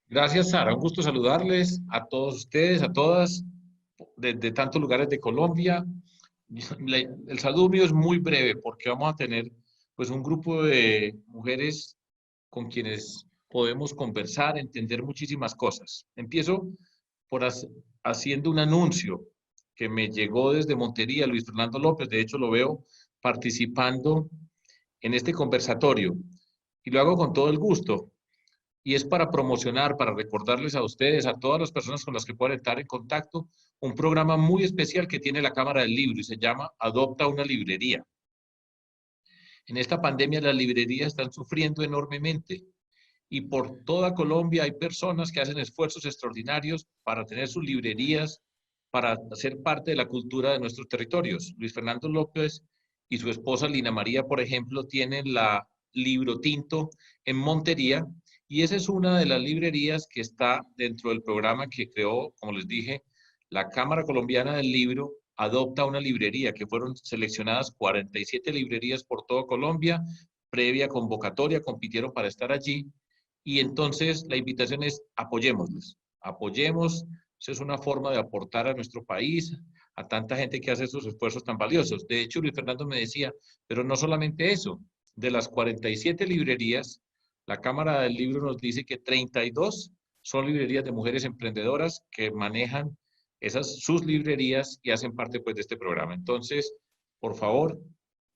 Gracias, Sara. Un gusto saludarles a todos ustedes, a todas, de tantos lugares de Colombia. El saludo mío es muy breve porque vamos a tener pues un grupo de mujeres con quienes podemos conversar, entender muchísimas cosas. Empiezo por haciendo un anuncio que me llegó desde Montería, Luis Fernando López. De hecho, lo veo participando en este conversatorio y lo hago con todo el gusto y es para promocionar, para recordarles a ustedes, a todas las personas con las que puedan estar en contacto, un programa muy especial que tiene la Cámara del Libro y se llama Adopta una librería. En esta pandemia las librerías están sufriendo enormemente y por toda Colombia hay personas que hacen esfuerzos extraordinarios para tener sus librerías, para ser parte de la cultura de nuestros territorios. Luis Fernando López y su esposa Lina María, por ejemplo, tienen la Libro Tinto en Montería y esa es una de las librerías que está dentro del programa que creó, como les dije, la Cámara Colombiana del Libro adopta una librería, que fueron seleccionadas 47 librerías por toda Colombia, previa convocatoria, compitieron para estar allí y entonces la invitación es apoyémoslos, apoyemos, eso es una forma de aportar a nuestro país, a tanta gente que hace esos esfuerzos tan valiosos. De hecho, Luis Fernando me decía, pero no solamente eso, de las 47 librerías, la Cámara del Libro nos dice que 32 son librerías de mujeres emprendedoras que manejan sus librerías y hacen parte pues de este programa. Entonces, por favor,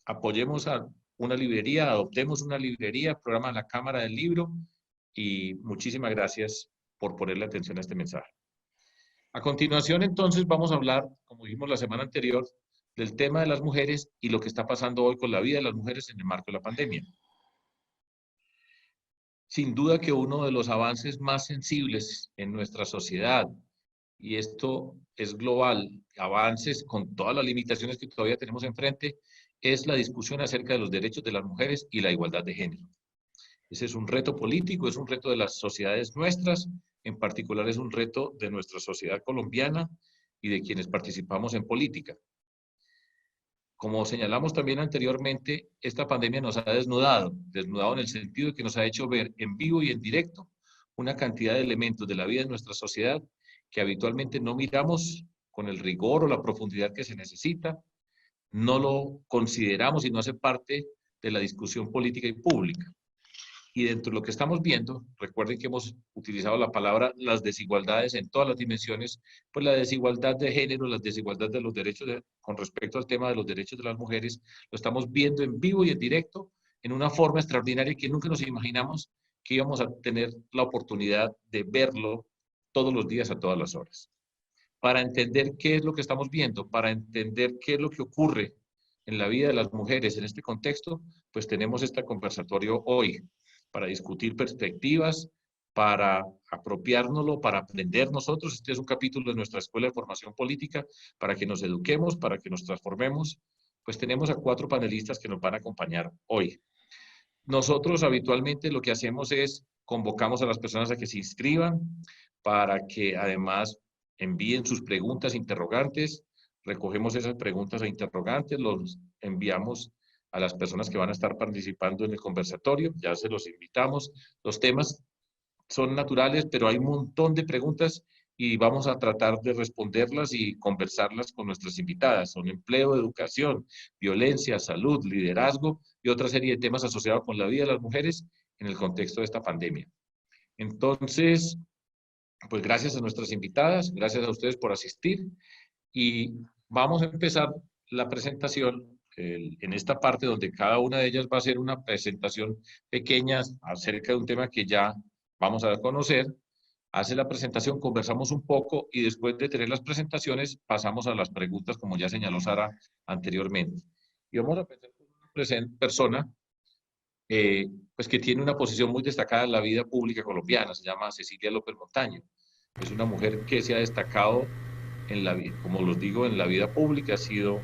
apoyemos a una librería, adoptemos una librería, programa de la Cámara del Libro y muchísimas gracias por ponerle atención a este mensaje. A continuación, entonces, vamos a hablar, como dijimos la semana anterior, del tema de las mujeres y lo que está pasando hoy con la vida de las mujeres en el marco de la pandemia. Sin duda que uno de los avances más sensibles en nuestra sociedad, y esto es global, avances con todas las limitaciones que todavía tenemos enfrente, es la discusión acerca de los derechos de las mujeres y la igualdad de género. Ese es un reto político, es un reto de las sociedades nuestras, en particular es un reto de nuestra sociedad colombiana y de quienes participamos en política. Como señalamos también anteriormente, esta pandemia nos ha desnudado en el sentido de que nos ha hecho ver en vivo y en directo una cantidad de elementos de la vida de nuestra sociedad que habitualmente no miramos con el rigor o la profundidad que se necesita, no lo consideramos y no hace parte de la discusión política y pública. Y dentro de lo que estamos viendo, recuerden que hemos utilizado la palabra las desigualdades en todas las dimensiones, pues la desigualdad de género, la desigualdad de los derechos con respecto al tema de los derechos de las mujeres, lo estamos viendo en vivo y en directo en una forma extraordinaria que nunca nos imaginamos que íbamos a tener la oportunidad de verlo todos los días a todas las horas. Para entender qué es lo que estamos viendo, para entender qué es lo que ocurre en la vida de las mujeres en este contexto, pues tenemos este conversatorio hoy para discutir perspectivas, para apropiárnoslo, para aprender nosotros. Este es un capítulo de nuestra Escuela de Formación Política para que nos eduquemos, para que nos transformemos. Pues tenemos a 4 panelistas que nos van a acompañar hoy. Nosotros habitualmente lo que hacemos es convocamos a las personas a que se inscriban para que además envíen sus preguntas, interrogantes, recogemos esas preguntas e interrogantes, los enviamos a las personas que van a estar participando en el conversatorio, ya se los invitamos. Los temas son naturales, pero hay un montón de preguntas y vamos a tratar de responderlas y conversarlas con nuestras invitadas. Son empleo, educación, violencia, salud, liderazgo y otra serie de temas asociados con la vida de las mujeres en el contexto de esta pandemia. Entonces, pues gracias a nuestras invitadas, gracias a ustedes por asistir y vamos a empezar la presentación en esta parte donde cada una de ellas va a hacer una presentación pequeña acerca de un tema que ya vamos a conocer. Hace la presentación, conversamos un poco y después de tener las presentaciones pasamos a las preguntas como ya señaló Sara anteriormente. Y vamos a empezar con una persona pues que tiene una posición muy destacada en la vida pública colombiana, se llama Cecilia López Montaño. Es una mujer que se ha destacado en la vida, como los digo, en la vida pública, ha sido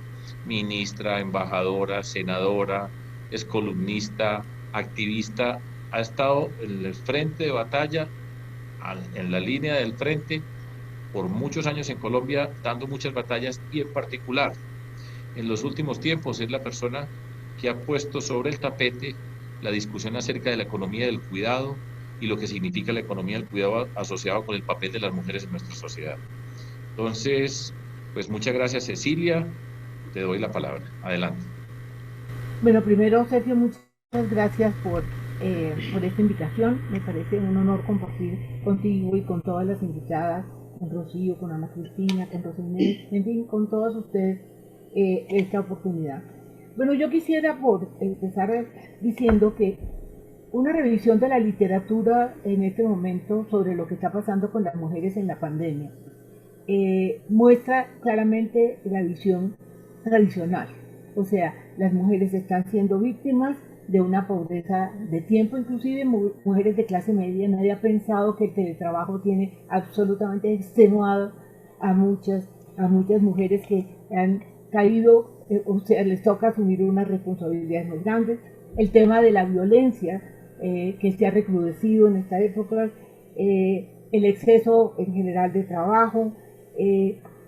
ministra, embajadora, senadora, es columnista, activista, ha estado en el frente de batalla, en la línea del frente, por muchos años en Colombia, dando muchas batallas y en particular, en los últimos tiempos es la persona que ha puesto sobre el tapete la discusión acerca de la economía del cuidado, y lo que significa la economía del cuidado asociado con el papel de las mujeres en nuestra sociedad. Entonces, pues muchas gracias, Cecilia. Te doy la palabra. Adelante. Bueno, primero, Sergio, muchas gracias por esta invitación. Me parece un honor compartir contigo y con todas las invitadas, con Rocío, con Ana Cristina, con Rosinés, en fin, con todos ustedes esta oportunidad. Bueno, yo quisiera por empezar diciendo que una revisión de la literatura en este momento sobre lo que está pasando con las mujeres en la pandemia muestra claramente la visión tradicional. O sea, las mujeres están siendo víctimas de una pobreza de tiempo, inclusive mujeres de clase media. Nadie ha pensado que el teletrabajo tiene absolutamente extenuado a muchas mujeres que han caído, o sea, les toca asumir unas responsabilidades muy grandes. El tema de la violencia que se ha recrudecido en esta época, el exceso en general de trabajo,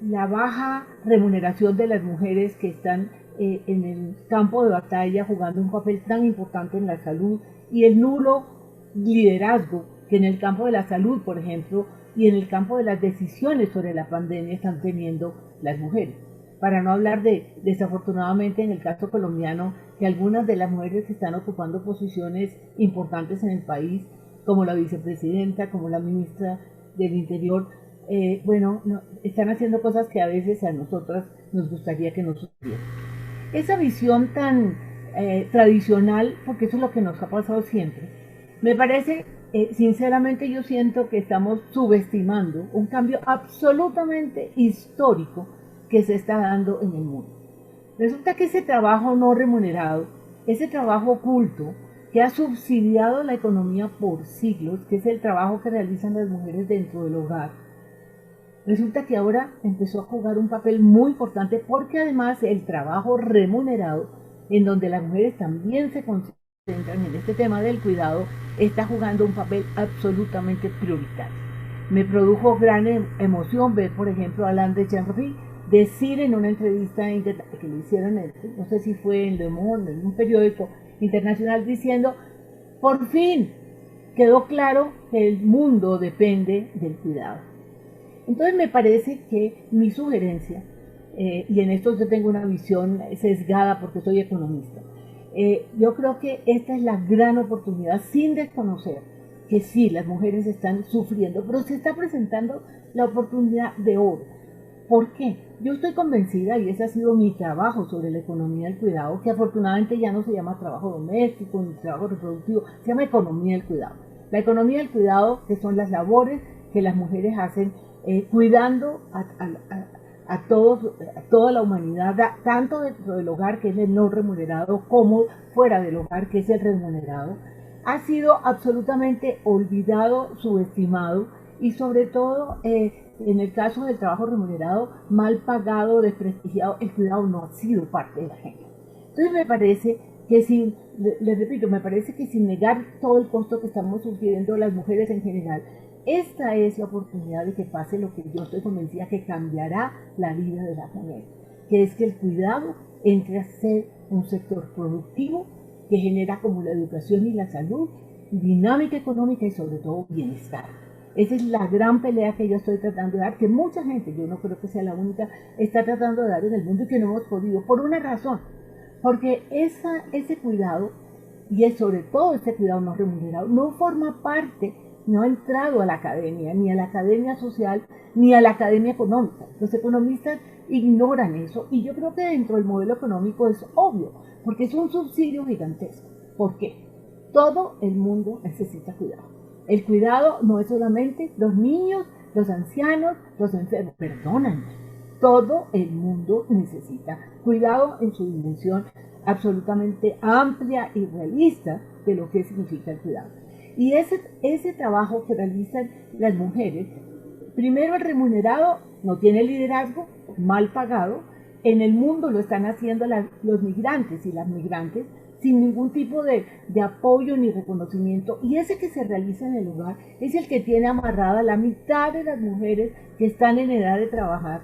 la baja remuneración de las mujeres que están en el campo de batalla jugando un papel tan importante en la salud y el nulo liderazgo que en el campo de la salud, por ejemplo, y en el campo de las decisiones sobre la pandemia están teniendo las mujeres. Para no hablar de, desafortunadamente, en el caso colombiano, que algunas de las mujeres que están ocupando posiciones importantes en el país, como la vicepresidenta, como la ministra del Interior, bueno, no, están haciendo cosas que a veces a nosotras nos gustaría que no sucedieran. Esa visión tan tradicional, porque eso es lo que nos ha pasado siempre, me parece, sinceramente yo siento que estamos subestimando un cambio absolutamente histórico que se está dando en el mundo. Resulta que ese trabajo no remunerado, ese trabajo oculto, que ha subsidiado la economía por siglos, que es el trabajo que realizan las mujeres dentro del hogar, resulta que ahora empezó a jugar un papel muy importante porque además el trabajo remunerado, en donde las mujeres también se concentran en este tema del cuidado, está jugando un papel absolutamente prioritario. Me produjo gran emoción ver, por ejemplo, a Alain de Jean-Marie decir en una entrevista que le hicieron, no sé si fue en Le Monde, en un periódico internacional, diciendo, por fin quedó claro que el mundo depende del cuidado. Entonces me parece que mi sugerencia, y en esto yo tengo una visión sesgada porque soy economista, yo creo que esta es la gran oportunidad, sin desconocer que sí, las mujeres están sufriendo, pero se está presentando la oportunidad de oro. ¿Por qué? Yo estoy convencida, y ese ha sido mi trabajo sobre la economía del cuidado, que afortunadamente ya no se llama trabajo doméstico ni trabajo reproductivo, se llama economía del cuidado. La economía del cuidado, que son las labores que las mujeres hacen cuidando a toda la humanidad, tanto dentro del hogar, que es el no remunerado, como fuera del hogar, que es el remunerado, ha sido absolutamente olvidado, subestimado y sobre todo en el caso del trabajo remunerado, mal pagado, desprestigiado. El cuidado no ha sido parte de la agenda. Entonces me parece que les repito, me parece que sin negar todo el costo que estamos sufriendo las mujeres en general, esta es la oportunidad de que pase lo que yo estoy convencida que cambiará la vida de las mujeres, que es que el cuidado entre a ser un sector productivo que genera como la educación y la salud, dinámica económica y sobre todo bienestar. Esa es la gran pelea que yo estoy tratando de dar, que mucha gente, yo no creo que sea la única, está tratando de dar en el mundo y que no hemos podido, por una razón, porque ese cuidado, y es sobre todo ese cuidado no remunerado, no forma parte, no ha entrado a la academia, ni a la academia social, ni a la academia económica. Los economistas ignoran eso, y yo creo que dentro del modelo económico es obvio, porque es un subsidio gigantesco. ¿Por qué? Todo el mundo necesita cuidado. El cuidado no es solamente los niños, los ancianos, los enfermos, perdónenme. Todo el mundo necesita cuidado en su dimensión absolutamente amplia y realista de lo que significa el cuidado. Y ese trabajo que realizan las mujeres, primero el remunerado no tiene liderazgo, mal pagado, en el mundo lo están haciendo los migrantes y las migrantes sin ningún tipo de apoyo ni reconocimiento, y ese que se realiza en el hogar es el que tiene amarrada la mitad de las mujeres que están en edad de trabajar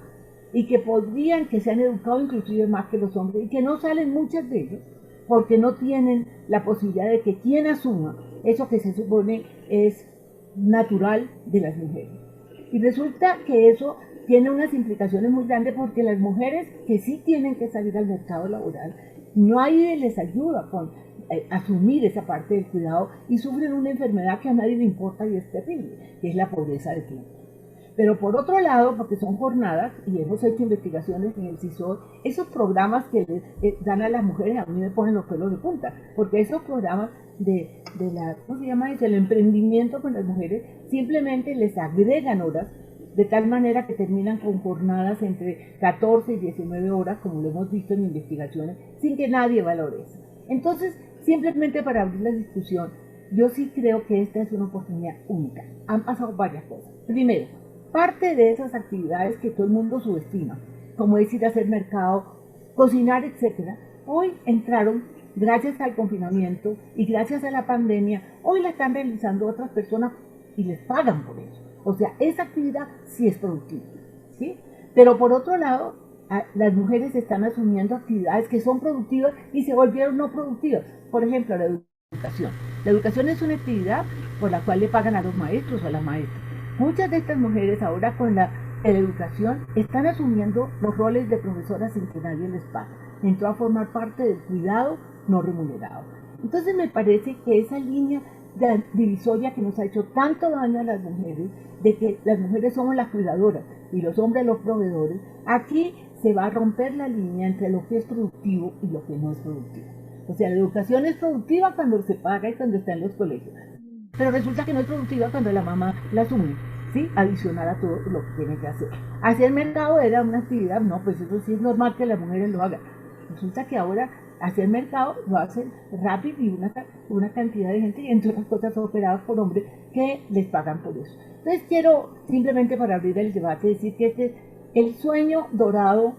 y que podrían, que se han educado inclusive más que los hombres y que no salen muchas de ellos porque no tienen la posibilidad de que quien asuma eso que se supone es natural de las mujeres. Y resulta que eso tiene unas implicaciones muy grandes porque las mujeres que sí tienen que salir al mercado laboral, no hay les ayuda con asumir esa parte del cuidado y sufren una enfermedad que a nadie le importa y es terrible, que es la pobreza de tiempo. Pero por otro lado, porque son jornadas, y hemos hecho investigaciones en el CISOR, esos programas que le dan a las mujeres, a mí me ponen los pelos de punta, porque esos programas de la, ¿cómo se llama eso? El emprendimiento con las mujeres, simplemente les agregan horas, de tal manera que terminan con jornadas entre 14 y 19 horas, como lo hemos visto en investigaciones, sin que nadie valore eso. Entonces, simplemente para abrir la discusión, yo sí creo que esta es una oportunidad única. Han pasado varias cosas. Primero, parte de esas actividades que todo el mundo subestima, como es ir a hacer mercado, cocinar, etcétera, hoy entraron gracias al confinamiento y gracias a la pandemia, hoy la están realizando otras personas y les pagan por eso. O sea, esa actividad sí es productiva, ¿sí? Pero por otro lado, las mujeres están asumiendo actividades que son productivas y se volvieron no productivas. Por ejemplo, la educación. La educación es una actividad por la cual le pagan a los maestros o a las maestras. Muchas de estas mujeres ahora con la educación están asumiendo los roles de profesoras sin que nadie les pague. Entró a formar parte del cuidado no remunerado. Entonces me parece que esa línea de divisoria que nos ha hecho tanto daño a las mujeres, de que las mujeres somos las cuidadoras y los hombres los proveedores, aquí se va a romper la línea entre lo que es productivo y lo que no es productivo. O sea, la educación es productiva cuando se paga y cuando está en los colegios, pero resulta que no es productiva cuando la mamá la asume, ¿sí? Adicional a todo lo que tiene que hacer. Hacer mercado era una actividad, no, pues eso sí es normal que las mujeres lo hagan. Resulta que ahora hacer mercado lo hacen rápido y una cantidad de gente, y entre otras cosas operadas por hombres que les pagan por eso. Entonces quiero simplemente para abrir el debate decir que este es el sueño dorado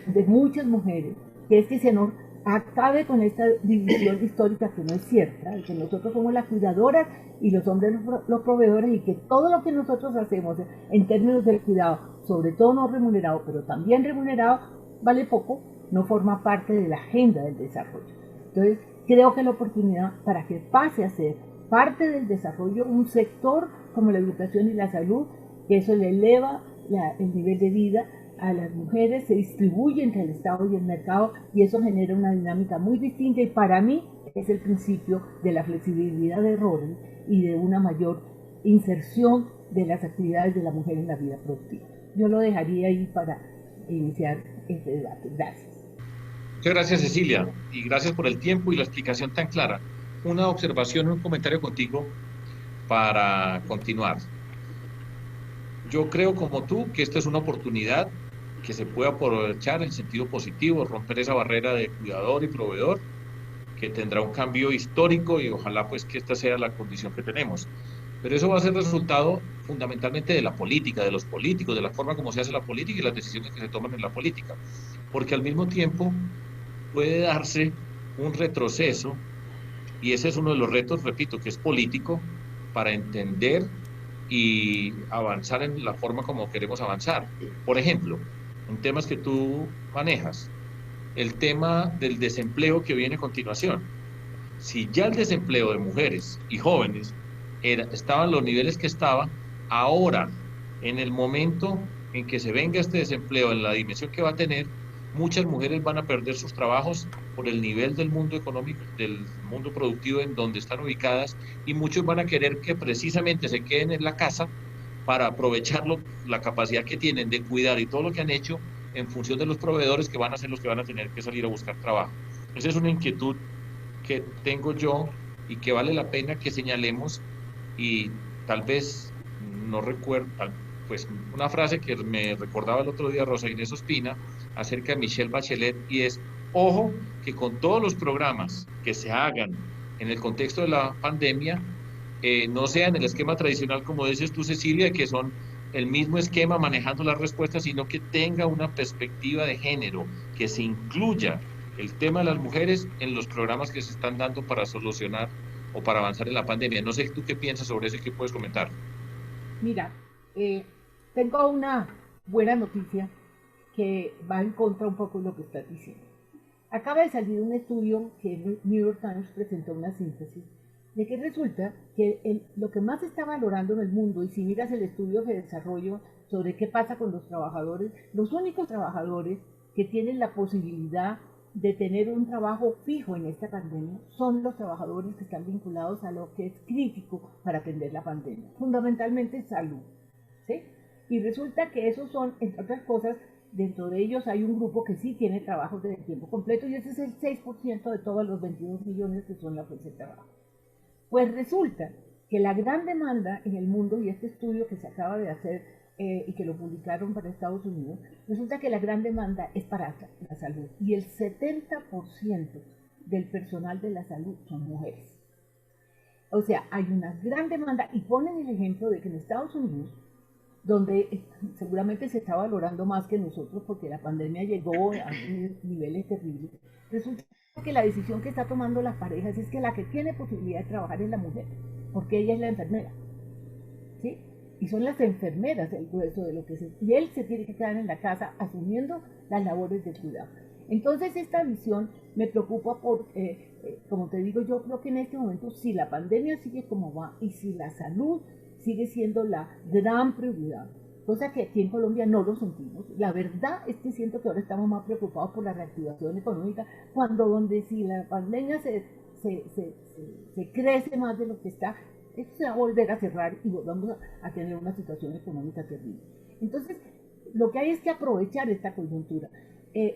de muchas mujeres, que es que se nos acabe con esta división histórica que no es cierta, que nosotros somos las cuidadoras y los hombres los proveedores, y que todo lo que nosotros hacemos en términos del cuidado, sobre todo no remunerado, pero también remunerado, vale poco, no forma parte de la agenda del desarrollo. Entonces, creo que la oportunidad para que pase a ser parte del desarrollo un sector como la educación y la salud, que eso le eleva el nivel de vida a las mujeres, se distribuye entre el Estado y el mercado, y eso genera una dinámica muy distinta, y para mí es el principio de la flexibilidad de roles y de una mayor inserción de las actividades de la mujer en la vida productiva. Yo lo dejaría ahí para iniciar este debate. Gracias. Muchas gracias, Cecilia, y gracias por el tiempo y la explicación tan clara. Una observación, un comentario contigo para continuar. Yo creo como tú que esta es una oportunidad que se puede aprovechar en sentido positivo, romper esa barrera de cuidador y proveedor, que tendrá un cambio histórico, y ojalá pues que esta sea la condición que tenemos. Pero eso va a ser resultado fundamentalmente de la política, de los políticos, de la forma como se hace la política y las decisiones que se toman en la política. Porque al mismo tiempo puede darse un retroceso, y ese es uno de los retos, repito, que es político, para entender y avanzar en la forma como queremos avanzar. Por ejemplo, en temas que tú manejas, el tema del desempleo que viene a continuación. Si ya el desempleo de mujeres y jóvenes estaba en los niveles que estaba, ahora, en el momento en que se venga este desempleo en la dimensión que va a tener, muchas mujeres van a perder sus trabajos por el nivel del mundo económico, del mundo productivo en donde están ubicadas, y muchos van a querer que precisamente se queden en la casa para aprovechar la capacidad que tienen de cuidar y todo lo que han hecho en función de los proveedores que van a ser los que van a tener que salir a buscar trabajo. Esa es una inquietud que tengo yo y que vale la pena que señalemos, y tal vez no recuerdo, pues una frase que me recordaba el otro día Rosa Inés Ospina acerca de Michelle Bachelet, y es: ojo, que con todos los programas que se hagan en el contexto de la pandemia, no sea en el esquema tradicional, como dices tú, Cecilia, que son el mismo esquema manejando las respuestas, sino que tenga una perspectiva de género, que se incluya el tema de las mujeres en los programas que se están dando para solucionar o para avanzar en la pandemia. No sé tú qué piensas sobre eso y qué puedes comentar. Mira, tengo una buena noticia que va en contra un poco de lo que estás diciendo. Acaba de salir un estudio que el New York Times presentó una síntesis de que resulta que lo que más se está valorando en el mundo, y si miras el estudio de desarrollo sobre qué pasa con los trabajadores, los únicos trabajadores que tienen la posibilidad de tener un trabajo fijo en esta pandemia son los trabajadores que están vinculados a lo que es crítico para atender la pandemia, fundamentalmente salud, ¿sí? Y resulta que esos son, entre otras cosas, dentro de ellos hay un grupo que sí tiene trabajos de tiempo completo y ese es el 6% de todos los 22 millones que son la fuerza de trabajo. Pues resulta que la gran demanda en el mundo, y este estudio que se acaba de hacer y que lo publicaron para Estados Unidos, resulta que la gran demanda es para la salud y el 70% del personal de la salud son mujeres. O sea, hay una gran demanda y ponen el ejemplo de que en Estados Unidos, donde seguramente se está valorando más que nosotros porque la pandemia llegó a niveles terribles, resulta que la decisión que está tomando las parejas es que la que tiene posibilidad de trabajar es la mujer, porque ella es la enfermera, ¿sí? Y son las enfermeras el grueso de lo que y él se tiene que quedar en la casa asumiendo las labores de cuidado. Entonces esta visión me preocupa porque, como te digo, yo creo que en este momento si la pandemia sigue como va y si la salud sigue siendo la gran prioridad, cosa que aquí en Colombia no lo sentimos. La verdad es que siento que ahora estamos más preocupados por la reactivación económica, cuando donde si la pandemia se crece más de lo que está, esto se va a volver a cerrar y vamos a tener una situación económica terrible. Entonces, lo que hay es que aprovechar esta coyuntura.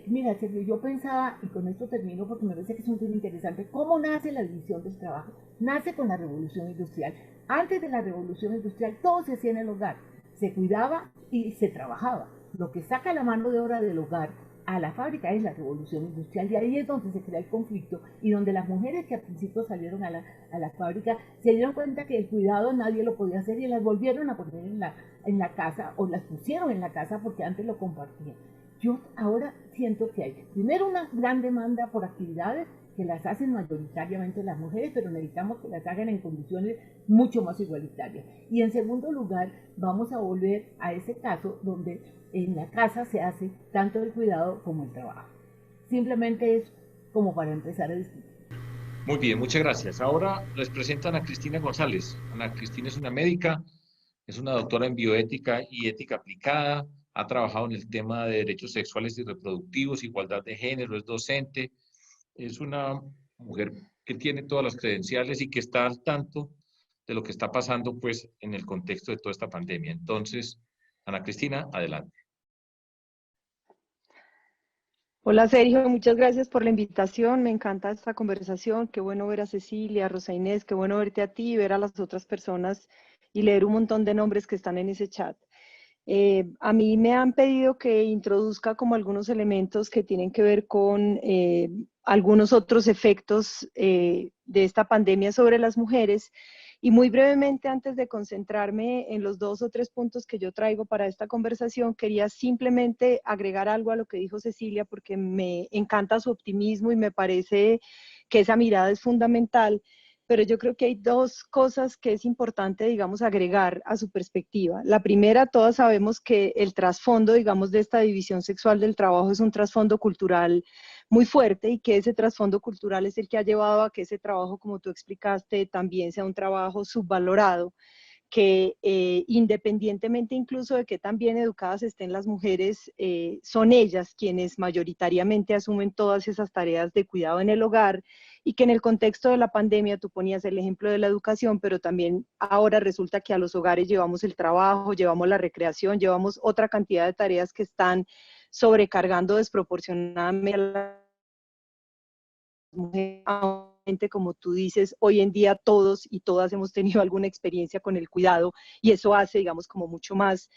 Mira, Sergio, yo pensaba, y con esto termino porque me parece que es un tema interesante, ¿cómo nace la división del trabajo? Nace con la revolución industrial. Antes de la revolución industrial, todo se hacía en el hogar. Se cuidaba y se trabajaba. Lo que saca la mano de obra del hogar a la fábrica es la revolución industrial, y ahí es donde se crea el conflicto y donde las mujeres que al principio salieron a la fábrica se dieron cuenta que el cuidado nadie lo podía hacer y las volvieron a poner en la casa, o las pusieron en la casa porque antes lo compartían. Yo ahora siento que hay primero una gran demanda por actividades que las hacen mayoritariamente las mujeres, pero necesitamos que las hagan en condiciones mucho más igualitarias. Y en segundo lugar, vamos a volver a ese caso donde en la casa se hace tanto el cuidado como el trabajo. Simplemente es como para empezar a discutir. Muy bien, muchas gracias. Ahora les presento a Ana Cristina González. Ana Cristina es una médica, es una doctora en bioética y ética aplicada, ha trabajado en el tema de derechos sexuales y reproductivos, igualdad de género, es docente, es una mujer que tiene todas las credenciales y que está al tanto de lo que está pasando pues en el contexto de toda esta pandemia. Entonces, Ana Cristina, adelante. Hola Sergio, muchas gracias por la invitación, me encanta esta conversación, qué bueno ver a Cecilia, a Rosa Inés, qué bueno verte a ti y ver a las otras personas y leer un montón de nombres que están en ese chat. A mí me han pedido que introduzca como algunos elementos que tienen que ver con algunos otros efectos de esta pandemia sobre las mujeres. Y muy brevemente, antes de concentrarme en los 2 o 3 puntos que yo traigo para esta conversación, quería simplemente agregar algo a lo que dijo Cecilia, porque me encanta su optimismo y me parece que esa mirada es fundamental. Pero yo creo que hay 2 cosas que es importante, digamos, agregar a su perspectiva. La primera, todas sabemos que el trasfondo, digamos, de esta división sexual del trabajo es un trasfondo cultural muy fuerte y que ese trasfondo cultural es el que ha llevado a que ese trabajo, como tú explicaste, también sea un trabajo subvalorado, que independientemente incluso de que tan bien educadas estén las mujeres, son ellas quienes mayoritariamente asumen todas esas tareas de cuidado en el hogar, y que en el contexto de la pandemia, tú ponías el ejemplo de la educación, pero también ahora resulta que a los hogares llevamos el trabajo, llevamos la recreación, llevamos otra cantidad de tareas que están sobrecargando desproporcionadamente a las mujeres. Como tú dices, hoy en día todos y todas hemos tenido alguna experiencia con el cuidado y eso hace, digamos, como mucho más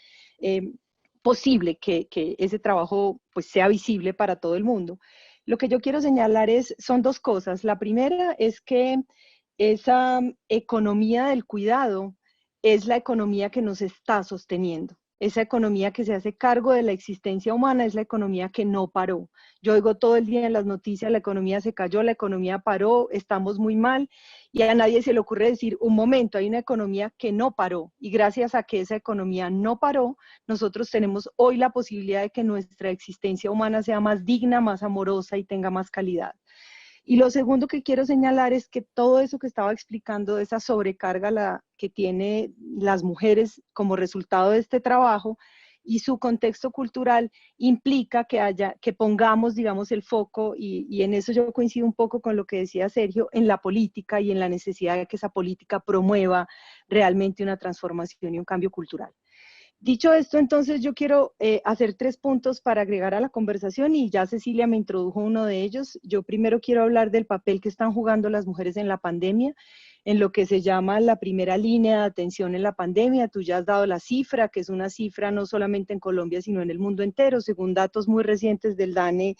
posible que ese trabajo pues sea visible para todo el mundo. Lo que yo quiero señalar son 2 cosas. La primera es que esa economía del cuidado es la economía que nos está sosteniendo. Esa economía que se hace cargo de la existencia humana es la economía que no paró. Yo oigo todo el día en las noticias, la economía se cayó, la economía paró, estamos muy mal, y a nadie se le ocurre decir, un momento, hay una economía que no paró, y gracias a que esa economía no paró, nosotros tenemos hoy la posibilidad de que nuestra existencia humana sea más digna, más amorosa y tenga más calidad. Y lo segundo que quiero señalar es que todo eso que estaba explicando, esa sobrecarga que tienen las mujeres como resultado de este trabajo y su contexto cultural implica que pongamos, digamos, el foco, y en eso yo coincido un poco con lo que decía Sergio, en la política y en la necesidad de que esa política promueva realmente una transformación y un cambio cultural. Dicho esto, entonces yo quiero hacer 3 puntos para agregar a la conversación y ya Cecilia me introdujo uno de ellos. Yo primero quiero hablar del papel que están jugando las mujeres en la pandemia, en lo que se llama la primera línea de atención en la pandemia. Tú ya has dado la cifra, que es una cifra no solamente en Colombia, sino en el mundo entero. Según datos muy recientes del DANE,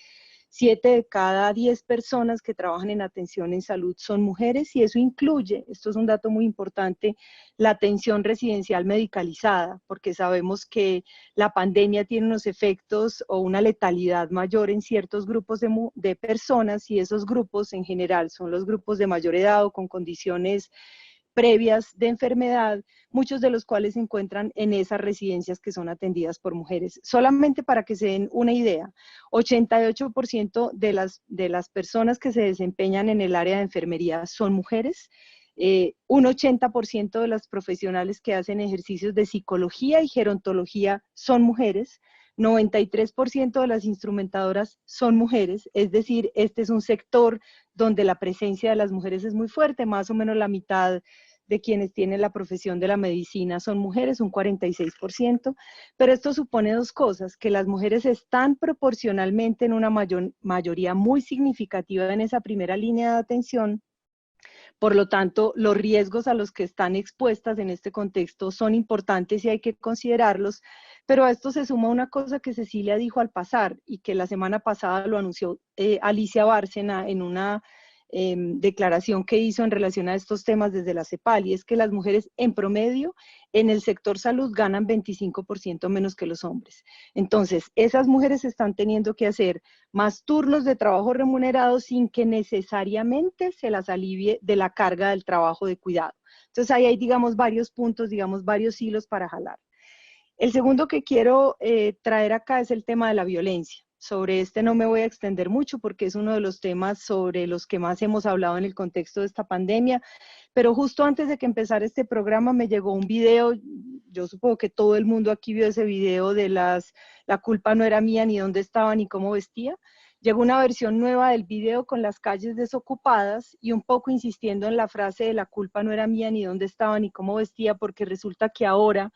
7 de cada 10 personas que trabajan en atención en salud son mujeres, y eso incluye, esto es un dato muy importante, la atención residencial medicalizada, porque sabemos que la pandemia tiene unos efectos o una letalidad mayor en ciertos grupos de personas, y esos grupos en general son los grupos de mayor edad o con condiciones previas de enfermedad, muchos de los cuales se encuentran en esas residencias que son atendidas por mujeres. Solamente para que se den una idea, 88% de las personas que se desempeñan en el área de enfermería son mujeres, un 80% de las profesionales que hacen ejercicios de psicología y gerontología son mujeres, 93% de las instrumentadoras son mujeres, es decir, este es un sector donde la presencia de las mujeres es muy fuerte, más o menos la mitad de quienes tienen la profesión de la medicina son mujeres, un 46%, pero esto supone 2 cosas, que las mujeres están proporcionalmente en una mayoría muy significativa en esa primera línea de atención. Por lo tanto, los riesgos a los que están expuestas en este contexto son importantes y hay que considerarlos, pero a esto se suma una cosa que Cecilia dijo al pasar y que la semana pasada lo anunció Alicia Bárcena en una declaración que hizo en relación a estos temas desde la CEPAL, y es que las mujeres en promedio en el sector salud ganan 25% menos que los hombres. Entonces, esas mujeres están teniendo que hacer más turnos de trabajo remunerados sin que necesariamente se las alivie de la carga del trabajo de cuidado. Entonces, ahí hay, digamos, varios puntos, digamos, varios hilos para jalar. El segundo que quiero traer acá es el tema de la violencia. Sobre este no me voy a extender mucho porque es uno de los temas sobre los que más hemos hablado en el contexto de esta pandemia, pero justo antes de que empezara este programa me llegó un video, yo supongo que todo el mundo aquí vio ese video de la culpa no era mía, ni dónde estaba, ni cómo vestía. Llegó una versión nueva del video con las calles desocupadas y un poco insistiendo en la frase de la culpa no era mía, ni dónde estaba, ni cómo vestía, porque resulta que ahora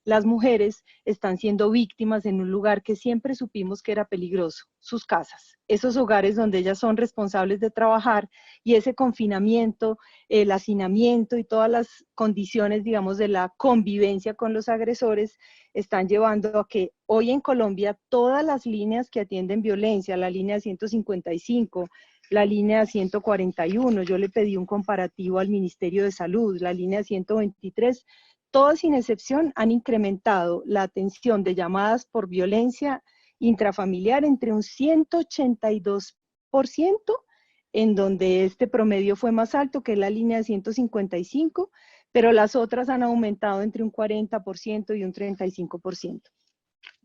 las mujeres están siendo víctimas en un lugar que siempre supimos que era peligroso, sus casas, esos hogares donde ellas son responsables de trabajar, y ese confinamiento, el hacinamiento y todas las condiciones, digamos, de la convivencia con los agresores están llevando a que hoy en Colombia todas las líneas que atienden violencia, la línea 155, la línea 141, yo le pedí un comparativo al Ministerio de Salud, la línea 123, todas sin excepción han incrementado la atención de llamadas por violencia intrafamiliar entre un 182%, en donde este promedio fue más alto que la línea de 155, pero las otras han aumentado entre un 40% y un 35%.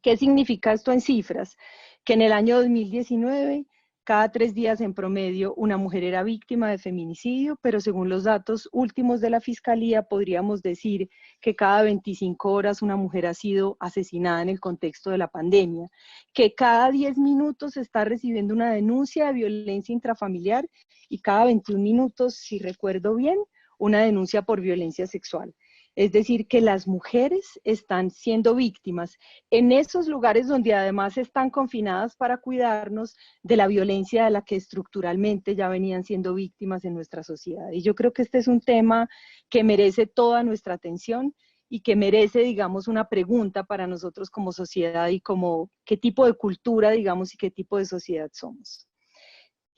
¿Qué significa esto en cifras? Que en el año 2019, cada 3 días en promedio, una mujer era víctima de feminicidio, pero según los datos últimos de la Fiscalía, podríamos decir que cada 25 horas una mujer ha sido asesinada en el contexto de la pandemia, que cada 10 minutos se está recibiendo una denuncia de violencia intrafamiliar y cada 21 minutos, si recuerdo bien, una denuncia por violencia sexual. Es decir, que las mujeres están siendo víctimas en esos lugares donde además están confinadas para cuidarnos de la violencia de la que estructuralmente ya venían siendo víctimas en nuestra sociedad. Y yo creo que este es un tema que merece toda nuestra atención y que merece, digamos, una pregunta para nosotros como sociedad y como qué tipo de cultura, digamos, y qué tipo de sociedad somos.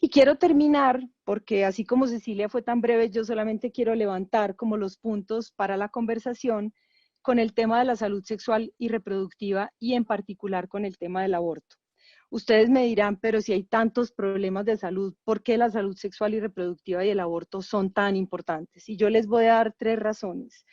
Y quiero terminar, porque así como Cecilia fue tan breve, yo solamente quiero levantar como los puntos para la conversación con el tema de la salud sexual y reproductiva y en particular con el tema del aborto. Ustedes me dirán, pero si hay tantos problemas de salud, ¿por qué la salud sexual y reproductiva y el aborto son tan importantes? Y yo les voy a dar 3 razones.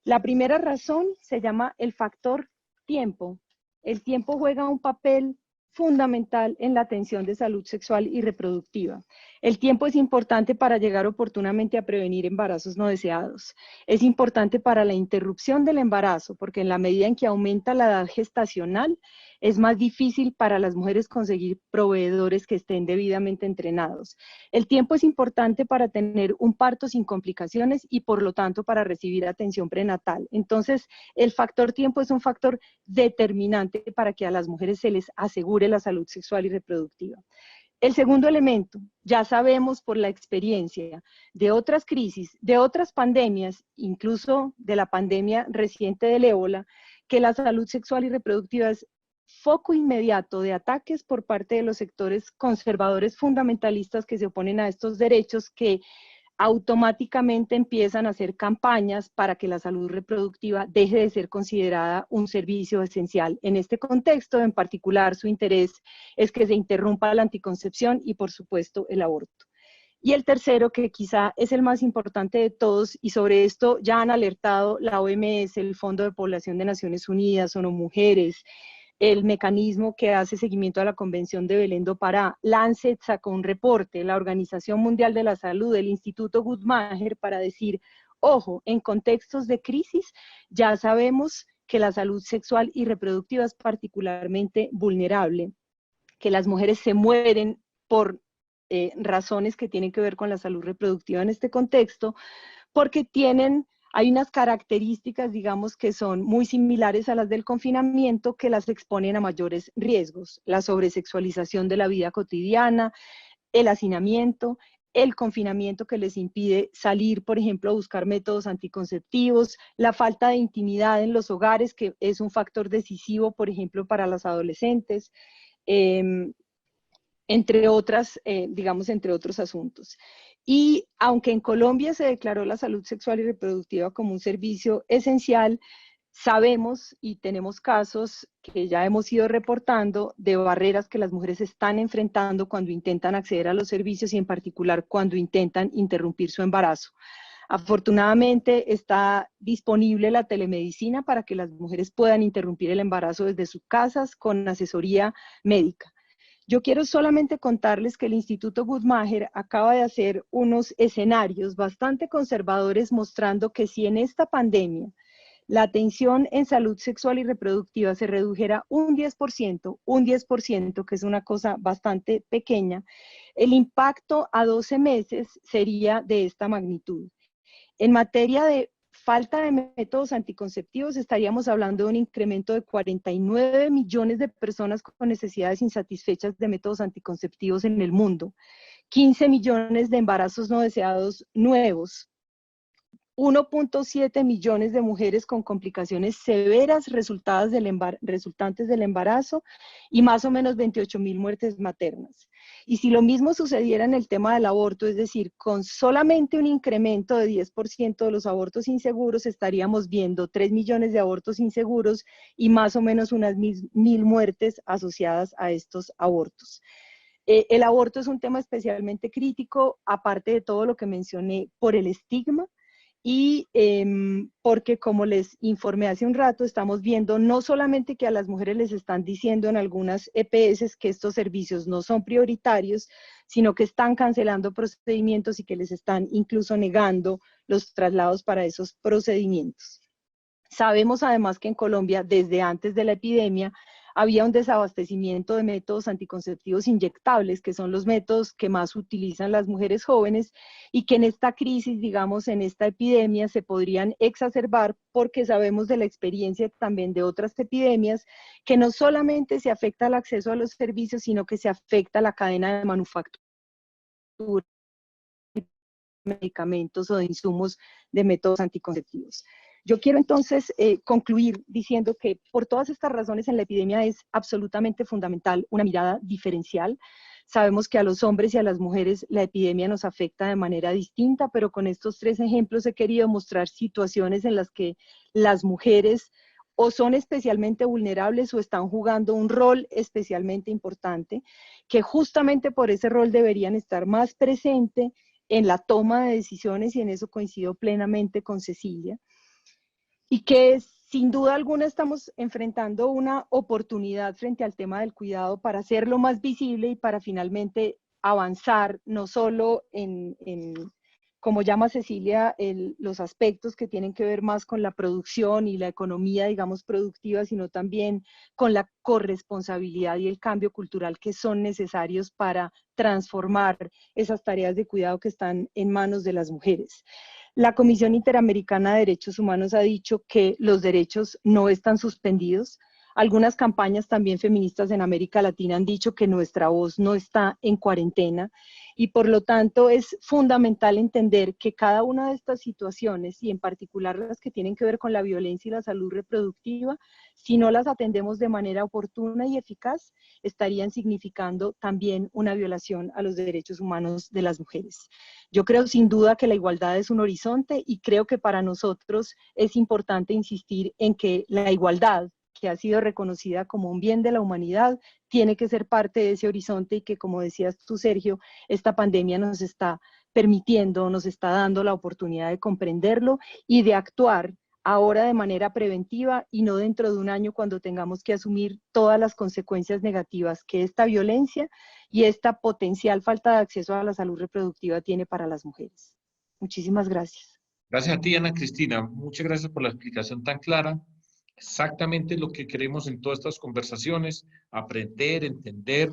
La primera razón se llama el factor tiempo. El tiempo juega un papel fundamental en la atención de salud sexual y reproductiva. El tiempo es importante para llegar oportunamente a prevenir embarazos no deseados. Es importante para la interrupción del embarazo, porque en la medida en que aumenta la edad gestacional, es más difícil para las mujeres conseguir proveedores que estén debidamente entrenados. El tiempo es importante para tener un parto sin complicaciones y por lo tanto para recibir atención prenatal. Entonces, el factor tiempo es un factor determinante para que a las mujeres se les asegure la salud sexual y reproductiva. El segundo elemento, ya sabemos por la experiencia de otras crisis, de otras pandemias, incluso de la pandemia reciente del ébola, que la salud sexual y reproductiva es foco inmediato de ataques por parte de los sectores conservadores fundamentalistas que se oponen a estos derechos, que automáticamente empiezan a hacer campañas para que la salud reproductiva deje de ser considerada un servicio esencial. En este contexto, en particular, su interés es que se interrumpa la anticoncepción y, por supuesto, el aborto. Y el tercero, que quizá es el más importante de todos, y sobre esto ya han alertado la OMS, el Fondo de Población de Naciones Unidas, ONU Mujeres, el mecanismo que hace seguimiento a la Convención de Belén do Pará. Lancet sacó un reporte, la Organización Mundial de la Salud, el Instituto Guttmacher, para decir, ojo, en contextos de crisis ya sabemos que la salud sexual y reproductiva es particularmente vulnerable, que las mujeres se mueren por razones que tienen que ver con la salud reproductiva en este contexto, porque hay unas características, digamos, que son muy similares a las del confinamiento, que las exponen a mayores riesgos: la sobresexualización de la vida cotidiana, el hacinamiento, el confinamiento que les impide salir, por ejemplo, a buscar métodos anticonceptivos, la falta de intimidad en los hogares, que es un factor decisivo, por ejemplo, para las adolescentes, entre otros asuntos. Y aunque en Colombia se declaró la salud sexual y reproductiva como un servicio esencial, sabemos y tenemos casos que ya hemos ido reportando de barreras que las mujeres están enfrentando cuando intentan acceder a los servicios y en particular cuando intentan interrumpir su embarazo. Afortunadamente está disponible la telemedicina para que las mujeres puedan interrumpir el embarazo desde sus casas con asesoría médica. Yo quiero solamente contarles que el Instituto Guttmacher acaba de hacer unos escenarios bastante conservadores mostrando que si en esta pandemia la atención en salud sexual y reproductiva se redujera un 10%, que es una cosa bastante pequeña, el impacto a 12 meses sería de esta magnitud. En materia de falta de métodos anticonceptivos, estaríamos hablando de un incremento de 49 millones de personas con necesidades insatisfechas de métodos anticonceptivos en el mundo, 15 millones de embarazos no deseados nuevos, 1.7 millones de mujeres con complicaciones severas resultantes del embarazo y más o menos 28.000 muertes maternas. Y si lo mismo sucediera en el tema del aborto, es decir, con solamente un incremento de 10% de los abortos inseguros, estaríamos viendo 3 millones de abortos inseguros y más o menos unas 1.000 muertes asociadas a estos abortos. El aborto es un tema especialmente crítico, aparte de todo lo que mencioné, por el estigma, y porque, como les informé hace un rato, estamos viendo no solamente que a las mujeres les están diciendo en algunas EPS que estos servicios no son prioritarios, sino que están cancelando procedimientos y que les están incluso negando los traslados para esos procedimientos. Sabemos además que en Colombia, desde antes de la epidemia, había un desabastecimiento de métodos anticonceptivos inyectables, que son los métodos que más utilizan las mujeres jóvenes y que en esta crisis, digamos, en esta epidemia, se podrían exacerbar porque sabemos de la experiencia también de otras epidemias que no solamente se afecta el acceso a los servicios, sino que se afecta la cadena de manufactura de medicamentos o de insumos de métodos anticonceptivos. Yo quiero entonces concluir diciendo que por todas estas razones en la epidemia es absolutamente fundamental una mirada diferencial. Sabemos que a los hombres y a las mujeres la epidemia nos afecta de manera distinta, pero con estos 3 ejemplos he querido mostrar situaciones en las que las mujeres o son especialmente vulnerables o están jugando un rol especialmente importante, que justamente por ese rol deberían estar más presentes en la toma de decisiones, y en eso coincido plenamente con Cecilia. y que sin duda alguna estamos enfrentando una oportunidad frente al tema del cuidado para hacerlo más visible y para finalmente avanzar no solo como llama Cecilia, los aspectos que tienen que ver más con la producción y la economía, digamos, productiva, sino también con la corresponsabilidad y el cambio cultural que son necesarios para transformar esas tareas de cuidado que están en manos de las mujeres. La Comisión Interamericana de Derechos Humanos ha dicho que los derechos no están suspendidos. Algunas campañas también feministas en América Latina han dicho que nuestra voz no está en cuarentena y por lo tanto es fundamental entender que cada una de estas situaciones y en particular las que tienen que ver con la violencia y la salud reproductiva, si no las atendemos de manera oportuna y eficaz, estarían significando también una violación a los derechos humanos de las mujeres. Yo creo sin duda que la igualdad es un horizonte y creo que para nosotros es importante insistir en que la igualdad, que ha sido reconocida como un bien de la humanidad, tiene que ser parte de ese horizonte y que, como decías tú, Sergio, esta pandemia nos está permitiendo, nos está dando la oportunidad de comprenderlo y de actuar ahora de manera preventiva y no dentro de un año cuando tengamos que asumir todas las consecuencias negativas que esta violencia y esta potencial falta de acceso a la salud reproductiva tiene para las mujeres. Muchísimas gracias. Gracias a ti, Ana Cristina. Muchas gracias por la explicación tan clara. Exactamente lo que queremos en todas estas conversaciones, aprender, entender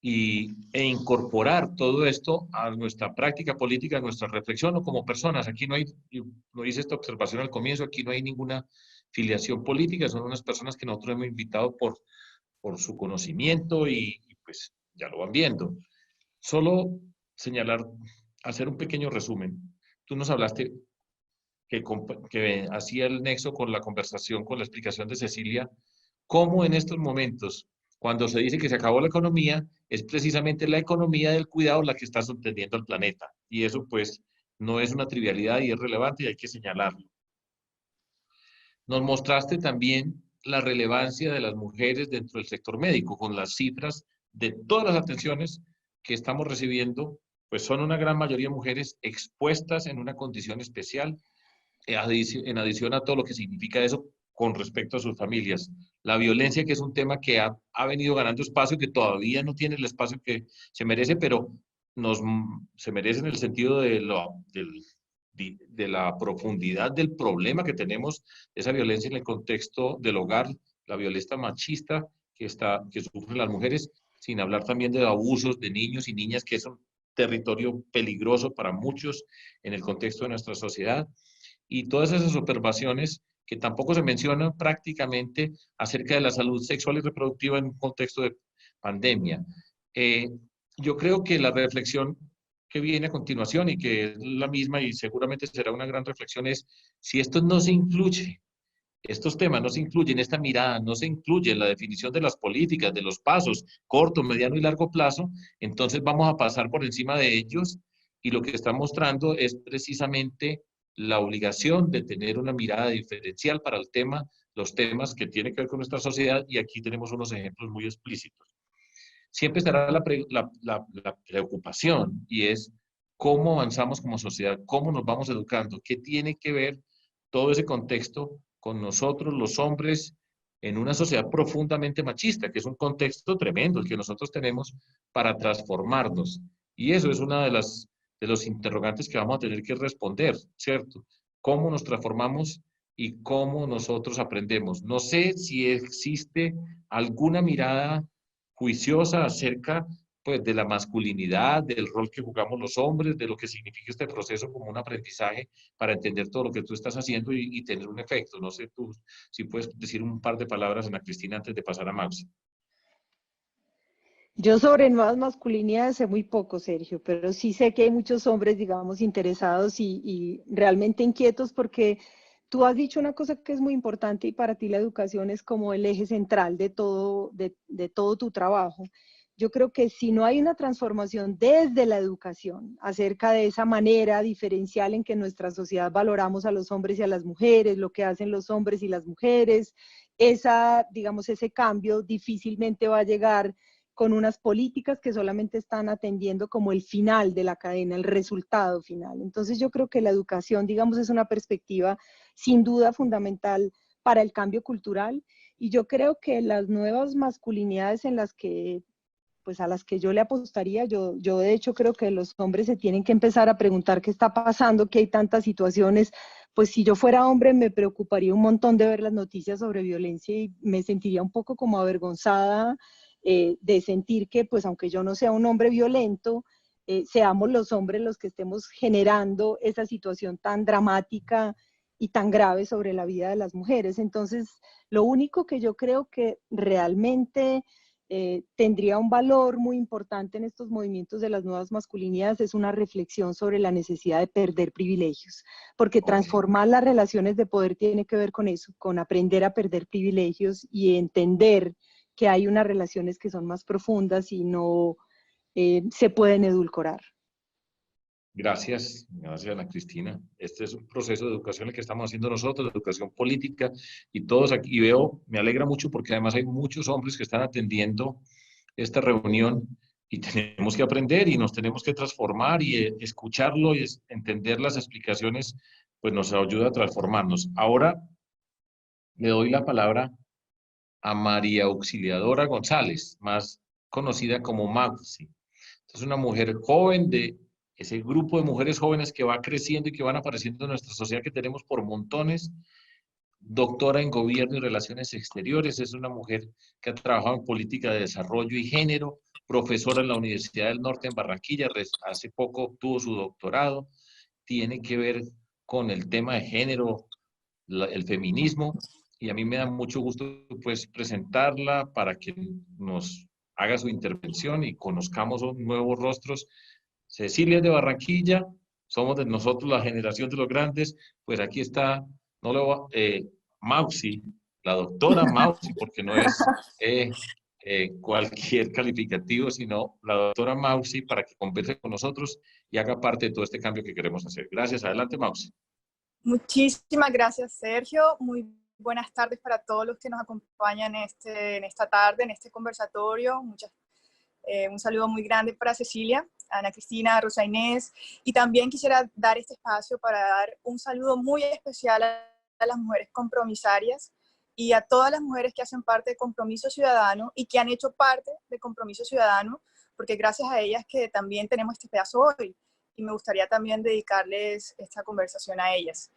e incorporar todo esto a nuestra práctica política, a nuestra reflexión o como personas. Aquí no hay, lo hice esta observación al comienzo, aquí no hay ninguna filiación política, son unas personas que nosotros hemos invitado por su conocimiento y pues ya lo van viendo. Solo señalar, hacer un pequeño resumen. Tú nos hablaste que hacía el nexo con la conversación, con la explicación de Cecilia, cómo en estos momentos, cuando se dice que se acabó la economía, es precisamente la economía del cuidado la que está sosteniendo al planeta. Y eso pues no es una trivialidad y es relevante y hay que señalarlo. Nos mostraste también la relevancia de las mujeres dentro del sector médico, con las cifras de todas las atenciones que estamos recibiendo, pues son una gran mayoría mujeres expuestas en una condición especial en adición a todo lo que significa eso con respecto a sus familias. La violencia, que es un tema que ha venido ganando espacio, que todavía no tiene el espacio que se merece, pero se merece en el sentido de la profundidad del problema que tenemos, esa violencia en el contexto del hogar, la violencia machista que sufren las mujeres, sin hablar también de abusos de niños y niñas, que es un territorio peligroso para muchos en el contexto de nuestra sociedad. Y todas esas observaciones que tampoco se mencionan prácticamente acerca de la salud sexual y reproductiva en un contexto de pandemia. Yo creo que la reflexión que viene a continuación y que es la misma y seguramente será una gran reflexión es si esto no se incluye, estos temas no se incluyen, esta mirada no se incluye en la definición de las políticas, de los pasos, corto, mediano y largo plazo, entonces vamos a pasar por encima de ellos y lo que está mostrando es precisamente la obligación de tener una mirada diferencial para el tema, los temas que tienen que ver con nuestra sociedad y aquí tenemos unos ejemplos muy explícitos. Siempre estará la preocupación y es cómo avanzamos como sociedad, cómo nos vamos educando, qué tiene que ver todo ese contexto con nosotros, los hombres, en una sociedad profundamente machista, que es un contexto tremendo el que nosotros tenemos para transformarnos. Y eso es una de los interrogantes que vamos a tener que responder, ¿cierto? ¿Cómo nos transformamos y cómo nosotros aprendemos? No sé si existe alguna mirada juiciosa acerca pues, de la masculinidad, del rol que jugamos los hombres, de lo que significa este proceso como un aprendizaje para entender todo lo que tú estás haciendo y tener un efecto. No sé tú si puedes decir un par de palabras, Ana Cristina, antes de pasar a Max. Yo sobre nuevas masculinidades sé muy poco, Sergio, pero sí sé que hay muchos hombres, digamos, interesados y realmente inquietos porque tú has dicho una cosa que es muy importante y para ti la educación es como el eje central de todo tu trabajo. Yo creo que si no hay una transformación desde la educación acerca de esa manera diferencial en que en nuestra sociedad valoramos a los hombres y a las mujeres, lo que hacen los hombres y las mujeres, digamos, ese cambio difícilmente va a llegar con unas políticas que solamente están atendiendo como el final de la cadena, el resultado final. Entonces yo creo que la educación, digamos, es una perspectiva sin duda fundamental para el cambio cultural, y yo creo que las nuevas masculinidades en las que pues a las que yo le apostaría, yo de hecho creo que los hombres se tienen que empezar a preguntar qué está pasando, que hay tantas situaciones. Pues si yo fuera hombre me preocuparía un montón de ver las noticias sobre violencia y me sentiría un poco como avergonzada de sentir que, pues aunque yo no sea un hombre violento, seamos los hombres los que estemos generando esa situación tan dramática y tan grave sobre la vida de las mujeres. Entonces, lo único que yo creo que realmente tendría un valor muy importante en estos movimientos de las nuevas masculinidades es una reflexión sobre la necesidad de perder privilegios, porque transformar las relaciones de poder tiene que ver con eso, con aprender a perder privilegios y entender que hay unas relaciones que son más profundas y no se pueden edulcorar. Gracias, Ana Cristina. Este es un proceso de educación el que estamos haciendo nosotros, de educación política, y todos aquí, y veo, me alegra mucho porque además hay muchos hombres que están atendiendo esta reunión y tenemos que aprender y nos tenemos que transformar y escucharlo y entender las explicaciones, pues nos ayuda a transformarnos. Ahora le doy la palabra a María Auxiliadora González, más conocida como Mausi. Es una mujer joven de ese grupo de mujeres jóvenes que va creciendo y que van apareciendo en nuestra sociedad, que tenemos por montones. Doctora en Gobierno y Relaciones Exteriores, es una mujer que ha trabajado en política de desarrollo y género, profesora en la Universidad del Norte en Barranquilla, hace poco obtuvo su doctorado, tiene que ver con el tema de género, el feminismo, y a mí me da mucho gusto pues presentarla para que nos haga su intervención y conozcamos nuevos rostros. Cecilia es de Barranquilla, somos de nosotros la generación de los grandes, pues aquí está, no lo Mausi, la doctora Mausi, porque no es cualquier calificativo, sino la doctora Mausi, para que converse con nosotros y haga parte de todo este cambio que queremos hacer. Gracias, adelante Mausi. Muchísimas gracias, Sergio. Muy buenas tardes para todos los que nos acompañan en esta tarde, en este conversatorio. Un saludo muy grande para Cecilia, Ana Cristina, Rosa Inés, y también quisiera dar este espacio para dar un saludo muy especial a las mujeres compromisarias y a todas las mujeres que hacen parte de Compromiso Ciudadano y que han hecho parte de Compromiso Ciudadano, porque gracias a ellas que también tenemos este pedazo hoy, y me gustaría también dedicarles esta conversación a ellas.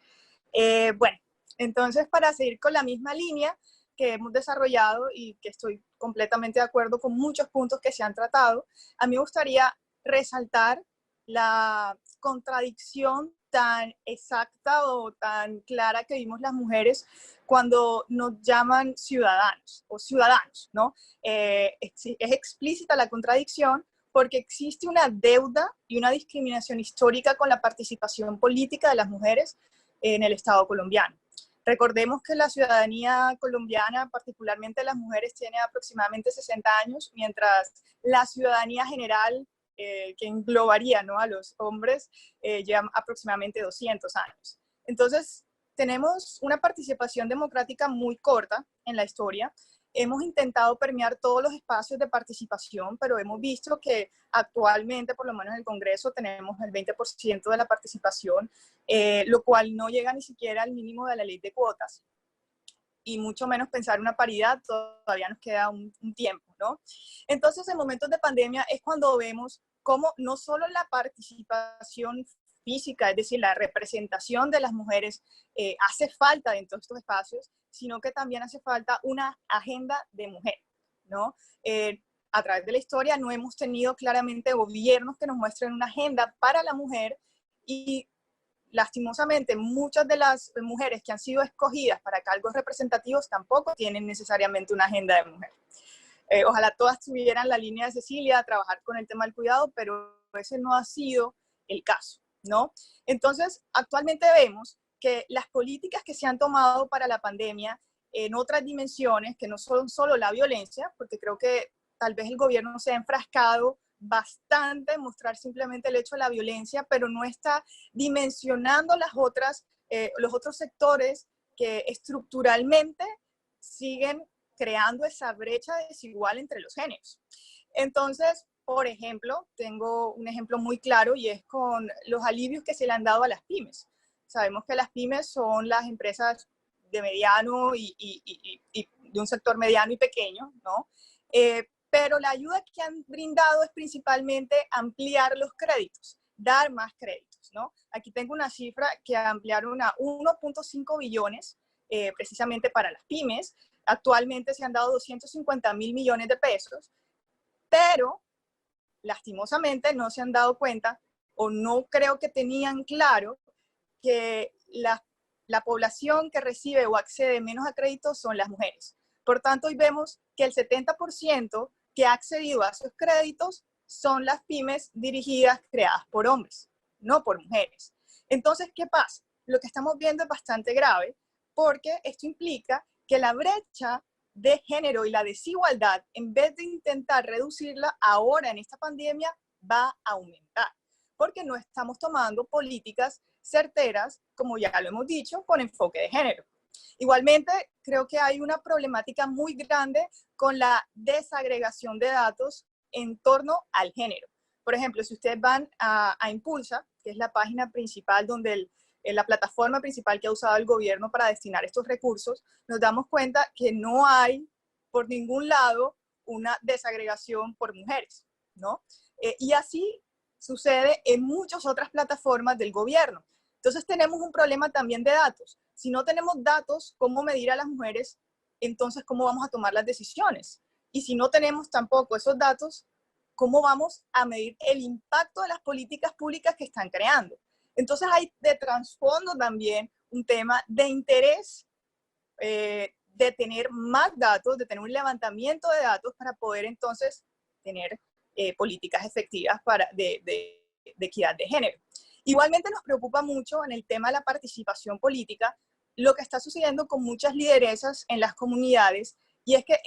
Bueno, entonces para seguir con la misma línea que hemos desarrollado y que estoy completamente de acuerdo con muchos puntos que se han tratado, a mí me gustaría resaltar la contradicción tan exacta o tan clara que vimos las mujeres cuando nos llaman ciudadanos o ciudadanos, ¿no? Es explícita la contradicción porque existe una deuda y una discriminación histórica con la participación política de las mujeres en el Estado colombiano. Recordemos que la ciudadanía colombiana, particularmente las mujeres, tiene aproximadamente 60 años, mientras la ciudadanía general, que englobaría, ¿no?, a los hombres, lleva aproximadamente 200 años. Entonces, tenemos una participación democrática muy corta en la historia. Hemos intentado permear todos los espacios de participación, pero hemos visto que actualmente, por lo menos en el Congreso, tenemos el 20% de la participación, lo cual no llega ni siquiera al mínimo de la ley de cuotas. Y mucho menos pensar una paridad, todavía nos queda un tiempo, ¿no? Entonces, en momentos de pandemia es cuando vemos cómo no solo la participación física, es decir, la representación de las mujeres hace falta dentro de estos espacios, sino que también hace falta una agenda de mujer, ¿no? A través de la historia no hemos tenido claramente gobiernos que nos muestren una agenda para la mujer y lastimosamente muchas de las mujeres que han sido escogidas para cargos representativos tampoco tienen necesariamente una agenda de mujer. Ojalá todas tuvieran la línea de Cecilia, trabajar con el tema del cuidado, pero ese no ha sido el caso, ¿no? Entonces, actualmente vemos que las políticas que se han tomado para la pandemia en otras dimensiones, que no son solo la violencia, porque creo que tal vez el gobierno se ha enfrascado bastante en mostrar simplemente el hecho de la violencia, pero no está dimensionando los otros sectores que estructuralmente siguen creando esa brecha desigual entre los géneros. Entonces, por ejemplo, tengo un ejemplo muy claro y es con los alivios que se le han dado a las pymes. Sabemos que las pymes son las empresas de mediano y de un sector mediano y pequeño, ¿no? Pero la ayuda que han brindado es principalmente ampliar los créditos, dar más créditos, ¿no? Aquí tengo una cifra que ampliaron a 1.5 billones precisamente para las pymes. Actualmente se han dado 250.000 millones de pesos, pero lastimosamente no se han dado cuenta o no creo que tenían claro que la población que recibe o accede menos a créditos son las mujeres. Por tanto, hoy vemos que el 70% que ha accedido a esos créditos son las pymes dirigidas, creadas por hombres, no por mujeres. Entonces, ¿qué pasa? Lo que estamos viendo es bastante grave porque esto implica que la brecha de género y la desigualdad, en vez de intentar reducirla, ahora en esta pandemia va a aumentar, porque no estamos tomando políticas certeras, como ya lo hemos dicho, con enfoque de género. Igualmente, creo que hay una problemática muy grande con la desagregación de datos en torno al género. Por ejemplo, si ustedes van a Impulsa, que es la página principal donde la plataforma principal que ha usado el gobierno para destinar estos recursos, nos damos cuenta que no hay por ningún lado una desagregación por mujeres, ¿no? Y así sucede en muchas otras plataformas del gobierno. Entonces tenemos un problema también de datos. Si no tenemos datos, ¿cómo medir a las mujeres? Entonces, ¿cómo vamos a tomar las decisiones? Y si no tenemos tampoco esos datos, ¿cómo vamos a medir el impacto de las políticas públicas que están creando? Entonces hay de trasfondo también un tema de interés de tener más datos, de tener un levantamiento de datos para poder entonces tener políticas efectivas de equidad de género. Igualmente nos preocupa mucho en el tema de la participación política lo que está sucediendo con muchas lideresas en las comunidades, y es que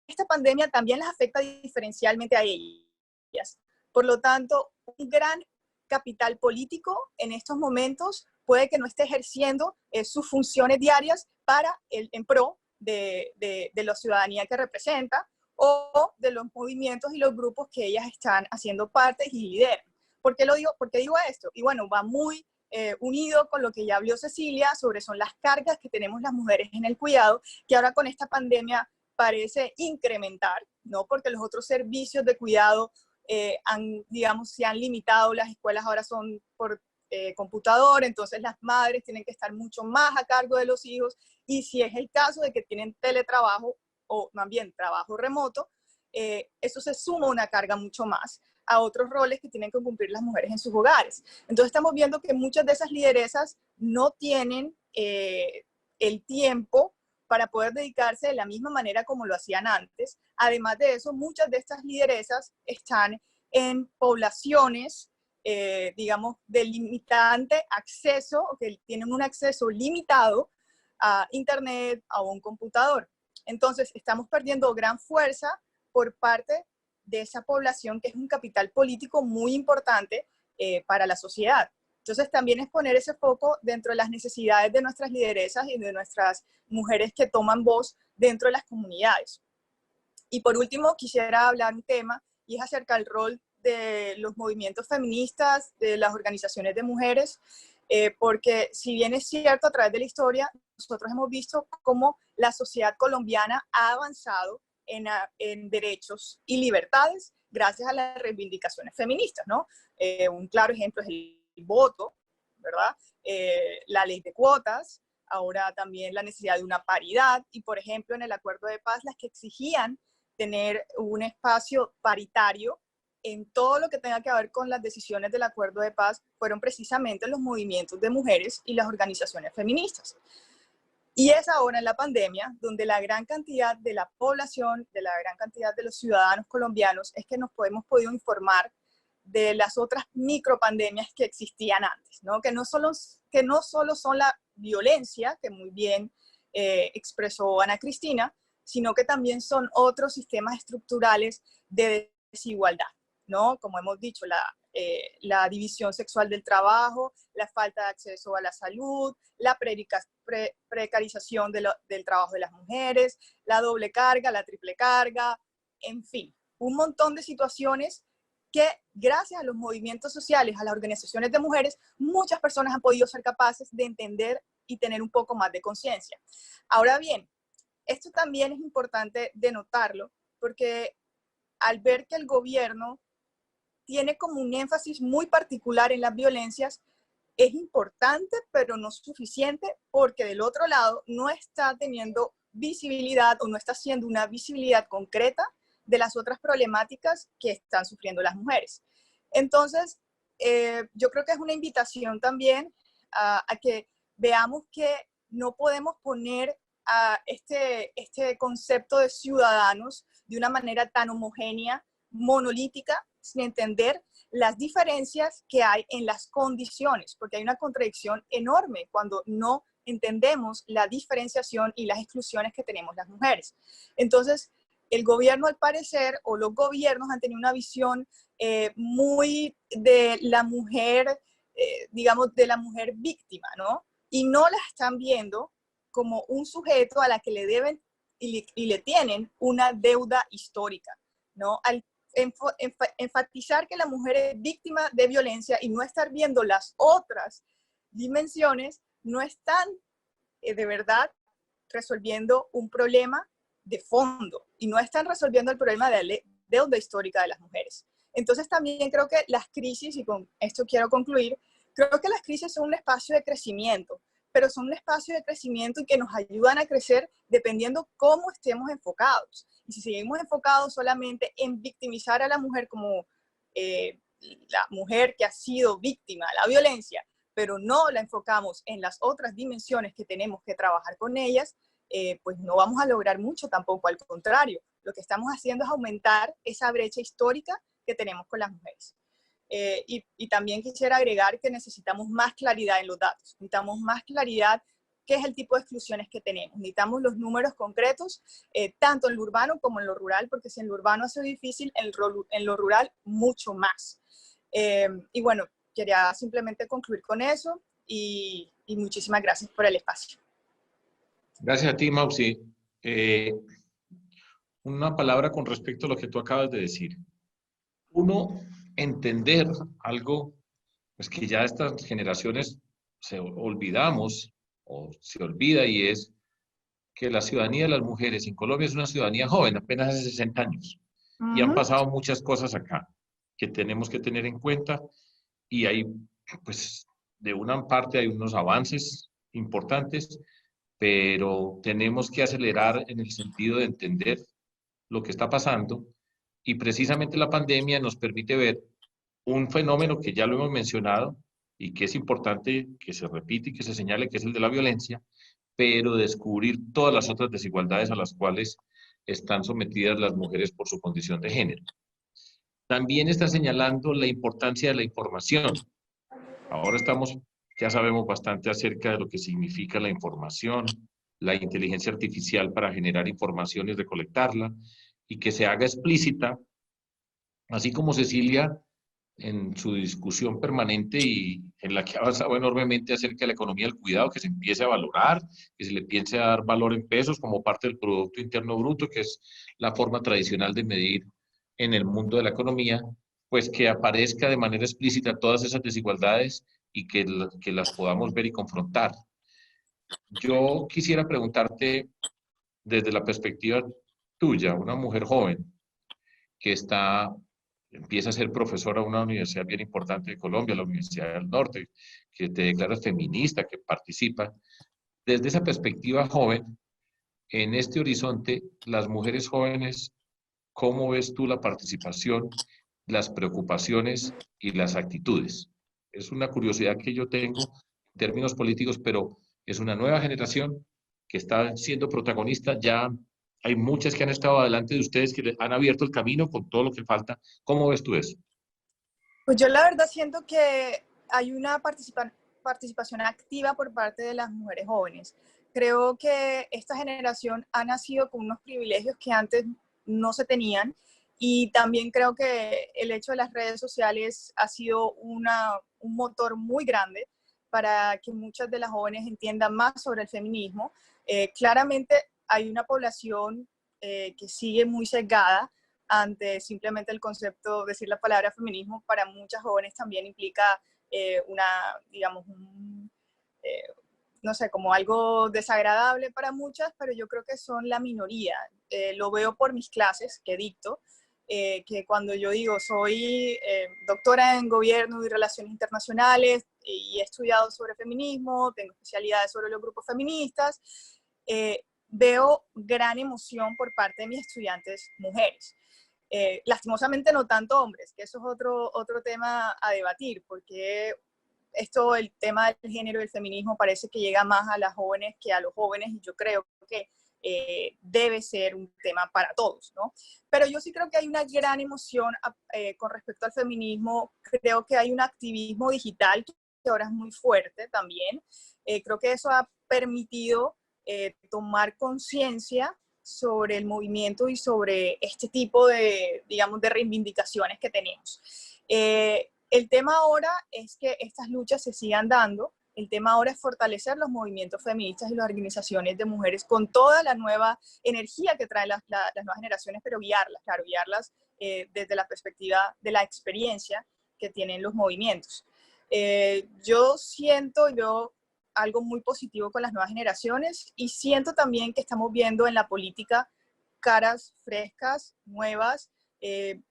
esta pandemia también las afecta diferencialmente a ellas. Por lo tanto, un gran capital político en estos momentos puede que no esté ejerciendo sus funciones diarias en pro de la ciudadanía que representa o de los movimientos y los grupos que ellas están haciendo parte y lideran. ¿Por qué lo digo? ¿Por qué digo esto? Y bueno, va muy unido con lo que ya habló Cecilia sobre son las cargas que tenemos las mujeres en el cuidado, que ahora con esta pandemia parece incrementar, ¿no? Porque los otros servicios de cuidado digamos, se han limitado, las escuelas ahora son por computador, entonces las madres tienen que estar mucho más a cargo de los hijos, y si es el caso de que tienen teletrabajo o más bien trabajo remoto, eso se suma una carga mucho más a otros roles que tienen que cumplir las mujeres en sus hogares. Entonces estamos viendo que muchas de esas lideresas no tienen el tiempo para poder dedicarse de la misma manera como lo hacían antes. Además de eso, muchas de estas lideresas están en poblaciones, digamos, de limitante acceso, o que tienen un acceso limitado a Internet, a un computador. Entonces, estamos perdiendo gran fuerza por parte de esa población que es un capital político muy importante para la sociedad. Entonces también es poner ese foco dentro de las necesidades de nuestras lideresas y de nuestras mujeres que toman voz dentro de las comunidades. Y por último quisiera hablar un tema y es acerca del rol de los movimientos feministas, de las organizaciones de mujeres, porque si bien es cierto a través de la historia, nosotros hemos visto cómo la sociedad colombiana ha avanzado en derechos y libertades gracias a las reivindicaciones feministas, ¿no? Un claro ejemplo es el voto, ¿verdad? La ley de cuotas, ahora también la necesidad de una paridad, y por ejemplo en el acuerdo de paz las que exigían tener un espacio paritario en todo lo que tenga que ver con las decisiones del acuerdo de paz fueron precisamente los movimientos de mujeres y las organizaciones feministas. Y es ahora en la pandemia donde la gran cantidad de la población, de la gran cantidad de los ciudadanos colombianos es que nos hemos podido informar de las otras micropandemias que existían antes, ¿no? Que no solo son la violencia, que muy bien expresó Ana Cristina, sino que también son otros sistemas estructurales de desigualdad, ¿no? Como hemos dicho, la división sexual del trabajo, la falta de acceso a la salud, la precarización del trabajo de las mujeres, la doble carga, la triple carga, en fin. un montón de situaciones que gracias a los movimientos sociales, a las organizaciones de mujeres, muchas personas han podido ser capaces de entender y tener un poco más de conciencia. Ahora bien, esto también es importante de notarlo, porque al ver que el gobierno tiene como un énfasis muy particular en las violencias, es importante, pero no suficiente, porque del otro lado no está teniendo visibilidad o no está haciendo una visibilidad concreta de las otras problemáticas que están sufriendo las mujeres. Entonces, yo creo que es una invitación también a que veamos que no podemos poner a este concepto de ciudadanos de una manera tan homogénea, monolítica, sin entender las diferencias que hay en las condiciones, porque hay una contradicción enorme cuando no entendemos la diferenciación y las exclusiones que tenemos las mujeres. Entonces, el gobierno, al parecer, o los gobiernos han tenido una visión muy de la mujer, digamos, de la mujer víctima, ¿no? Y no la están viendo como un sujeto a la que le deben y le tienen una deuda histórica, ¿no? Al enfatizar que la mujer es víctima de violencia y no estar viendo las otras dimensiones, no están de verdad resolviendo un problema de fondo y no están resolviendo el problema de la deuda histórica de las mujeres. Entonces también creo que las crisis, y con esto quiero concluir, creo que las crisis son un espacio de crecimiento, pero son un espacio de crecimiento y que nos ayudan a crecer dependiendo cómo estemos enfocados. Y si seguimos enfocados solamente en victimizar a la mujer como la mujer que ha sido víctima de la violencia, pero no la enfocamos en las otras dimensiones que tenemos que trabajar con ellas, pues no vamos a lograr mucho tampoco, al contrario. Lo que estamos haciendo es aumentar esa brecha histórica que tenemos con las mujeres. Y también quisiera agregar que necesitamos más claridad en los datos, necesitamos más claridad qué es el tipo de exclusiones que tenemos, necesitamos los números concretos, tanto en lo urbano como en lo rural, porque si en lo urbano ha sido difícil, en lo rural mucho más. Y bueno, quería simplemente concluir con eso y muchísimas gracias por el espacio. Gracias a ti, Mausi. Una palabra con respecto a lo que tú acabas de decir. Uno, entender algo, pues que ya estas generaciones olvidamos o se olvida, y es que la ciudadanía de las mujeres en Colombia es una ciudadanía joven, apenas hace 60 años. Y han pasado muchas cosas acá que tenemos que tener en cuenta, y hay, pues, de una parte hay unos avances importantes, pero tenemos que acelerar en el sentido de entender lo que está pasando, y precisamente la pandemia nos permite ver un fenómeno que ya lo hemos mencionado y que es importante que se repite y que se señale, que es el de la violencia, pero descubrir todas las otras desigualdades a las cuales están sometidas las mujeres por su condición de género. También está señalando la importancia de la información. Ahora ya sabemos bastante acerca de lo que significa la información, la inteligencia artificial para generar información y recolectarla, y que se haga explícita, así como Cecilia en su discusión permanente y en la que ha avanzado enormemente acerca de la economía del cuidado, que se empiece a valorar, que se le empiece a dar valor en pesos como parte del Producto Interno Bruto, que es la forma tradicional de medir en el mundo de la economía, pues que aparezca de manera explícita todas esas desigualdades y que las podamos ver y confrontar. Yo quisiera preguntarte desde la perspectiva tuya, una mujer joven que empieza a ser profesora de una universidad bien importante de Colombia, la Universidad del Norte, que te declaras feminista, que participa. Desde esa perspectiva joven, en este horizonte, las mujeres jóvenes, ¿cómo ves tú la participación, las preocupaciones y las actitudes? Es una curiosidad que yo tengo en términos políticos, pero es una nueva generación que está siendo protagonista. Ya hay muchas que han estado adelante de ustedes, que han abierto el camino con todo lo que falta. ¿Cómo ves tú eso? Pues yo la verdad siento que hay una participación activa por parte de las mujeres jóvenes. Creo que esta generación ha nacido con unos privilegios que antes no se tenían, y también creo que el hecho de las redes sociales ha sido un motor muy grande para que muchas de las jóvenes entiendan más sobre el feminismo. Claramente hay una población que sigue muy sesgada ante simplemente el concepto, decir la palabra feminismo, para muchas jóvenes también implica digamos, no sé, como algo desagradable para muchas, pero yo creo que son la minoría. Lo veo por mis clases que dicto, que cuando yo digo soy doctora en gobierno y relaciones internacionales y he estudiado sobre feminismo, tengo especialidades sobre los grupos feministas, veo gran emoción por parte de mis estudiantes mujeres. Lastimosamente no tanto hombres, que eso es otro tema a debatir, porque el tema del género y el feminismo parece que llega más a las jóvenes que a los jóvenes, y yo creo que debe ser un tema para todos, ¿no? Pero yo sí creo que hay una gran emoción con respecto al feminismo. Creo que hay un activismo digital que ahora es muy fuerte también. Creo que eso ha permitido tomar conciencia sobre el movimiento y sobre este tipo de, digamos, de reivindicaciones que tenemos. El tema ahora es que estas luchas se sigan dando. El tema ahora es fortalecer los movimientos feministas y las organizaciones de mujeres con toda la nueva energía que traen las nuevas generaciones, pero guiarlas, claro, guiarlas desde la perspectiva de la experiencia que tienen los movimientos. Yo siento, yo algo muy positivo con las nuevas generaciones, y siento también que estamos viendo en la política caras frescas, nuevas,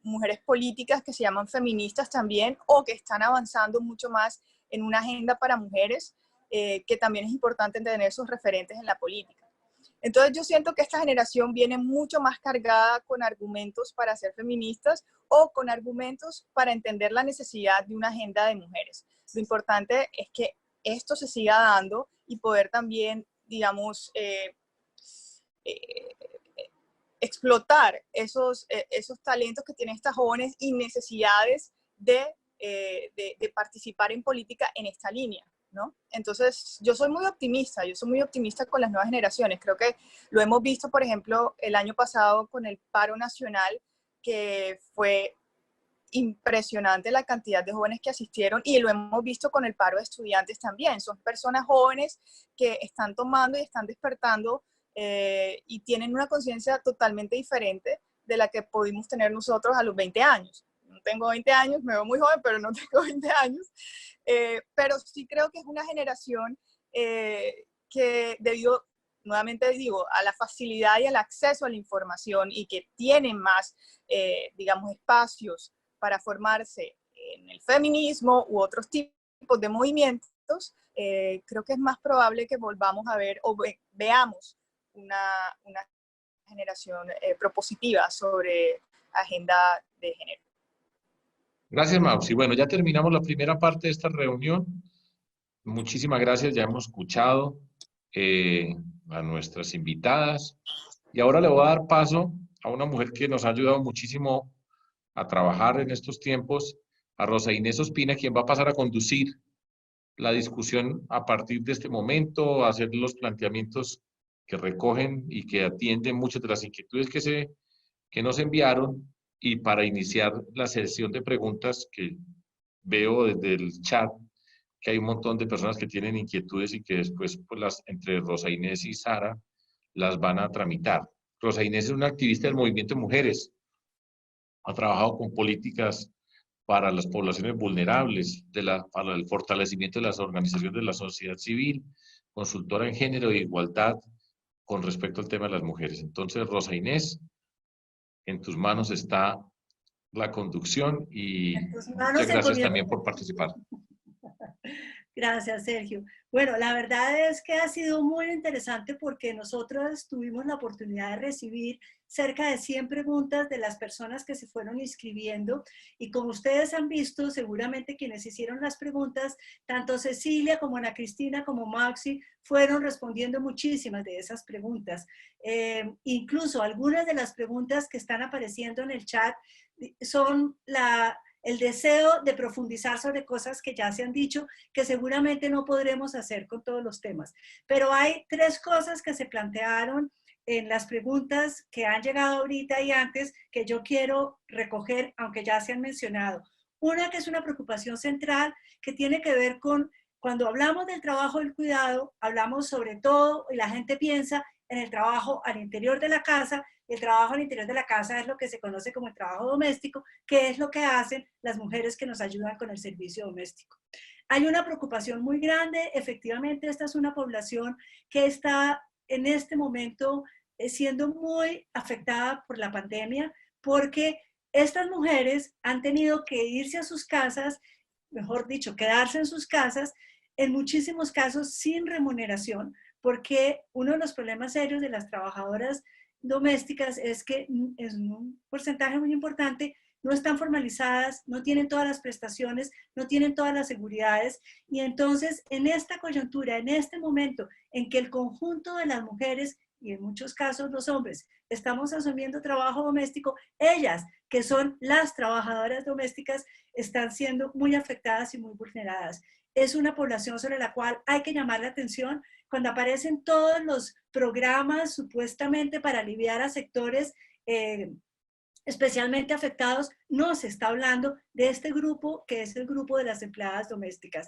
mujeres políticas que se llaman feministas también, o que están avanzando mucho más en una agenda para mujeres, que también es importante tener esos referentes en la política. Entonces yo siento que esta generación viene mucho más cargada con argumentos para ser feministas, o con argumentos para entender la necesidad de una agenda de mujeres. Lo importante es que esto se siga dando y poder también, digamos, explotar esos talentos que tienen estas jóvenes y necesidades de participar en política en esta línea, ¿no? Entonces, yo soy muy optimista con las nuevas generaciones. Creo que lo hemos visto, por ejemplo, el año pasado con el paro nacional, que fue impresionante la cantidad de jóvenes que asistieron, y lo hemos visto con el paro de estudiantes también. Son personas jóvenes que están tomando y están despertando y tienen una conciencia totalmente diferente de la que pudimos tener nosotros a los 20 años. No tengo 20 años, me veo muy joven, pero no tengo 20 años. Pero sí creo que es una generación que debido, nuevamente digo, a la facilidad y al acceso a la información, y que tienen más, digamos, espacios para formarse en el feminismo u otros tipos de movimientos, creo que es más probable que volvamos a ver o veamos una generación propositiva sobre agenda de género. Gracias, Mausi. Bueno, ya terminamos la primera parte de esta reunión. Muchísimas gracias, ya hemos escuchado a nuestras invitadas, y ahora le voy a dar paso a una mujer que nos ha ayudado muchísimo a trabajar en estos tiempos, a Rosa Inés Ospina, quien va a pasar a conducir la discusión a partir de este momento, a hacer los planteamientos que recogen y que atienden muchas de las inquietudes que nos enviaron, y para iniciar la sesión de preguntas, que veo desde el chat que hay un montón de personas que tienen inquietudes y que después, pues, entre Rosa Inés y Sara las van a tramitar. Rosa Inés es una activista del movimiento de mujeres, ha trabajado con políticas para las poblaciones vulnerables, para el fortalecimiento de las organizaciones de la sociedad civil, consultora en género e igualdad con respecto al tema de las mujeres. Entonces, Rosa Inés, en tus manos está la conducción, y muchas gracias también por participar. Gracias, Sergio. Bueno, la verdad es que ha sido muy interesante, porque nosotros tuvimos la oportunidad de recibir cerca de 100 preguntas de las personas que se fueron inscribiendo, y como ustedes han visto, seguramente quienes hicieron las preguntas, tanto Cecilia como Ana Cristina como Maxi, fueron respondiendo muchísimas de esas preguntas. Incluso algunas de las preguntas que están apareciendo en el chat son el deseo de profundizar sobre cosas que ya se han dicho, que seguramente no podremos hacer con todos los temas. Pero hay 3 cosas que se plantearon en las preguntas que han llegado ahorita y antes, que yo quiero recoger, aunque ya se han mencionado. Una, que es una preocupación central, que tiene que ver con, cuando hablamos del trabajo del cuidado, hablamos sobre todo, y la gente piensa en el trabajo al interior de la casa. El trabajo al interior de la casa es lo que se conoce como el trabajo doméstico, que es lo que hacen las mujeres que nos ayudan con el servicio doméstico. Hay una preocupación muy grande, efectivamente esta es una población que está en este momento siendo muy afectada por la pandemia, porque estas mujeres han tenido que irse a sus casas, mejor dicho, quedarse en sus casas, en muchísimos casos sin remuneración, porque uno de los problemas serios de las trabajadoras domésticas es que es un porcentaje muy importante, no están formalizadas, no tienen todas las prestaciones, no tienen todas las seguridades, y entonces en esta coyuntura, en este momento en que el conjunto de las mujeres y en muchos casos los hombres estamos asumiendo trabajo doméstico, ellas, que son las trabajadoras domésticas, están siendo muy afectadas y muy vulneradas. Es una población sobre la cual hay que llamar la atención. Cuando aparecen todos los programas supuestamente para aliviar a sectores especialmente afectados, no se está hablando de este grupo que es el grupo de las empleadas domésticas.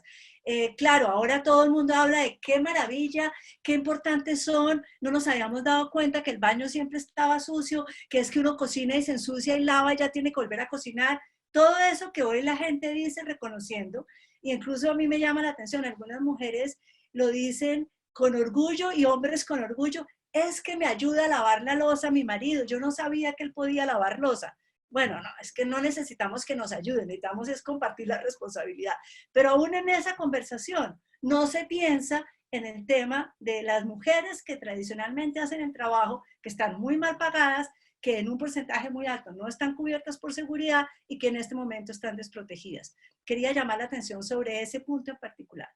Claro, ahora todo el mundo habla de qué maravilla, qué importantes son, no nos habíamos dado cuenta que el baño siempre estaba sucio, que es que uno cocina y se ensucia y lava y ya tiene que volver a cocinar, todo eso que hoy la gente dice reconociendo, y incluso a mí me llama la atención, algunas mujeres lo dicen con orgullo y hombres con orgullo, es que me ayuda a lavar la loza mi marido, yo no sabía que él podía lavar loza. Bueno, no, es que no necesitamos que nos ayuden, necesitamos es compartir la responsabilidad. Pero aún en esa conversación no se piensa en el tema de las mujeres que tradicionalmente hacen el trabajo, que están muy mal pagadas, que en un porcentaje muy alto no están cubiertas por seguridad y que en este momento están desprotegidas. Quería llamar la atención sobre ese punto en particular.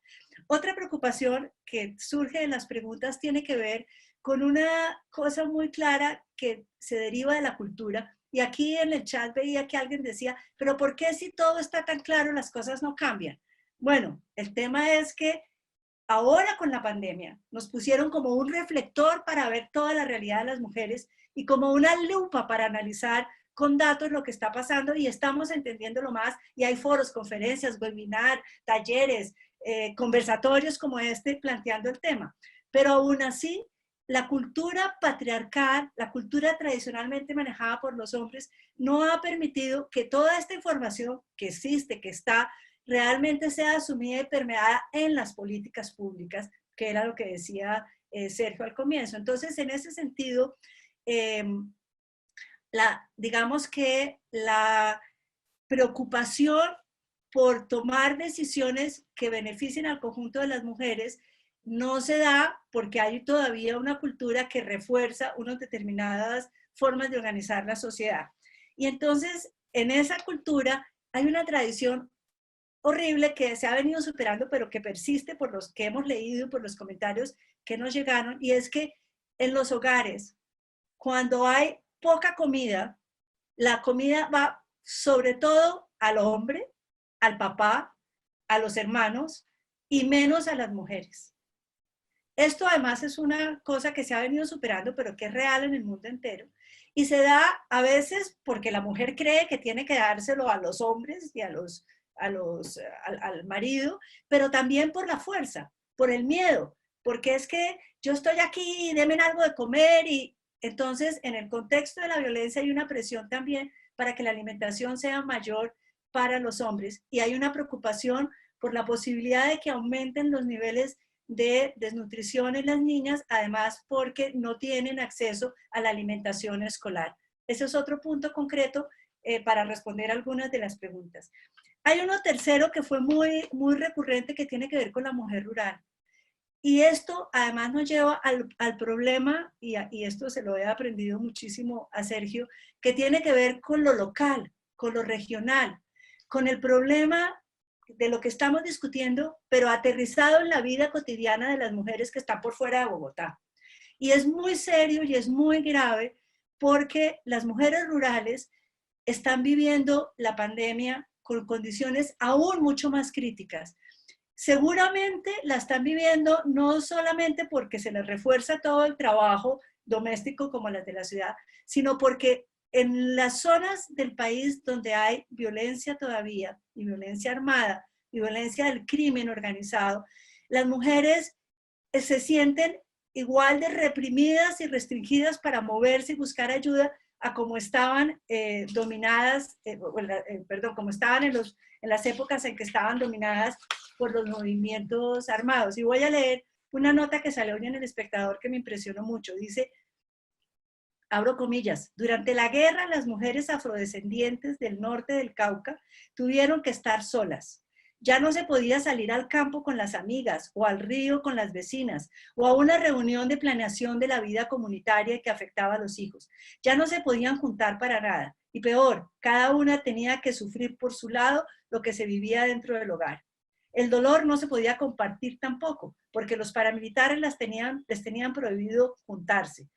Otra preocupación que surge de las preguntas tiene que ver con una cosa muy clara que se deriva de la cultura. Y aquí en el chat veía que alguien decía, pero ¿por qué si todo está tan claro las cosas no cambian? Bueno, el tema es que ahora con la pandemia nos pusieron como un reflector para ver toda la realidad de las mujeres y como una lupa para analizar con datos lo que está pasando y estamos entendiéndolo más y hay foros, conferencias, webinar, talleres, conversatorios como este planteando el tema. Pero aún así, la cultura patriarcal, la cultura tradicionalmente manejada por los hombres, no ha permitido que toda esta información que existe, que está, realmente sea asumida y permeada en las políticas públicas, que era lo que decía Sergio al comienzo. Entonces, en ese sentido, digamos que la preocupación por tomar decisiones que beneficien al conjunto de las mujeres no se da porque hay todavía una cultura que refuerza unas determinadas formas de organizar la sociedad. Y entonces, en esa cultura hay una tradición horrible que se ha venido superando, pero que persiste por los que hemos leído, por los comentarios que nos llegaron, y es que en los hogares, cuando hay poca comida, la comida va sobre todo al hombre, al papá, a los hermanos, y menos a las mujeres. Esto además es una cosa que se ha venido superando, pero que es real en el mundo entero. Y se da a veces porque la mujer cree que tiene que dárselo a los hombres y al marido, pero también por la fuerza, por el miedo, porque es que yo estoy aquí, denme algo de comer, y entonces en el contexto de la violencia hay una presión también para que la alimentación sea mayor para los hombres, y hay una preocupación por la posibilidad de que aumenten los niveles de desnutrición en las niñas, además porque no tienen acceso a la alimentación escolar. Ese es otro punto concreto para responder algunas de las preguntas. Hay uno tercero que fue muy recurrente que tiene que ver con la mujer rural. Y esto además nos lleva al problema, y esto se lo he aprendido muchísimo a Sergio, que tiene que ver con lo local, con lo regional, con el problema de lo que estamos discutiendo, pero aterrizado en la vida cotidiana de las mujeres que están por fuera de Bogotá. Y es muy serio y es muy grave porque las mujeres rurales están viviendo la pandemia con condiciones aún mucho más críticas. Seguramente la están viviendo no solamente porque se les refuerza todo el trabajo doméstico como las de la ciudad, sino porque en las zonas del país donde hay violencia todavía, y violencia armada, y violencia del crimen organizado, las mujeres se sienten igual de reprimidas y restringidas para moverse y buscar ayuda a como estaban dominadas, como estaban en las épocas en que estaban dominadas por los movimientos armados. Y voy a leer una nota que salió hoy en El Espectador que me impresionó mucho. Dice, abro comillas, durante la guerra las mujeres afrodescendientes del norte del Cauca tuvieron que estar solas. Ya no se podía salir al campo con las amigas o al río con las vecinas o a una reunión de planeación de la vida comunitaria que afectaba a los hijos. Ya no se podían juntar para nada. Y peor, cada una tenía que sufrir por su lado lo que se vivía dentro del hogar. El dolor no se podía compartir tampoco, porque los paramilitares les tenían prohibido juntarse,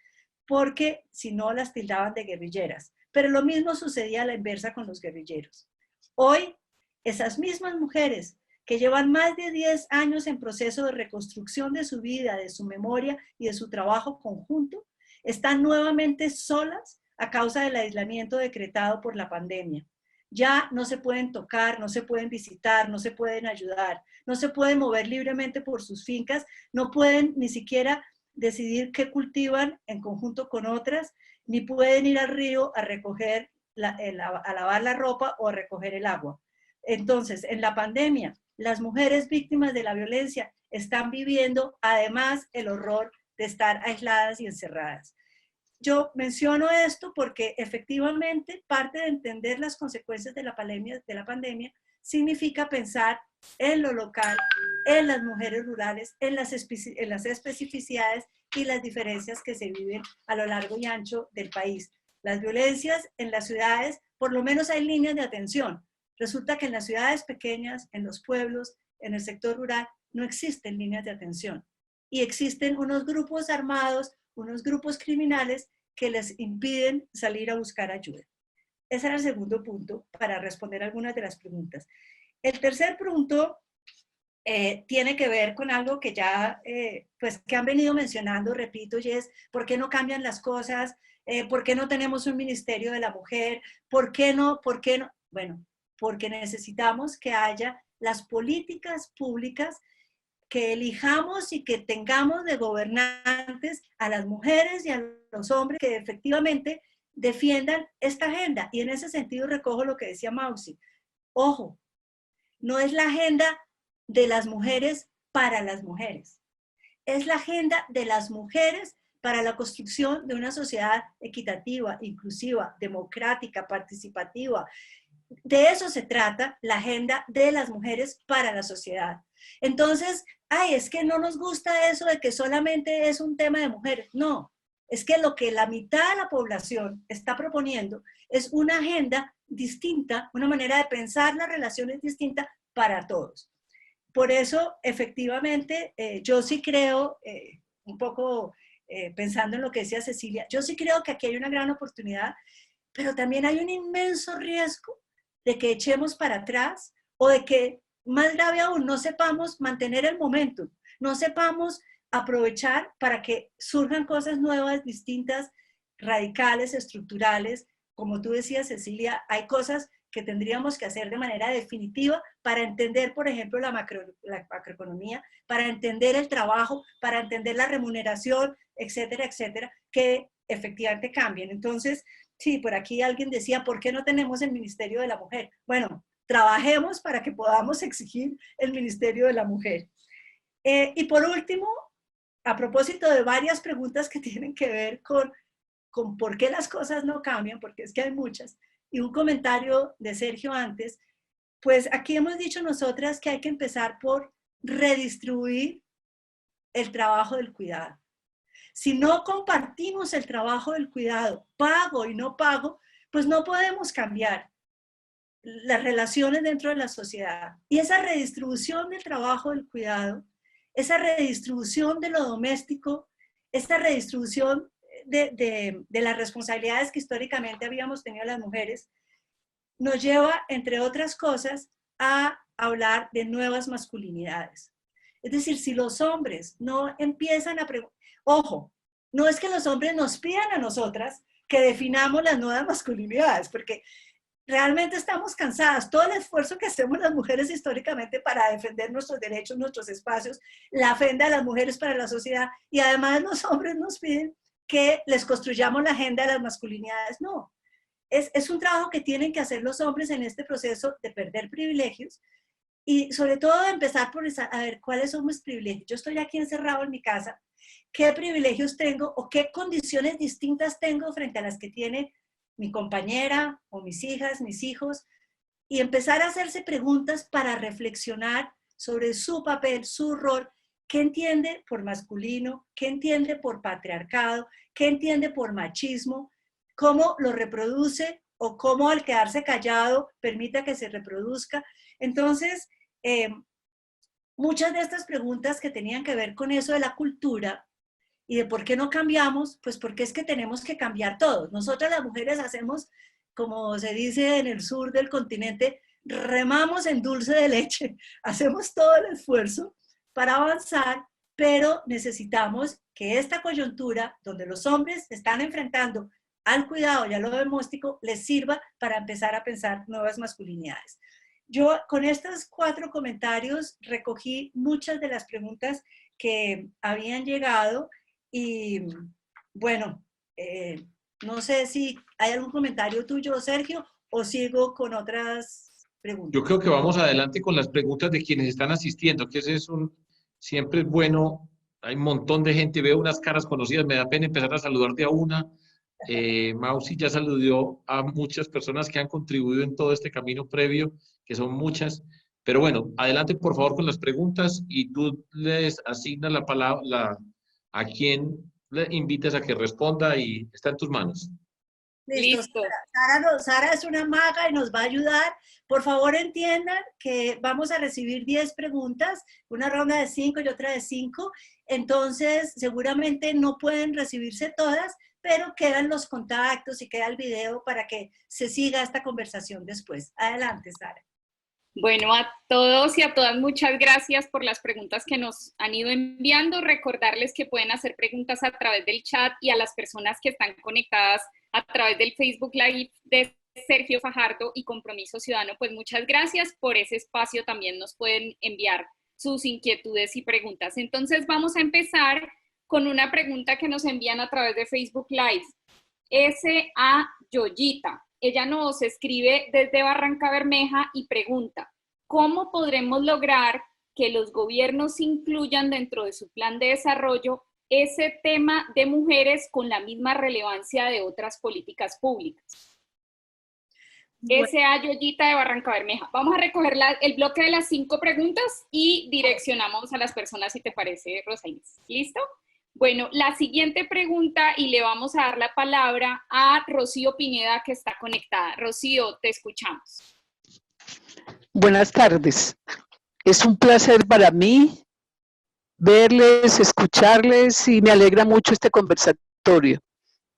porque si no las tildaban de guerrilleras. Pero lo mismo sucedía a la inversa con los guerrilleros. Hoy, esas mismas mujeres que llevan más de 10 años en proceso de reconstrucción de su vida, de su memoria y de su trabajo conjunto, están nuevamente solas a causa del aislamiento decretado por la pandemia. Ya no se pueden tocar, no se pueden visitar, no se pueden ayudar, no se pueden mover libremente por sus fincas, no pueden ni siquiera decidir qué cultivan en conjunto con otras, ni pueden ir al río a recoger, a lavar la ropa o a recoger el agua. Entonces, en la pandemia, las mujeres víctimas de la violencia están viviendo además el horror de estar aisladas y encerradas. Yo menciono esto porque efectivamente parte de entender las consecuencias de la pandemia significa pensar en lo local, en las mujeres rurales, en las especificidades y las diferencias que se viven a lo largo y ancho del país. Las violencias en las ciudades, por lo menos hay líneas de atención. Resulta que en las ciudades pequeñas, en los pueblos, en el sector rural, no existen líneas de atención. Y existen unos grupos armados, unos grupos criminales que les impiden salir a buscar ayuda. Ese era el segundo punto para responder algunas de las preguntas. El tercer punto tiene que ver con algo que ya, pues, que han venido mencionando, repito, y es, ¿por qué no cambian las cosas? ¿Por qué no tenemos un ministerio de la mujer? ¿Por qué no? Bueno, porque necesitamos que haya las políticas públicas que elijamos y que tengamos de gobernantes a las mujeres y a los hombres que efectivamente defiendan esta agenda. Y en ese sentido recojo lo que decía Mausi. Ojo, no es la agenda de las mujeres para las mujeres. Es la agenda de las mujeres para la construcción de una sociedad equitativa, inclusiva, democrática, participativa. De eso se trata la agenda de las mujeres para la sociedad. Entonces, es que no nos gusta eso de que solamente es un tema de mujeres. No, es que lo que la mitad de la población está proponiendo es una agenda distinta, una manera de pensar las relaciones distinta para todos. Por eso, efectivamente, yo sí creo, un poco pensando en lo que decía Cecilia, yo sí creo que aquí hay una gran oportunidad, pero también hay un inmenso riesgo de que echemos para atrás o de que, más grave aún, no sepamos mantener el momento, no sepamos aprovechar para que surjan cosas nuevas, distintas, radicales, estructurales. Como tú decías, Cecilia, hay cosas que tendríamos que hacer de manera definitiva para entender, por ejemplo, la macroeconomía, para entender el trabajo, para entender la remuneración, etcétera, etcétera, que efectivamente cambien. Entonces, sí, por aquí alguien decía, ¿por qué no tenemos el Ministerio de la Mujer? Bueno, trabajemos para que podamos exigir el Ministerio de la Mujer. Y por último, a propósito de varias preguntas que tienen que ver con por qué las cosas no cambian, porque es que hay muchas, y un comentario de Sergio antes, pues aquí hemos dicho nosotras que hay que empezar por redistribuir el trabajo del cuidado. Si no compartimos el trabajo del cuidado, pago y no pago, pues no podemos cambiar las relaciones dentro de la sociedad. Y esa redistribución del trabajo del cuidado, esa redistribución de lo doméstico, esa redistribución de las responsabilidades que históricamente habíamos tenido las mujeres, nos lleva, entre otras cosas, a hablar de nuevas masculinidades. Es decir, si los hombres no empiezan a preguntar, ojo, no es que los hombres nos pidan a nosotras que definamos las nuevas masculinidades, porque realmente estamos cansadas. Todo el esfuerzo que hacemos las mujeres históricamente para defender nuestros derechos, nuestros espacios, la agenda de las mujeres para la sociedad, y además los hombres nos piden que les construyamos la agenda de las masculinidades. No, es un trabajo que tienen que hacer los hombres en este proceso de perder privilegios, y sobre todo empezar por a ver cuáles son mis privilegios. Yo estoy aquí encerrado en mi casa, ¿qué privilegios tengo o qué condiciones distintas tengo frente a las que tiene mi compañera o mis hijas, mis hijos? Y empezar a hacerse preguntas para reflexionar sobre su papel, su rol, qué entiende por masculino, qué entiende por patriarcado, qué entiende por machismo, cómo lo reproduce o cómo al quedarse callado permite que se reproduzca. Entonces, muchas de estas preguntas que tenían que ver con eso de la cultura y de por qué no cambiamos, pues porque es que tenemos que cambiar todos. Nosotras las mujeres hacemos, como se dice en el sur del continente, remamos en dulce de leche, hacemos todo el esfuerzo para avanzar, pero necesitamos que esta coyuntura, donde los hombres están enfrentando al cuidado y a lo doméstico, les sirva para empezar a pensar nuevas masculinidades. Yo con estos 4 comentarios recogí muchas de las preguntas que habían llegado y bueno, no sé si hay algún comentario tuyo, Sergio, o sigo con otras preguntas. Yo creo que vamos adelante con las preguntas de quienes están asistiendo, que ese es siempre es bueno. Hay un montón de gente, veo unas caras conocidas, me da pena empezar a saludar de a una. Mausi ya saludó a muchas personas que han contribuido en todo este camino previo, que son muchas. Pero bueno, adelante por favor con las preguntas y tú les asignas la palabra a quien le invitas a que responda y está en tus manos. Listo. Sara es una maga y nos va a ayudar. Por favor, entiendan que vamos a recibir 10 preguntas, una ronda de 5 y otra de 5. Entonces, seguramente no pueden recibirse todas, pero quedan los contactos y queda el video para que se siga esta conversación después. Adelante, Sara. Bueno, a todos y a todas, muchas gracias por las preguntas que nos han ido enviando. Recordarles que pueden hacer preguntas a través del chat y a las personas que están conectadas a través del Facebook Live de Sergio Fajardo y Compromiso Ciudadano, pues muchas gracias por ese espacio. También nos pueden enviar sus inquietudes y preguntas. Entonces vamos a empezar con una pregunta que nos envían a través de Facebook Live. S.A. Yoyita. Ella nos escribe desde Barrancabermeja y pregunta, ¿cómo podremos lograr que los gobiernos incluyan dentro de su plan de desarrollo ese tema de mujeres con la misma relevancia de otras políticas públicas? Bueno. S.A. Yoyita de Barrancabermeja. Vamos a recoger el bloque de las 5 preguntas y direccionamos a las personas, si te parece, Rosa Inés. ¿Listo? Bueno, la siguiente pregunta, y le vamos a dar la palabra a Rocío Pineda, que está conectada. Rocío, te escuchamos. Buenas tardes. Es un placer para mí verles, escucharles, y me alegra mucho este conversatorio.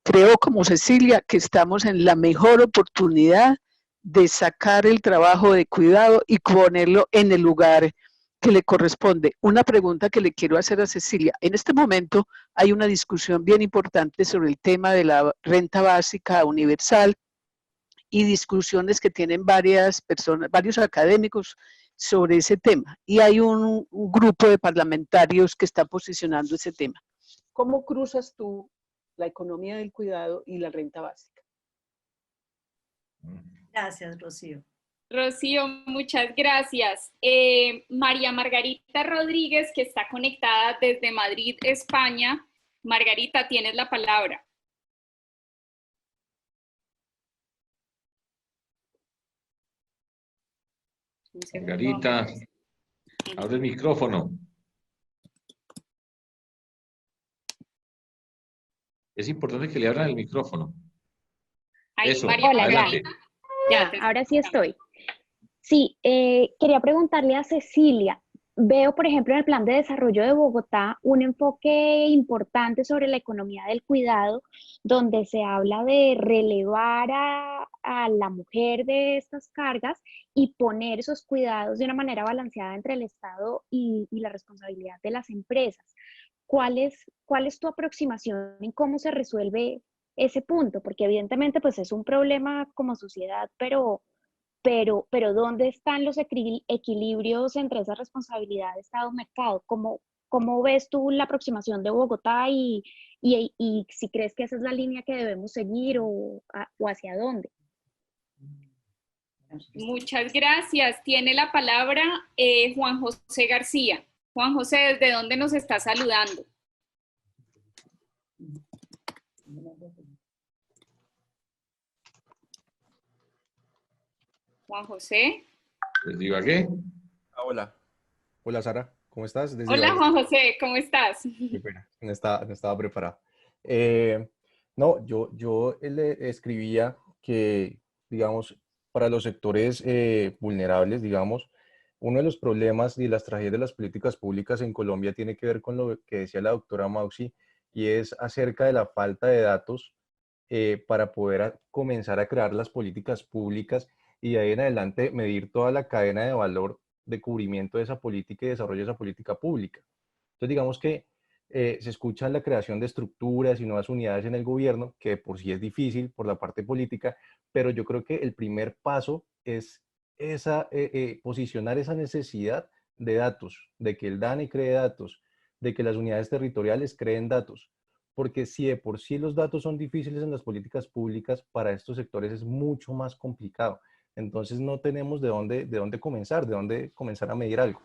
Creo, como Cecilia, que estamos en la mejor oportunidad de sacar el trabajo de cuidado y ponerlo en el lugar que le corresponde. Una pregunta que le quiero hacer a Cecilia. En este momento hay una discusión bien importante sobre el tema de la renta básica universal y discusiones que tienen varias personas, varios académicos sobre ese tema. Y hay un grupo de parlamentarios que está posicionando ese tema. ¿Cómo cruzas tú la economía del cuidado y la renta básica? Gracias, Rocío. Rocío, muchas gracias. María Margarita Rodríguez, que está conectada desde Madrid, España. Margarita, tienes la palabra. Margarita, abre el micrófono. Es importante que le abran el micrófono. Ahí, eso, María, hola, adelante. Ya, ahora sí estoy. Sí, quería preguntarle a Cecilia, veo por ejemplo en el Plan de Desarrollo de Bogotá un enfoque importante sobre la economía del cuidado, donde se habla de relevar a la mujer de estas cargas y poner esos cuidados de una manera balanceada entre el Estado y la responsabilidad de las empresas. ¿Cuál es tu aproximación en cómo se resuelve ese punto? Porque evidentemente pues es un problema como sociedad, pero ¿dónde están los equilibrios entre esa responsabilidad de Estado-mercado? ¿Cómo ves tú la aproximación de Bogotá y si crees que esa es la línea que debemos seguir o hacia dónde? Muchas gracias. Tiene la palabra Juan José García. Juan José, ¿desde dónde nos está saludando? Juan José. ¿Desde Ibagué? Hola. Hola, Sara. ¿Cómo estás? Hola, Juan José. ¿Cómo estás? Qué pena, no estaba preparado. No, yo le escribía que, digamos, para los sectores vulnerables, digamos, uno de los problemas y las tragedias de las políticas públicas en Colombia tiene que ver con lo que decía la doctora Mausi, y es acerca de la falta de datos para poder comenzar a crear las políticas públicas y de ahí en adelante medir toda la cadena de valor de cubrimiento de esa política y desarrollo de esa política pública. Entonces, digamos que se escucha la creación de estructuras y nuevas unidades en el gobierno, que de por sí es difícil por la parte política, pero yo creo que el primer paso es posicionar esa necesidad de datos, de que el DANE cree datos, de que las unidades territoriales creen datos, porque si de por sí los datos son difíciles en las políticas públicas, para estos sectores es mucho más complicado. Entonces no tenemos de dónde comenzar a medir algo.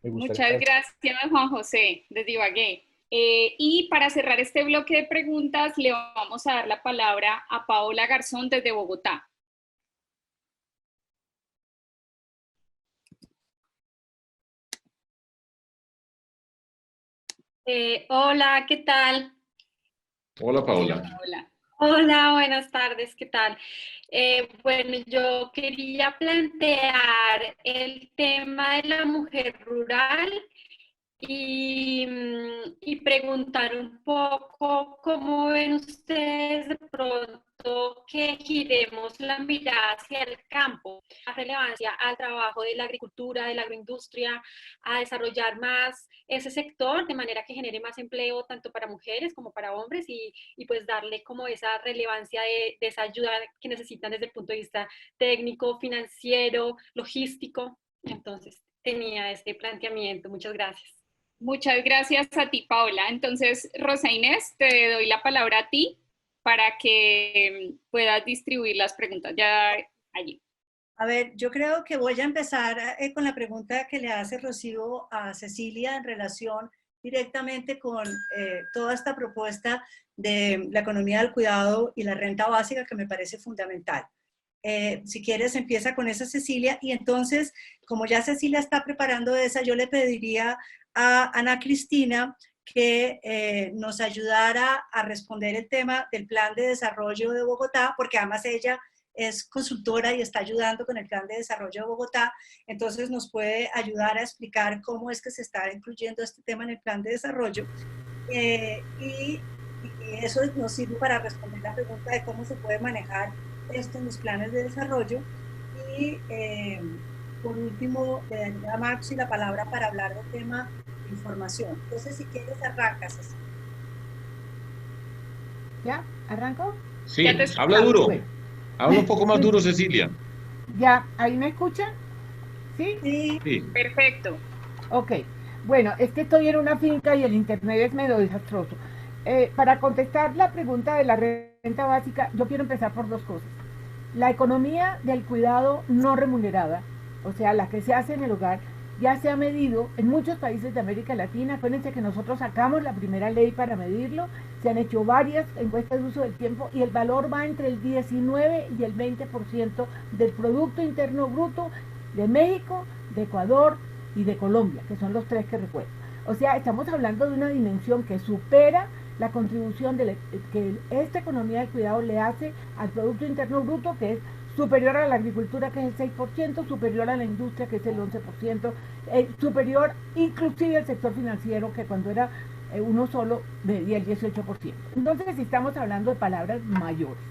Muchas gracias, Juan José, desde Ibagué. Y para cerrar este bloque de preguntas, le vamos a dar la palabra a Paola Garzón desde Bogotá. Hola, ¿qué tal? Hola, Paola. Hola. Hola, buenas tardes, ¿qué tal? Bueno, yo quería plantear el tema de la mujer rural y preguntar un poco cómo ven ustedes de pronto que giremos la mirada hacia el campo, la relevancia al trabajo de la agricultura, de la agroindustria, a desarrollar más ese sector de manera que genere más empleo tanto para mujeres como para hombres y pues darle como esa relevancia de esa ayuda que necesitan desde el punto de vista técnico, financiero, logístico. Entonces tenía este planteamiento. Muchas gracias. Muchas gracias a ti, Paola. Entonces, Rosa Inés, te doy la palabra a ti para que puedas distribuir las preguntas ya allí. A ver, yo creo que voy a empezar con la pregunta que le hace Rocío a Cecilia en relación directamente con toda esta propuesta de la economía del cuidado y la renta básica, que me parece fundamental. Si quieres, empieza con esa, Cecilia, y entonces, como ya Cecilia está preparando esa, yo le pediría a Ana Cristina que nos ayudara a responder el tema del Plan de Desarrollo de Bogotá, porque además ella es consultora y está ayudando con el Plan de Desarrollo de Bogotá, entonces nos puede ayudar a explicar cómo es que se está incluyendo este tema en el Plan de Desarrollo. Y eso nos sirve para responder la pregunta de cómo se puede manejar esto en los planes de desarrollo. Y por último, le daría a Maxi la palabra para hablar del tema de información. Entonces, si quieres, arrancas así. ¿Ya? ¿Arranco? Sí, habla duro. Bueno. Habla un poco más duro, Cecilia. ¿Ya? ¿Ahí me escuchan? ¿Sí? Sí. Perfecto. Ok. Bueno, es que estoy en una finca y el internet es medio desastroso. Para contestar la pregunta de la renta básica, yo quiero empezar por dos cosas. La economía del cuidado no remunerada, o sea, la que se hace en el hogar, ya se ha medido en muchos países de América Latina. Acuérdense que nosotros sacamos la primera ley para medirlo, se han hecho varias encuestas de uso del tiempo y el valor va entre el 19 y el 20% del Producto Interno Bruto de México, de Ecuador y de Colombia, que son los tres que recuerdo. O sea, estamos hablando de una dimensión que supera la contribución que esta economía del cuidado le hace al Producto Interno Bruto, que es superior a la agricultura, que es el 6%, superior a la industria, que es el 11%, superior inclusive al sector financiero, que cuando era uno solo medía el 18%. Entonces estamos hablando de palabras mayores.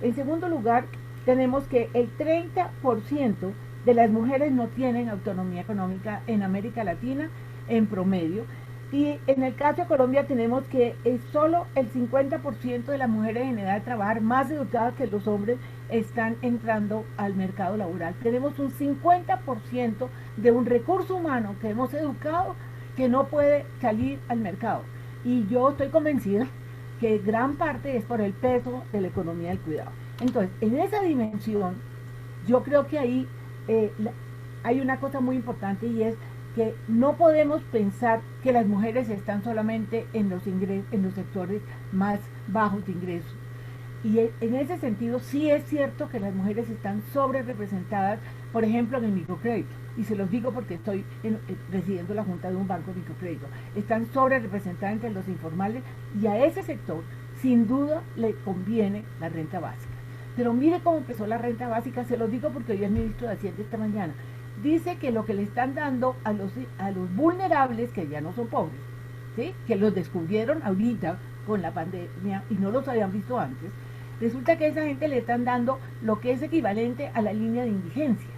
En segundo lugar, tenemos que el 30% de las mujeres no tienen autonomía económica en América Latina en promedio, Y en el caso de Colombia tenemos que solo el 50% de las mujeres en edad de trabajar, más educadas que los hombres, están entrando al mercado laboral. Tenemos un 50% de un recurso humano que hemos educado que no puede salir al mercado. Y yo estoy convencida que gran parte es por el peso de la economía del cuidado. Entonces, en esa dimensión, yo creo que ahí hay una cosa muy importante, y es que no podemos pensar que las mujeres están solamente en los sectores más bajos de ingresos. Y en ese sentido sí es cierto que las mujeres están sobre representadas, por ejemplo, en el microcrédito. Y se los digo porque estoy presidiendo la junta de un banco de microcrédito. Están sobre representadas entre los informales, y a ese sector sin duda le conviene la renta básica. Pero mire cómo empezó la renta básica, se los digo porque hoy el ministro de Hacienda esta mañana dice que lo que le están dando a los vulnerables, que ya no son pobres, ¿sí?, que los descubrieron ahorita con la pandemia y no los habían visto antes, resulta que a esa gente le están dando lo que es equivalente a la línea de indigencia,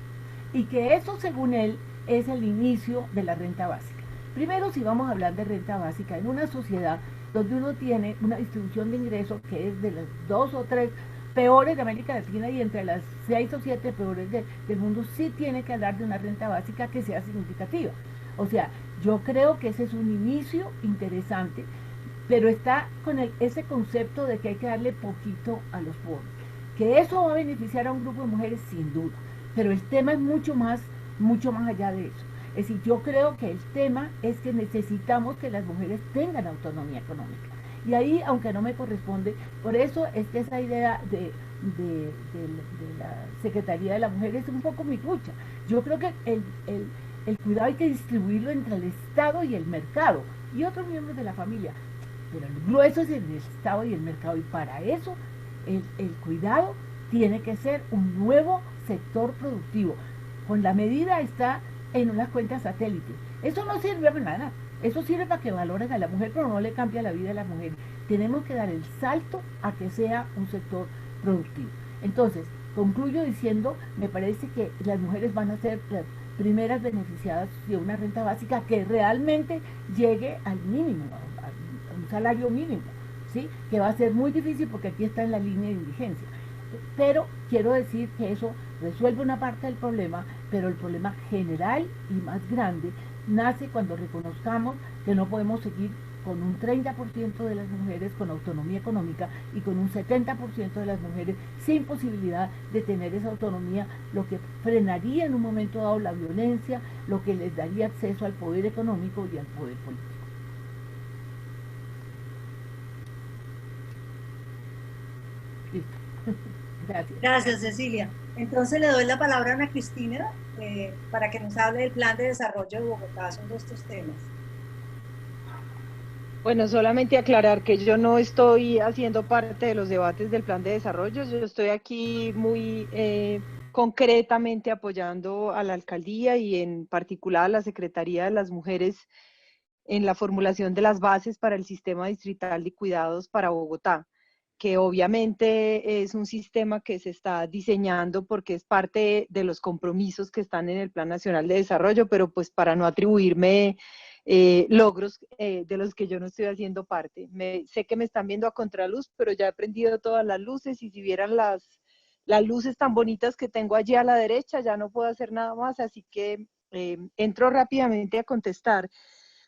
y que eso, según él, es el inicio de la renta básica. Primero, si vamos a hablar de renta básica, en una sociedad donde uno tiene una distribución de ingresos que es de las 2 o 3 peores de América Latina y entre las 6 o 7 peores del mundo, sí tiene que hablar de una renta básica que sea significativa. O sea, yo creo que ese es un inicio interesante, pero está con ese concepto de que hay que darle poquito a los pobres. Que eso va a beneficiar a un grupo de mujeres, sin duda, pero el tema es mucho más allá de eso. Es decir, yo creo que el tema es que necesitamos que las mujeres tengan autonomía económica. Y ahí, aunque no me corresponde, por eso es que esa idea de la Secretaría de la Mujer es un poco mi lucha. Yo creo que el cuidado hay que distribuirlo entre el Estado y el mercado y otros miembros de la familia, pero el grueso es el Estado y el mercado, y para eso el cuidado tiene que ser un nuevo sector productivo. Con la medida está en unas cuentas satélites. Eso no sirve para nada. Eso sirve para que valoren a la mujer, pero no le cambia la vida a la mujer. Tenemos que dar el salto a que sea un sector productivo. Entonces, concluyo diciendo, me parece que las mujeres van a ser las primeras beneficiadas de una renta básica que realmente llegue al mínimo, a un salario mínimo, ¿sí?, que va a ser muy difícil porque aquí está en la línea de indigencia. Pero quiero decir que eso resuelve una parte del problema, pero el problema general y más grande nace cuando reconozcamos que no podemos seguir con un 30% de las mujeres con autonomía económica y con un 70% de las mujeres sin posibilidad de tener esa autonomía, lo que frenaría en un momento dado la violencia, lo que les daría acceso al poder económico y al poder político. Listo. Gracias. Gracias, Cecilia. Entonces le doy la palabra a Ana Cristina para que nos hable del plan de desarrollo de Bogotá sobre estos temas. Bueno, solamente aclarar que yo no estoy haciendo parte de los debates del plan de desarrollo, yo estoy aquí muy concretamente apoyando a la alcaldía y en particular a la Secretaría de las Mujeres en la formulación de las bases para el sistema distrital de cuidados para Bogotá, que obviamente es un sistema que se está diseñando porque es parte de los compromisos que están en el Plan Nacional de Desarrollo, pero pues para no atribuirme logros de los que yo no estoy haciendo parte. Sé que me están viendo a contraluz, pero ya he prendido todas las luces y si vieran las luces tan bonitas que tengo allí a la derecha, ya no puedo hacer nada más, así que entro rápidamente a contestar.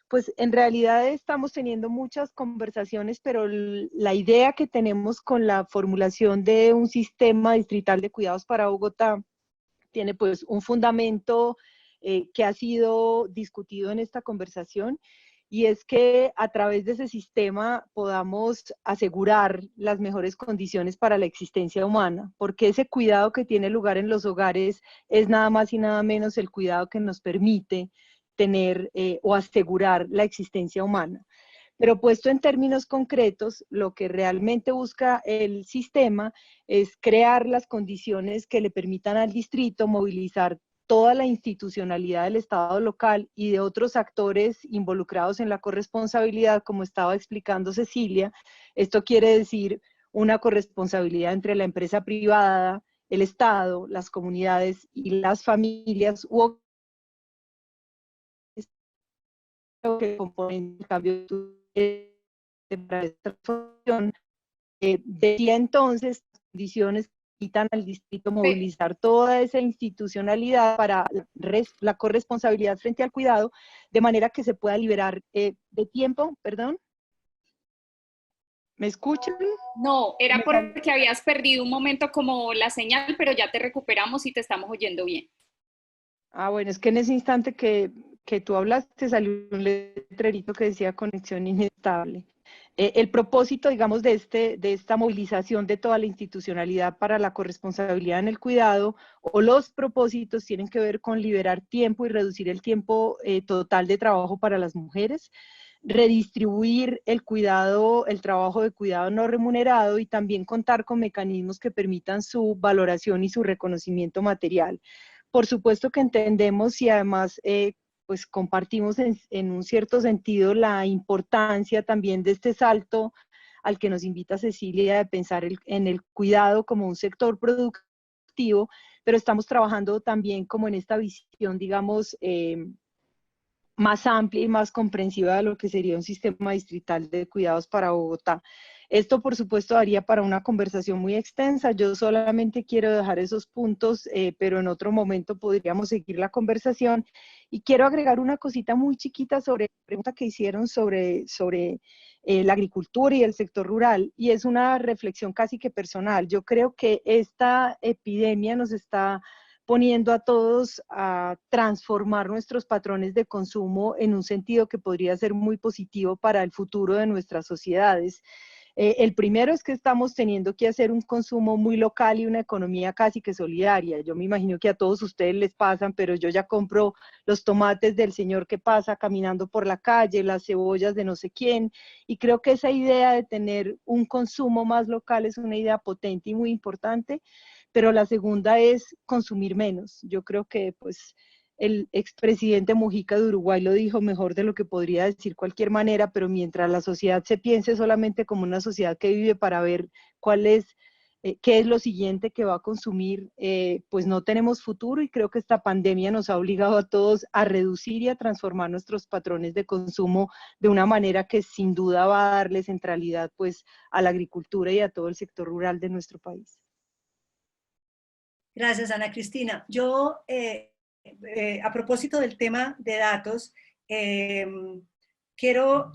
Pues en realidad estamos teniendo muchas conversaciones, pero la idea que tenemos con la formulación de un sistema distrital de cuidados para Bogotá tiene pues un fundamento que ha sido discutido en esta conversación, y es que a través de ese sistema podamos asegurar las mejores condiciones para la existencia humana, porque ese cuidado que tiene lugar en los hogares es nada más y nada menos el cuidado que nos permite tener o asegurar la existencia humana. Pero puesto en términos concretos, lo que realmente busca el sistema es crear las condiciones que le permitan al distrito movilizar toda la institucionalidad del Estado local y de otros actores involucrados en la corresponsabilidad, como estaba explicando Cecilia. Esto quiere decir una corresponsabilidad entre la empresa privada, el Estado, las comunidades y las familias u que el componente de cambio para esta transformación decía entonces condiciones que quitan al distrito movilizar toda esa institucionalidad para la corresponsabilidad frente al cuidado, de manera que se pueda liberar de tiempo, perdón. ¿Me escuchan? No, era porque habías perdido un momento como la señal, pero ya te recuperamos y te estamos oyendo bien. Ah, bueno, es que en ese instante que tú hablaste salió un letrerito que decía conexión inestable. El propósito, digamos, de esta movilización de toda la institucionalidad para la corresponsabilidad en el cuidado, o los propósitos tienen que ver con liberar tiempo y reducir el tiempo total de trabajo para las mujeres, redistribuir el cuidado, el trabajo de cuidado no remunerado y también contar con mecanismos que permitan su valoración y su reconocimiento material. Por supuesto que entendemos y además pues compartimos en un cierto sentido la importancia también de este salto al que nos invita Cecilia de pensar en el cuidado como un sector productivo, pero estamos trabajando también como en esta visión, digamos, más amplia y más comprensiva de lo que sería un sistema distrital de cuidados para Bogotá. Esto, por supuesto, daría para una conversación muy extensa. Yo solamente quiero dejar esos puntos, pero en otro momento podríamos seguir la conversación. Y quiero agregar una cosita muy chiquita sobre la pregunta que hicieron sobre la agricultura y el sector rural, y es una reflexión casi que personal. Yo creo que esta epidemia nos está poniendo a todos a transformar nuestros patrones de consumo en un sentido que podría ser muy positivo para el futuro de nuestras sociedades. El primero es que estamos teniendo que hacer un consumo muy local y una economía casi que solidaria. Yo me imagino que a todos ustedes les pasan, pero yo ya compro los tomates del señor que pasa caminando por la calle, las cebollas de no sé quién, y creo que esa idea de tener un consumo más local es una idea potente y muy importante. Pero la segunda es consumir menos. Yo creo que pues el expresidente Mujica de Uruguay lo dijo mejor de lo que podría decir cualquier manera, pero mientras la sociedad se piense solamente como una sociedad que vive para ver cuál es, qué es lo siguiente que va a consumir, pues no tenemos futuro, y creo que esta pandemia nos ha obligado a todos a reducir y a transformar nuestros patrones de consumo de una manera que sin duda va a darle centralidad pues a la agricultura y a todo el sector rural de nuestro país. Gracias, Ana Cristina. Yo, a propósito del tema de datos, quiero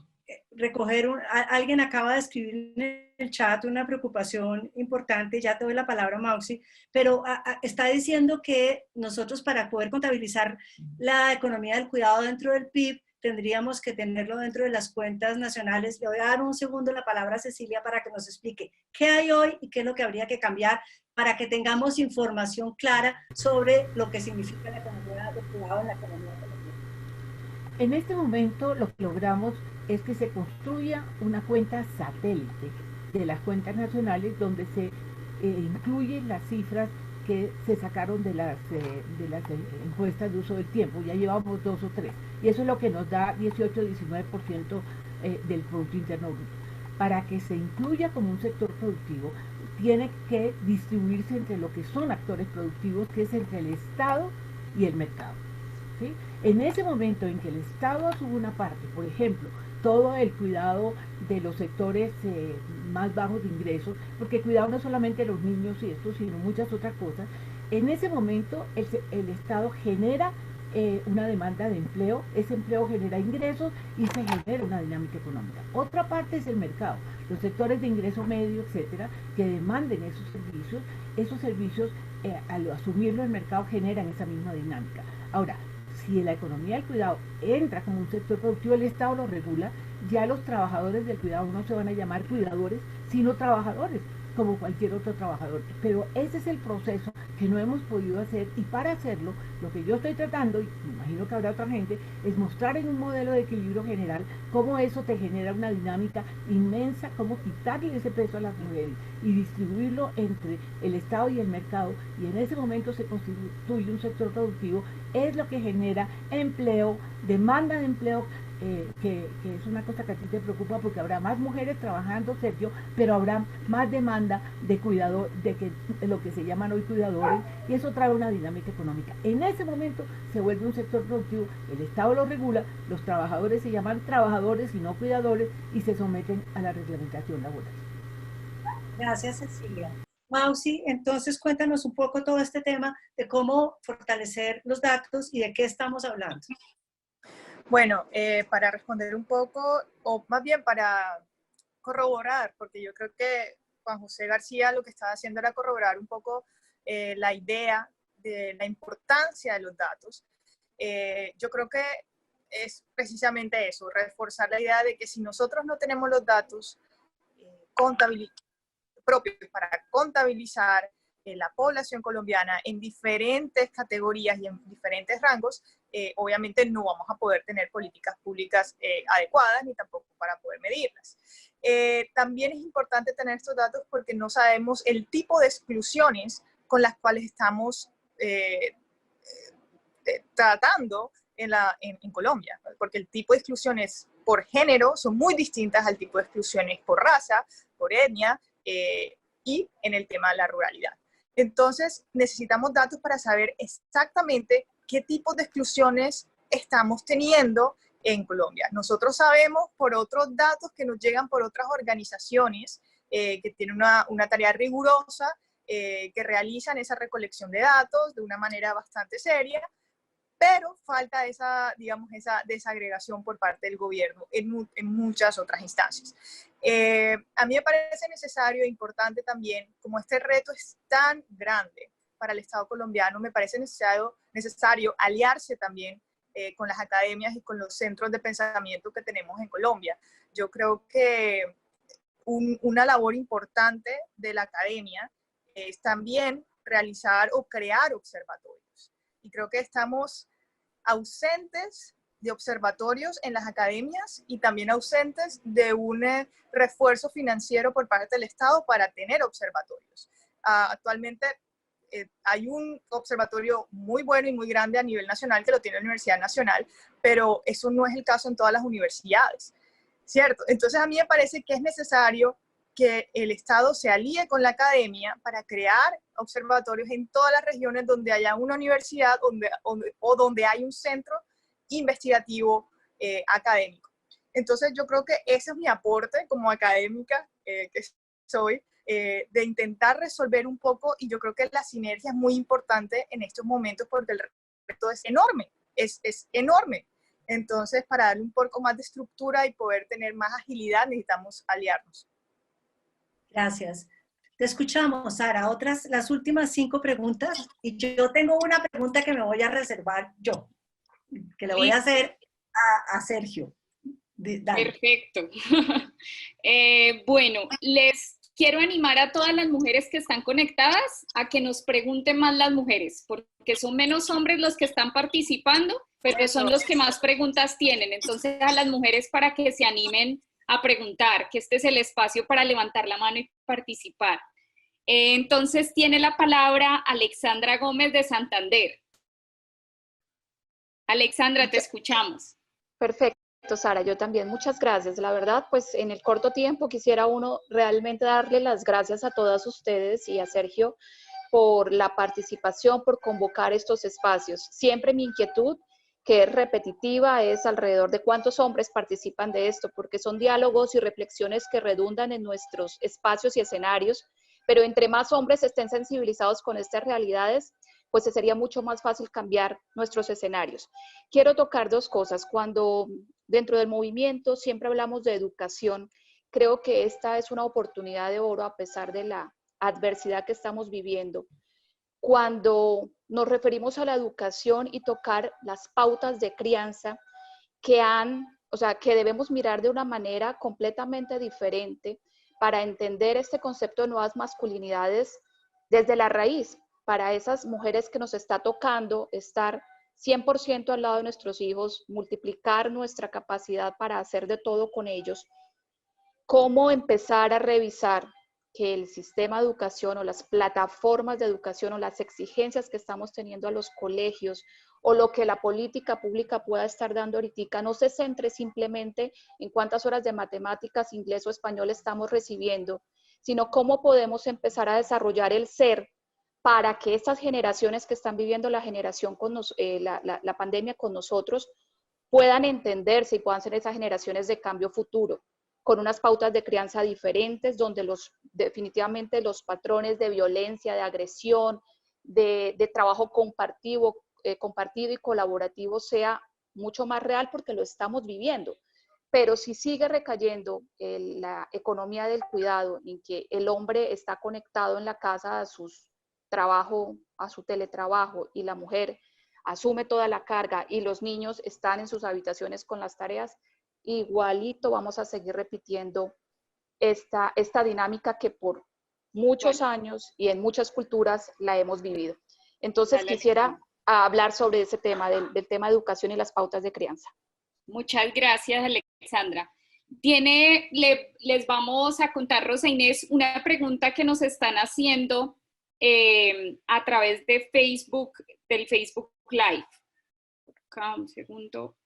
recoger, alguien acaba de escribir en el chat una preocupación importante, ya te doy la palabra, Mauxi, pero está diciendo que nosotros para poder contabilizar la economía del cuidado dentro del PIB, tendríamos que tenerlo dentro de las cuentas nacionales. Le voy a dar un segundo la palabra a Cecilia para que nos explique qué hay hoy y qué es lo que habría que cambiar para que tengamos información clara sobre lo que significa la economía del cuidado en la economía colombiana. En este momento lo que logramos es que se construya una cuenta satélite de las cuentas nacionales donde se incluyen las cifras que se sacaron de las encuestas de uso del tiempo. Ya llevamos 2 o 3, y eso es lo que nos da 18-19% del Producto Interno Bruto. Para que se incluya como un sector productivo, tiene que distribuirse entre lo que son actores productivos, que es entre el Estado y el mercado, ¿sí? En ese momento en que el Estado asume una parte, por ejemplo, todo el cuidado de los sectores más bajos de ingresos, porque cuidado no solamente de los niños y esto, sino muchas otras cosas, en ese momento el Estado genera una demanda de empleo, ese empleo genera ingresos y se genera una dinámica económica. Otra parte es el mercado, los sectores de ingreso medio, etcétera, que demanden esos servicios al asumirlo el mercado generan esa misma dinámica. Ahora, si la economía del cuidado entra como un sector productivo, el Estado lo regula, ya los trabajadores del cuidado no se van a llamar cuidadores, sino trabajadores, como cualquier otro trabajador. Pero ese es el proceso que no hemos podido hacer, y para hacerlo, lo que yo estoy tratando, y me imagino que habrá otra gente, es mostrar en un modelo de equilibrio general cómo eso te genera una dinámica inmensa, cómo quitarle ese peso a las mujeres y distribuirlo entre el Estado y el mercado, y en ese momento se constituye un sector productivo, es lo que genera empleo, demanda de empleo, que es una cosa que a ti te preocupa porque habrá más mujeres trabajando, Sergio, pero habrá más demanda de cuidador, de lo que se llaman hoy cuidadores, y eso trae una dinámica económica. En ese momento se vuelve un sector productivo, el Estado lo regula, los trabajadores se llaman trabajadores y no cuidadores y se someten a la reglamentación laboral. Gracias, Cecilia. Mausi, entonces cuéntanos un poco todo este tema de cómo fortalecer los datos y de qué estamos hablando. Bueno, para responder un poco, o más bien para corroborar, porque yo creo que Juan José García lo que estaba haciendo era corroborar un poco la idea de la importancia de los datos. Yo creo que es precisamente eso, reforzar la idea de que si nosotros no tenemos los datos propios para contabilizar la población colombiana en diferentes categorías y en diferentes rangos, obviamente no vamos a poder tener políticas públicas adecuadas ni tampoco para poder medirlas. También es importante tener estos datos porque no sabemos el tipo de exclusiones con las cuales estamos tratando en Colombia, porque el tipo de exclusiones por género son muy distintas al tipo de exclusiones por raza, por etnia y en el tema de la ruralidad. Entonces, necesitamos datos para saber exactamente qué tipo de exclusiones estamos teniendo en Colombia. Nosotros sabemos por otros datos que nos llegan por otras organizaciones que tienen una tarea rigurosa, que realizan esa recolección de datos de una manera bastante seria, pero falta esa, digamos, esa desagregación por parte del gobierno en muchas otras instancias. A mí me parece necesario e importante también, como este reto es tan grande para el Estado colombiano, me parece necesario aliarse también con las academias y con los centros de pensamiento que tenemos en Colombia. Yo creo que una labor importante de la academia es también realizar o crear observatorios. Y creo que estamos ausentes de observatorios en las academias y también ausentes de un refuerzo financiero por parte del Estado para tener observatorios. Actualmente hay un observatorio muy bueno y muy grande a nivel nacional que lo tiene la Universidad Nacional, pero eso no es el caso en todas las universidades, ¿cierto? Entonces a mí me parece que es necesario que el Estado se alíe con la academia para crear observatorios en todas las regiones donde haya una universidad o donde hay un centro investigativo académico. Entonces yo creo que ese es mi aporte como académica que soy, de intentar resolver un poco, y yo creo que la sinergia es muy importante en estos momentos porque el reto es enorme, es enorme. Entonces para darle un poco más de estructura y poder tener más agilidad necesitamos aliarnos. Gracias. Te escuchamos, Sara. Las últimas 5 preguntas. Y yo tengo una pregunta que me voy a reservar yo, que le voy a hacer a Sergio. Dale. Perfecto. Bueno, les quiero animar a todas las mujeres que están conectadas a que nos pregunten más las mujeres, porque son menos hombres los que están participando, pero son los que más preguntas tienen. Entonces, a las mujeres para que se animen a preguntar, que este es el espacio para levantar la mano y participar. Entonces tiene la palabra Alexandra Gómez de Santander. Alexandra, te escuchamos. Perfecto, Sara, yo también. Muchas gracias. La verdad, pues en el corto tiempo quisiera uno realmente darle las gracias a todas ustedes y a Sergio por la participación, por convocar estos espacios. Siempre mi inquietud, que es repetitiva, es alrededor de cuántos hombres participan de esto, porque son diálogos y reflexiones que redundan en nuestros espacios y escenarios, pero entre más hombres estén sensibilizados con estas realidades, pues sería mucho más fácil cambiar nuestros escenarios. Quiero tocar 2 cosas. Cuando dentro del movimiento siempre hablamos de educación, creo que esta es una oportunidad de oro a pesar de la adversidad que estamos viviendo. Cuando nos referimos a la educación y tocar las pautas de crianza que debemos mirar de una manera completamente diferente para entender este concepto de nuevas masculinidades desde la raíz, para esas mujeres que nos está tocando estar 100% al lado de nuestros hijos, multiplicar nuestra capacidad para hacer de todo con ellos, cómo empezar a revisar que el sistema de educación o las plataformas de educación o las exigencias que estamos teniendo a los colegios o lo que la política pública pueda estar dando ahorita no se centre simplemente en cuántas horas de matemáticas, inglés o español estamos recibiendo, sino cómo podemos empezar a desarrollar el ser para que estas generaciones que están viviendo la pandemia con nosotros puedan entenderse y puedan ser esas generaciones de cambio futuro, con unas pautas de crianza diferentes, donde definitivamente los patrones de violencia, de agresión, de trabajo compartido y colaborativo sea mucho más real, porque lo estamos viviendo. Pero si sigue recayendo la economía del cuidado, en que el hombre está conectado en la casa a su teletrabajo, y la mujer asume toda la carga y los niños están en sus habitaciones con las tareas, igualito vamos a seguir repitiendo esta dinámica que por muchos años y en muchas culturas la hemos vivido. Entonces quisiera hablar sobre ese tema, del tema de educación y las pautas de crianza. Muchas gracias, Alexandra. Les vamos a contar, Rosa Inés, una pregunta que nos están haciendo a través de Facebook, del Facebook Live. Acá, un segundo.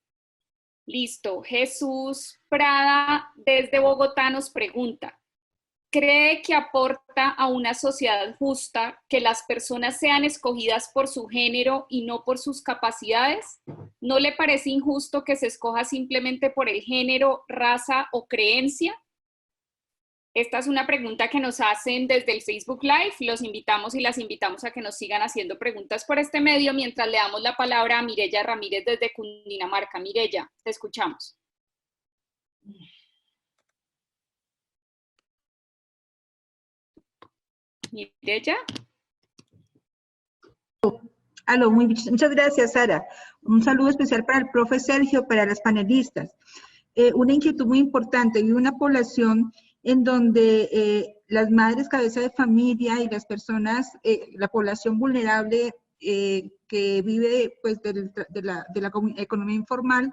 Listo. Jesús Prada desde Bogotá nos pregunta: ¿cree que aporta a una sociedad justa que las personas sean escogidas por su género y no por sus capacidades? ¿No le parece injusto que se escoja simplemente por el género, raza o creencia? Esta es una pregunta que nos hacen desde el Facebook Live. Los invitamos y las invitamos a que nos sigan haciendo preguntas por este medio mientras le damos la palabra a Mireya Ramírez desde Cundinamarca. Mireya, te escuchamos. Mireya. Aló, muchas gracias, Sara. Un saludo especial para el profe Sergio, para las panelistas. Una inquietud muy importante y una población en donde las madres cabeza de familia y las personas, la población vulnerable que vive pues, de la economía informal,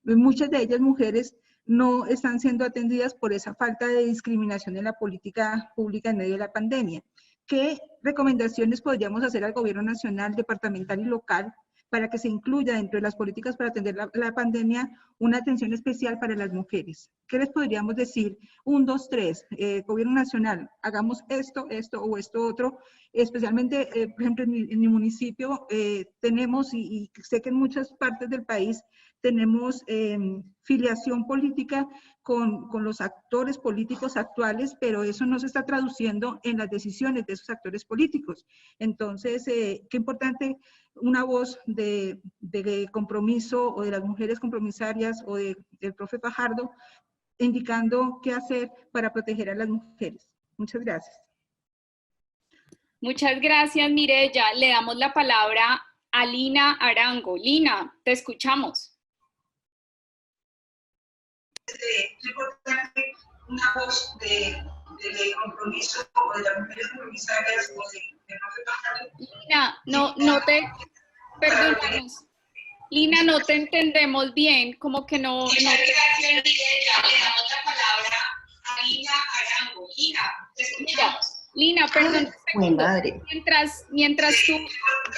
muchas de ellas mujeres no están siendo atendidas por esa falta de discriminación en la política pública en medio de la pandemia. ¿Qué recomendaciones podríamos hacer al gobierno nacional, departamental y local para que se incluya dentro de las políticas para atender la pandemia una atención especial para las mujeres? ¿Qué les podríamos decir? 1, 2, 3, gobierno nacional, hagamos esto o esto otro. Especialmente, por ejemplo, en mi municipio tenemos, y sé que en muchas partes del país, tenemos filiación política con los actores políticos actuales, pero eso no se está traduciendo en las decisiones de esos actores políticos. Entonces, qué importante una voz de compromiso, o de las mujeres compromisarias, o del profe Fajardo, indicando qué hacer para proteger a las mujeres. Muchas gracias. Muchas gracias, Mireya. Le damos la palabra a Lina Arango. Lina, te escuchamos. Qué importante una voz de compromiso, o de las mujeres compromisarias, o de profe Fajardo. Lina, perdónanos. Lina, no te entendemos bien, como que no. Muchas gracias, Mireya. Le damos la palabra a Lina Arango. Lina, te escuchamos. Lina, perdón. Mientras tú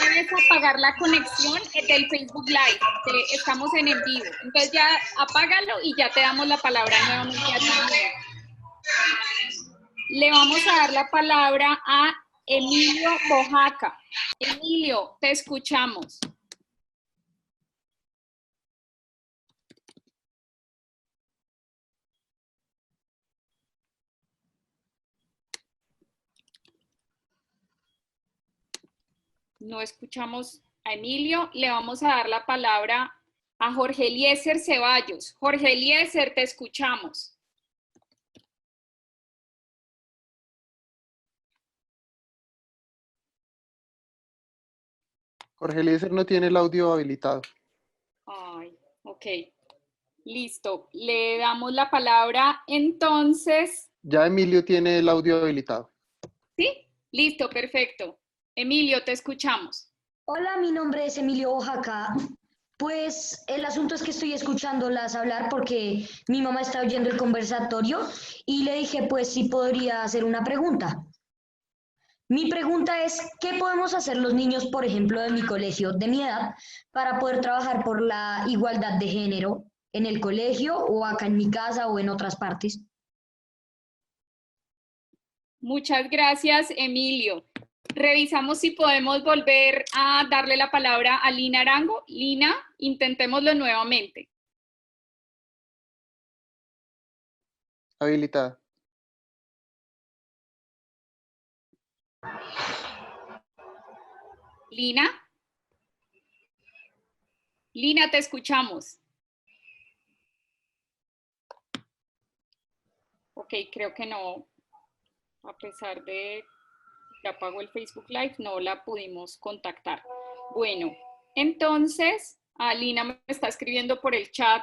debes apagar la conexión del Facebook Live, estamos en vivo. Entonces ya apágalo y ya te damos la palabra nuevamente a ti. Le vamos a dar la palabra a Emilio Bojaca. Emilio, te escuchamos. No escuchamos a Emilio. Le vamos a dar la palabra a Jorge Eliezer Ceballos. Jorge Eliezer, te escuchamos. Jorge Eliezer no tiene el audio habilitado. Ay, ok. Listo. Le damos la palabra entonces. Ya Emilio tiene el audio habilitado. ¿Sí? Listo, perfecto. Emilio, te escuchamos. Hola, mi nombre es Emilio Oaxaca. Pues el asunto es que estoy escuchándolas hablar porque mi mamá está oyendo el conversatorio y le dije pues si podría hacer una pregunta. Mi pregunta es, ¿qué podemos hacer los niños, por ejemplo, de mi colegio, de mi edad, para poder trabajar por la igualdad de género en el colegio o acá en mi casa o en otras partes? Muchas gracias, Emilio. Revisamos si podemos volver a darle la palabra a Lina Arango. Lina, intentémoslo nuevamente. Habilitada. Lina. Lina, te escuchamos. Ok, creo que no. A pesar de que apagó el Facebook Live, no la pudimos contactar. Bueno, entonces, Lina me está escribiendo por el chat,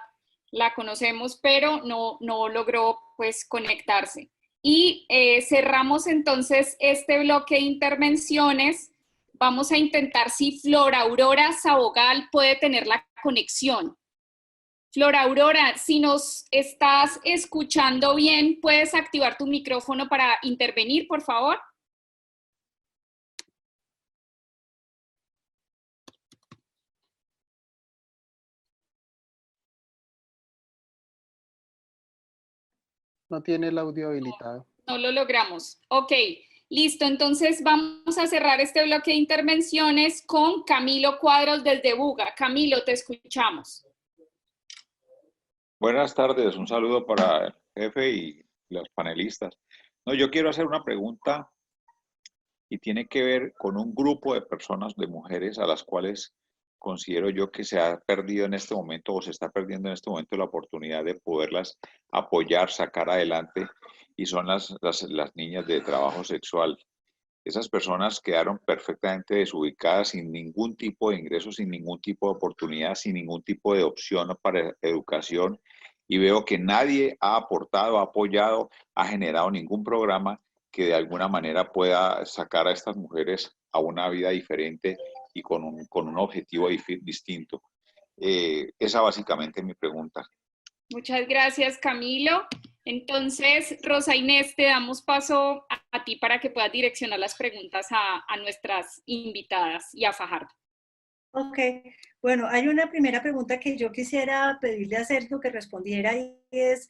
la conocemos, pero no logró pues conectarse. Y cerramos entonces este bloque de intervenciones. Vamos a intentar si Flora Aurora Sabogal puede tener la conexión. Flora Aurora, si nos estás escuchando bien, ¿puedes activar tu micrófono para intervenir, por favor? No tiene el audio habilitado. No lo logramos. Ok, listo. Entonces vamos a cerrar este bloque de intervenciones con Camilo Cuadros desde Buga. Camilo, te escuchamos. Buenas tardes, un saludo para el jefe y los panelistas. No, yo quiero hacer una pregunta y tiene que ver con un grupo de personas, de mujeres, a las cuales considero yo que se ha perdido en este momento o se está perdiendo en este momento la oportunidad de poderlas apoyar, sacar adelante, y son las niñas de trabajo sexual. Esas personas quedaron perfectamente desubicadas, sin ningún tipo de ingreso, sin ningún tipo de oportunidad, sin ningún tipo de opción para educación. Y veo que nadie ha aportado, ha apoyado, ha generado ningún programa que de alguna manera pueda sacar a estas mujeres a una vida diferente y con un objetivo distinto. Esa básicamente es mi pregunta. Muchas gracias, Camilo. Entonces, Rosa Inés, te damos paso a ti para que puedas direccionar las preguntas a nuestras invitadas y a Fajardo. Ok, bueno, hay una primera pregunta que yo quisiera pedirle a Sergio que respondiera y es,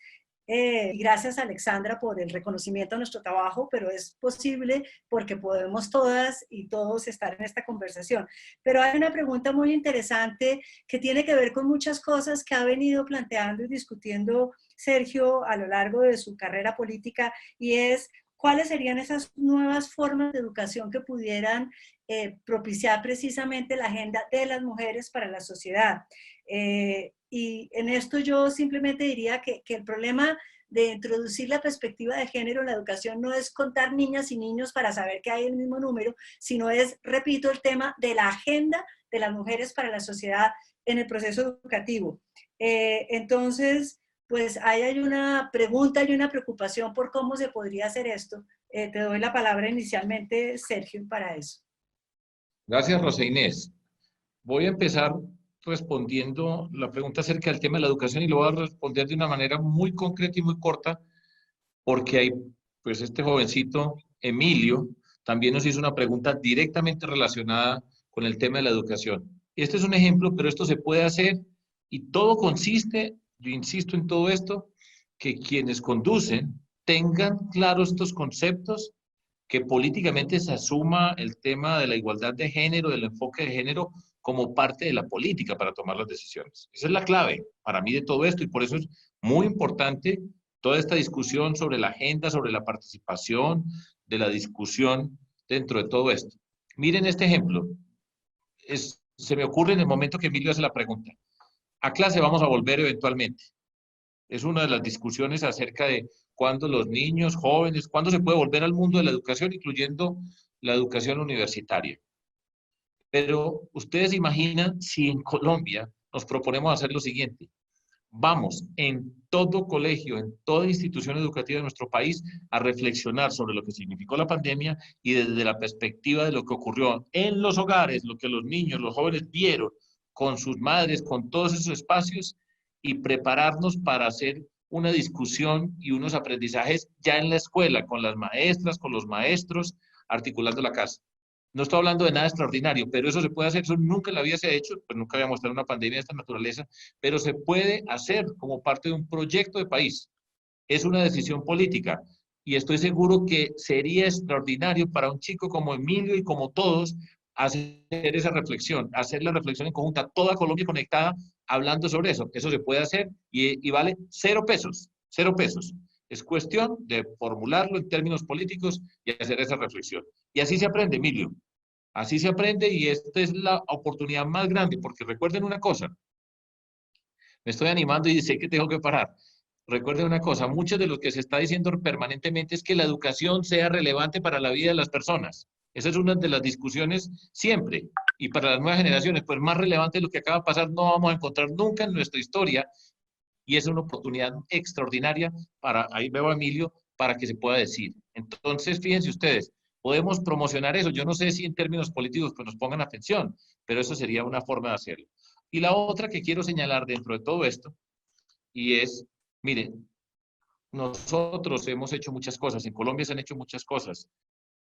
gracias Alexandra por el reconocimiento a nuestro trabajo, pero es posible porque podemos todas y todos estar en esta conversación. Pero hay una pregunta muy interesante que tiene que ver con muchas cosas que ha venido planteando y discutiendo Sergio a lo largo de su carrera política, y es cuáles serían esas nuevas formas de educación que pudieran propiciar precisamente la agenda de las mujeres para la sociedad. Y en esto yo simplemente diría que el problema de introducir la perspectiva de género en la educación no es contar niñas y niños para saber que hay el mismo número, sino es, repito, el tema de la agenda de las mujeres para la sociedad en el proceso educativo. Entonces, pues ahí hay una pregunta y una preocupación por cómo se podría hacer esto. Te doy la palabra inicialmente, Sergio, para eso. Gracias, Rosa Inés. Voy a empezar respondiendo la pregunta acerca del tema de la educación y lo voy a responder de una manera muy concreta y muy corta, porque hay, pues este jovencito, Emilio, también nos hizo una pregunta directamente relacionada con el tema de la educación. Este es un ejemplo, pero esto se puede hacer y todo consiste, yo insisto en todo esto, que quienes conducen tengan claros estos conceptos, que políticamente se asuma el tema de la igualdad de género, del enfoque de género, como parte de la política para tomar las decisiones. Esa es la clave para mí de todo esto y por eso es muy importante toda esta discusión sobre la agenda, sobre la participación, de la discusión dentro de todo esto. Miren este ejemplo. Se me ocurre en el momento que Emilio hace la pregunta. A clase vamos a volver eventualmente. Es una de las discusiones acerca de cuándo los niños, jóvenes, cuándo se puede volver al mundo de la educación, incluyendo la educación universitaria. Pero ustedes imaginan si en Colombia nos proponemos hacer lo siguiente. Vamos en todo colegio, en toda institución educativa de nuestro país a reflexionar sobre lo que significó la pandemia y desde la perspectiva de lo que ocurrió en los hogares, lo que los niños, los jóvenes vieron con sus madres, con todos esos espacios y prepararnos para hacer una discusión y unos aprendizajes ya en la escuela, con las maestras, con los maestros, articulando la casa. No estoy hablando de nada extraordinario, pero eso se puede hacer, eso nunca en la vida se ha hecho, pues nunca habíamos tenido una pandemia de esta naturaleza, pero se puede hacer como parte de un proyecto de país. Es una decisión política y estoy seguro que sería extraordinario para un chico como Emilio y como todos hacer esa reflexión, hacer la reflexión en conjunta, toda Colombia conectada hablando sobre eso. Eso se puede hacer y vale 0 pesos, 0 pesos. Es cuestión de formularlo en términos políticos y hacer esa reflexión. Y así se aprende, Emilio. Así se aprende y esta es la oportunidad más grande, porque recuerden una cosa, me estoy animando y sé que tengo que parar. Recuerden una cosa, mucho de lo que se está diciendo permanentemente es que la educación sea relevante para la vida de las personas. Esa es una de las discusiones siempre. Y para las nuevas generaciones, pues más relevante de lo que acaba de pasar no vamos a encontrar nunca en nuestra historia. Y es una oportunidad extraordinaria para, ahí veo a Emilio, para que se pueda decir. Entonces, fíjense ustedes, podemos promocionar eso. Yo no sé si en términos políticos pues nos pongan atención, pero eso sería una forma de hacerlo. Y la otra que quiero señalar dentro de todo esto, y es, miren, nosotros hemos hecho muchas cosas, en Colombia se han hecho muchas cosas,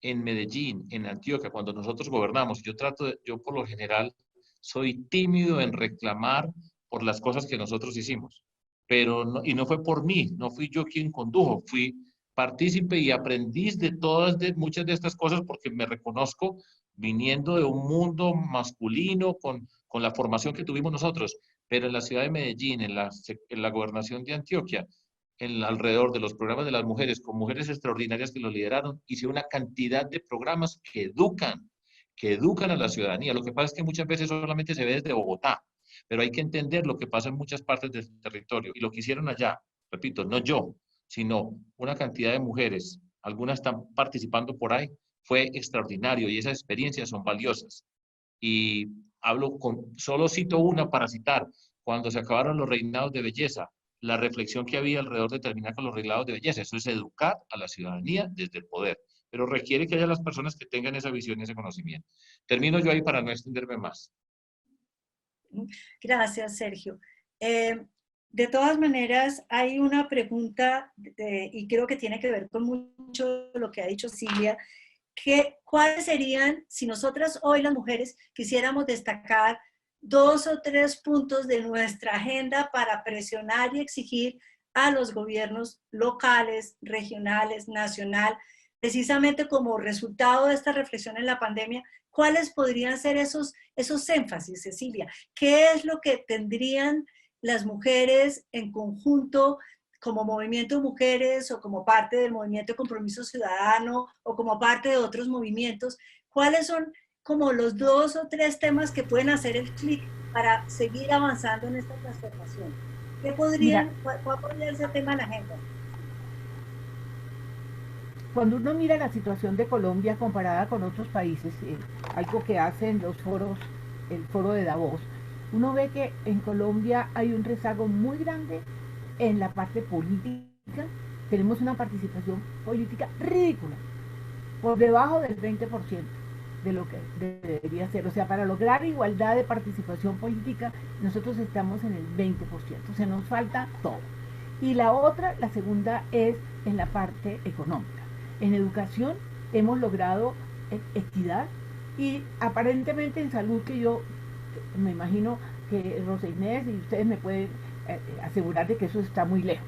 en Medellín, en Antioquia, cuando nosotros gobernamos, yo por lo general soy tímido en reclamar por las cosas que nosotros hicimos, pero no, y no fue por mí, no fui yo quien condujo, fui partícipe y aprendiz de muchas de estas cosas porque me reconozco viniendo de un mundo masculino con la formación que tuvimos nosotros, pero en la ciudad de Medellín, en la gobernación de Antioquia, alrededor de los programas de las mujeres, con mujeres extraordinarias que lo lideraron, hice una cantidad de programas que educan a la ciudadanía. Lo que pasa es que muchas veces solamente se ve desde Bogotá, pero hay que entender lo que pasa en muchas partes del territorio. Y lo que hicieron allá, repito, no yo, sino una cantidad de mujeres, algunas están participando por ahí, fue extraordinario y esas experiencias son valiosas. Y solo cito una para citar, cuando se acabaron los reinados de belleza, la reflexión que había alrededor de terminar con los reinados de belleza. Eso es educar a la ciudadanía desde el poder, pero requiere que haya las personas que tengan esa visión y ese conocimiento. Termino yo ahí para no extenderme más. Gracias, Sergio. De todas maneras, hay una pregunta, y creo que tiene que ver con mucho lo que ha dicho Silvia, ¿cuáles serían, si nosotras hoy las mujeres quisiéramos destacar 2 o 3 puntos de nuestra agenda para presionar y exigir a los gobiernos locales, regionales, nacional, precisamente como resultado de esta reflexión en la pandemia? ¿Cuáles podrían ser esos énfasis, Cecilia? ¿Qué es lo que tendrían las mujeres en conjunto como movimiento de mujeres o como parte del movimiento de compromiso ciudadano o como parte de otros movimientos? ¿Cuáles son como los 2 o 3 temas que pueden hacer el clic para seguir avanzando en esta transformación? ¿Cuál podría ser el tema en la agenda? Cuando uno mira la situación de Colombia comparada con otros países, algo que hacen los foros, el foro de Davos, uno ve que en Colombia hay un rezago muy grande en la parte política. Tenemos una participación política ridícula, por debajo del 20% de lo que debería ser. O sea, para lograr igualdad de participación política, nosotros estamos en el 20%, o sea, nos falta todo. Y la segunda es en la parte económica. En educación hemos logrado equidad y aparentemente en salud, que yo me imagino que Rosa Inés y ustedes me pueden asegurar de que eso está muy lejos.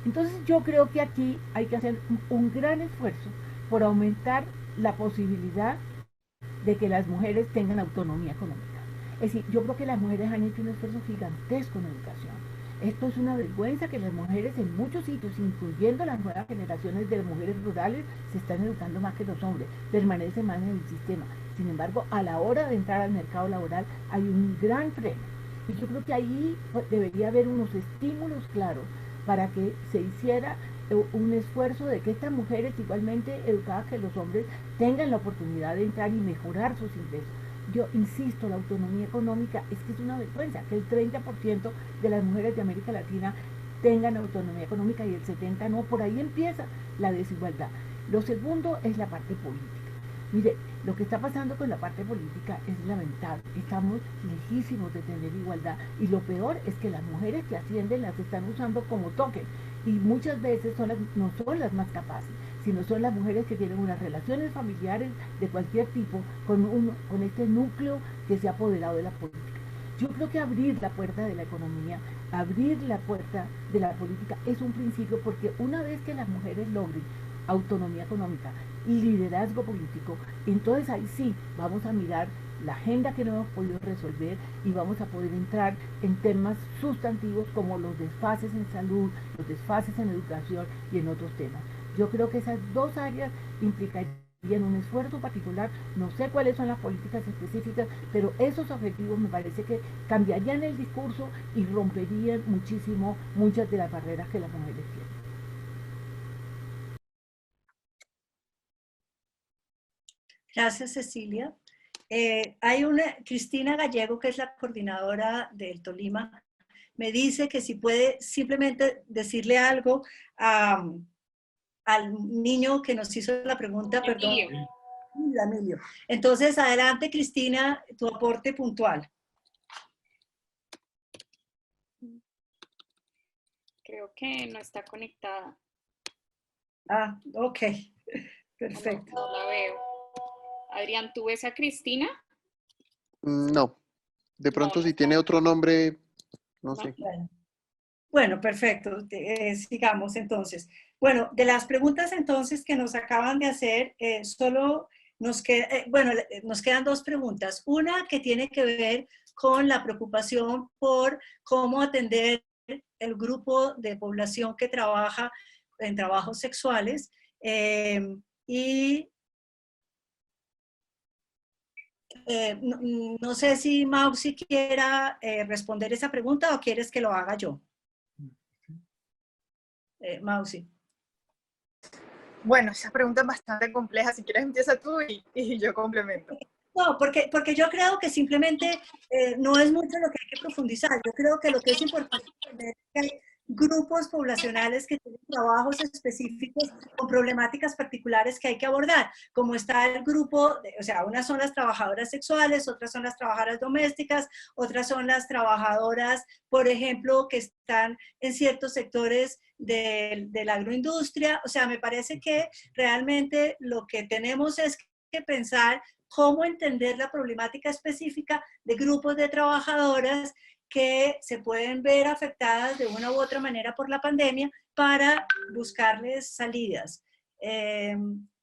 Entonces yo creo que aquí hay que hacer un gran esfuerzo por aumentar la posibilidad de que las mujeres tengan autonomía económica. Es decir, yo creo que las mujeres han hecho un esfuerzo gigantesco en educación. Esto es una vergüenza que las mujeres en muchos sitios, incluyendo las nuevas generaciones de mujeres rurales, se están educando más que los hombres, permanecen más en el sistema. Sin embargo, a la hora de entrar al mercado laboral hay un gran freno. Y yo creo que ahí debería haber unos estímulos claros para que se hiciera un esfuerzo de que estas mujeres, igualmente educadas que los hombres, tengan la oportunidad de entrar y mejorar sus ingresos. Yo insisto, la autonomía económica es que es una vergüenza, que el 30% de las mujeres de América Latina tengan autonomía económica y el 70% no. Por ahí empieza la desigualdad. Lo segundo es la parte política. Mire, lo que está pasando con la parte política es lamentable. Estamos lejísimos de tener igualdad y lo peor es que las mujeres que ascienden las están usando como token y muchas veces no son las más capaces. sino son las mujeres que tienen unas relaciones familiares de cualquier tipo con este núcleo que se ha apoderado de la política. Yo creo que abrir la puerta de la economía, abrir la puerta de la política es un principio, porque una vez que las mujeres logren autonomía económica y liderazgo político, entonces ahí sí vamos a mirar la agenda que no hemos podido resolver y vamos a poder entrar en temas sustantivos como los desfases en salud, los desfases en educación y en otros temas. Yo creo que esas dos áreas implicarían un esfuerzo particular. No sé cuáles son las políticas específicas, pero esos objetivos me parece que cambiarían el discurso y romperían muchísimo muchas de las barreras que las mujeres tienen. Gracias, Cecilia. Hay Cristina Gallego, que es la coordinadora del Tolima, me dice que si puede simplemente decirle algo al niño que nos hizo la pregunta, perdón. Emilio. Entonces, adelante, Cristina, tu aporte puntual. Creo que no está conectada. Ah, ok. Perfecto. No la veo. Adrián, ¿tú ves a Cristina? No. De pronto, si tiene otro nombre, no sé. Bueno, perfecto. Sigamos entonces. Bueno, de las preguntas entonces que nos acaban de hacer, solo nos quedan dos preguntas. Una que tiene que ver con la preocupación por cómo atender el grupo de población que trabaja en trabajos sexuales no sé si Mausi quiera responder esa pregunta o quieres que lo haga yo. Mausi. Bueno, esa pregunta es bastante compleja. Si quieres empieza tú y yo complemento. No, porque yo creo que simplemente no es mucho lo que hay que profundizar. Yo creo que lo que es importante entender es que hay grupos poblacionales que tienen trabajos específicos con problemáticas particulares que hay que abordar, como está el grupo, o sea, unas son las trabajadoras sexuales, otras son las trabajadoras domésticas, otras son las trabajadoras, por ejemplo, que están en ciertos sectores de la agroindustria. O sea, me parece que realmente lo que tenemos es que pensar cómo entender la problemática específica de grupos de trabajadoras que se pueden ver afectadas de una u otra manera por la pandemia para buscarles salidas.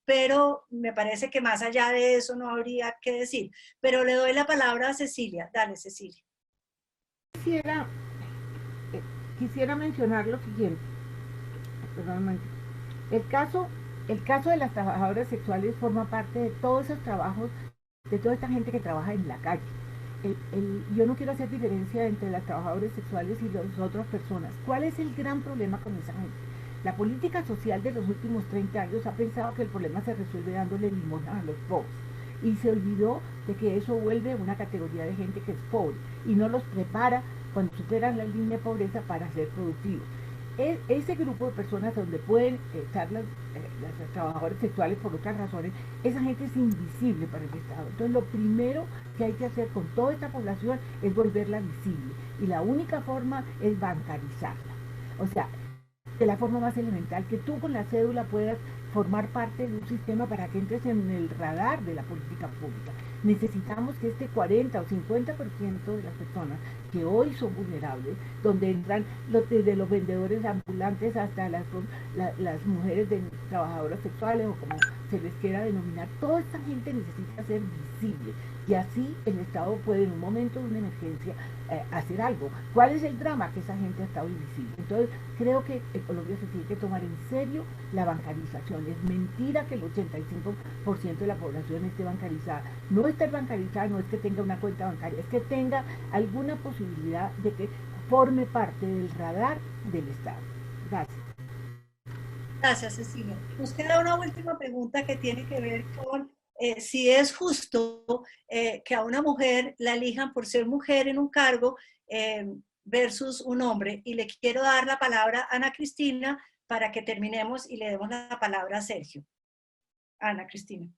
Pero me parece que más allá de eso no habría que decir. Pero le doy la palabra a Cecilia. Dale, Cecilia. Quisiera mencionar lo siguiente. Perdón, el caso de las trabajadoras sexuales forma parte de todos esos trabajos, de toda esta gente que trabaja en la calle. Yo no quiero hacer diferencia entre las trabajadoras sexuales y las otras personas. ¿Cuál es el gran problema con esa gente? La política social de los últimos 30 años ha pensado que el problema se resuelve dándole limosna a los pobres. Y se olvidó de que eso vuelve una categoría de gente que es pobre y no los prepara cuando superan la línea de pobreza para ser productivos. Ese grupo de personas donde pueden estar las trabajadoras sexuales por otras razones, esa gente es invisible para el Estado. Entonces lo primero que hay que hacer con toda esta población es volverla visible, y la única forma es bancarizarla. O sea, de la forma más elemental, que tú con la cédula puedas formar parte de un sistema para que entres en el radar de la política pública. Necesitamos que este 40 o 50% de las personas que hoy son vulnerables, donde entran desde los vendedores ambulantes hasta las mujeres trabajadoras sexuales o como se les quiera denominar, toda esta gente necesita ser visible, y así el Estado puede en un momento de una emergencia hacer algo. ¿Cuál es el drama? Que esa gente ha estado invisible. Entonces creo que en Colombia se tiene que tomar en serio la bancarización. Es mentira que el 85% de la población esté bancarizada. No estar bancarizada no es que tenga una cuenta bancaria, es que tenga alguna posibilidad de que forme parte del radar del Estado. Gracias. Gracias, Cecilia. Nos queda una última pregunta que tiene que ver con si es justo que a una mujer la elijan por ser mujer en un cargo versus un hombre. Y le quiero dar la palabra a Ana Cristina para que terminemos y le demos la palabra a Sergio. Ana Cristina.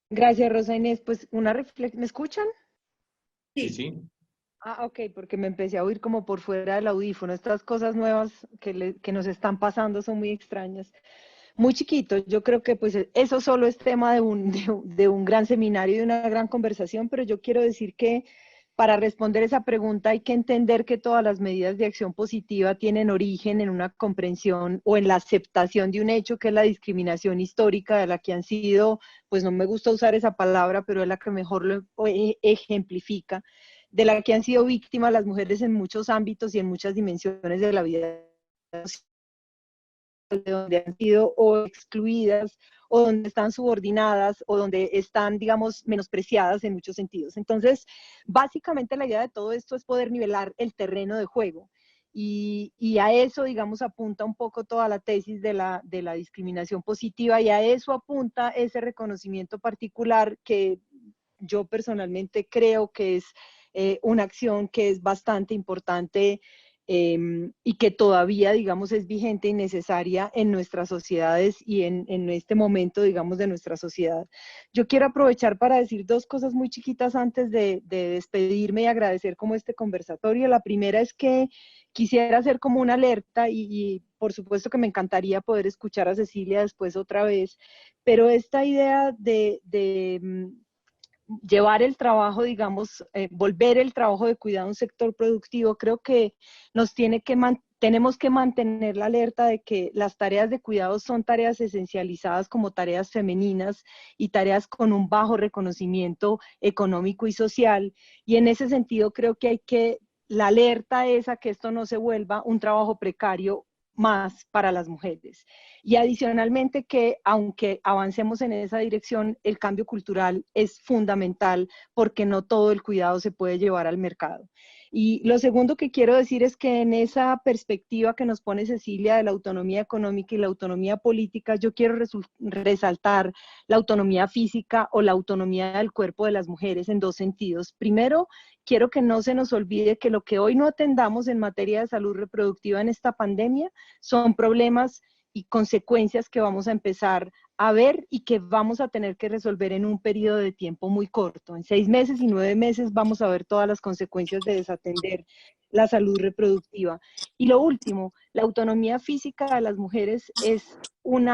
Gracias, Rosa Inés. Pues una reflexión. ¿Me escuchan? Sí, sí. Ah, ok, porque me empecé a oír como por fuera del audífono. Estas cosas nuevas que nos están pasando son muy extrañas. Muy chiquito. Yo creo que pues eso solo es tema de un gran seminario y de una gran conversación, pero yo quiero decir que para responder esa pregunta hay que entender que todas las medidas de acción positiva tienen origen en una comprensión o en la aceptación de un hecho que es la discriminación histórica de la que han sido, pues no me gusta usar esa palabra, pero es la que mejor lo ejemplifica, de la que han sido víctimas las mujeres en muchos ámbitos y en muchas dimensiones de la vida, de donde han sido o excluidas o donde están subordinadas o donde están, digamos, menospreciadas en muchos sentidos. Entonces, básicamente la idea de todo esto es poder nivelar el terreno de juego. Y a eso, digamos, apunta un poco toda la tesis de la discriminación positiva, y a eso apunta ese reconocimiento particular que yo personalmente creo que es una acción que es bastante importante y que todavía, digamos, es vigente y necesaria en nuestras sociedades y en este momento, digamos, de nuestra sociedad. Yo quiero aprovechar para decir dos cosas muy chiquitas antes de despedirme y agradecer como este conversatorio. La primera es que quisiera hacer como una alerta y por supuesto que me encantaría poder escuchar a Cecilia después otra vez, pero esta idea de llevar el trabajo, digamos, volver el trabajo de cuidado a un sector productivo, creo que tenemos que mantener la alerta de que las tareas de cuidado son tareas esencializadas como tareas femeninas y tareas con un bajo reconocimiento económico y social, y en ese sentido creo que la alerta es a que esto no se vuelva un trabajo precario más para las mujeres. Y adicionalmente que aunque avancemos en esa dirección, el cambio cultural es fundamental porque no todo el cuidado se puede llevar al mercado. Y lo segundo que quiero decir es que en esa perspectiva que nos pone Cecilia de la autonomía económica y la autonomía política, yo quiero resaltar la autonomía física o la autonomía del cuerpo de las mujeres en dos sentidos. Primero, quiero que no se nos olvide que lo que hoy no atendamos en materia de salud reproductiva en esta pandemia son problemas y consecuencias que vamos a empezar a ver y que vamos a tener que resolver en un periodo de tiempo muy corto. En 6 meses y 9 meses vamos a ver todas las consecuencias de desatender la salud reproductiva. Y lo último, la autonomía física de las mujeres es un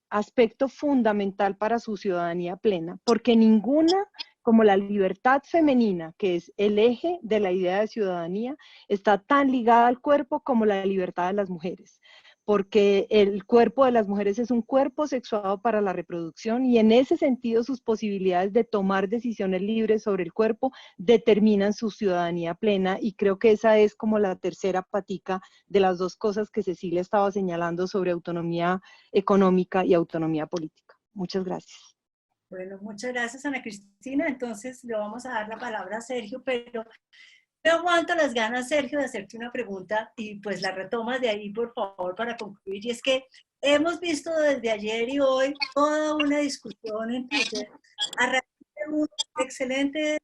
aspecto fundamental para su ciudadanía plena, porque ninguna, como la libertad femenina, que es el eje de la idea de ciudadanía, está tan ligada al cuerpo como la libertad de las mujeres, porque el cuerpo de las mujeres es un cuerpo sexuado para la reproducción y en ese sentido sus posibilidades de tomar decisiones libres sobre el cuerpo determinan su ciudadanía plena, y creo que esa es como la tercera patica de las dos cosas que Cecilia estaba señalando sobre autonomía económica y autonomía política. Muchas gracias. Bueno, muchas gracias, Ana Cristina. Entonces le vamos a dar la palabra a Sergio, pero me aguanto las ganas, Sergio, de hacerte una pregunta y pues la retomas de ahí, por favor, para concluir. Y es que hemos visto desde ayer y hoy toda una discusión en Twitter a raíz de un excelente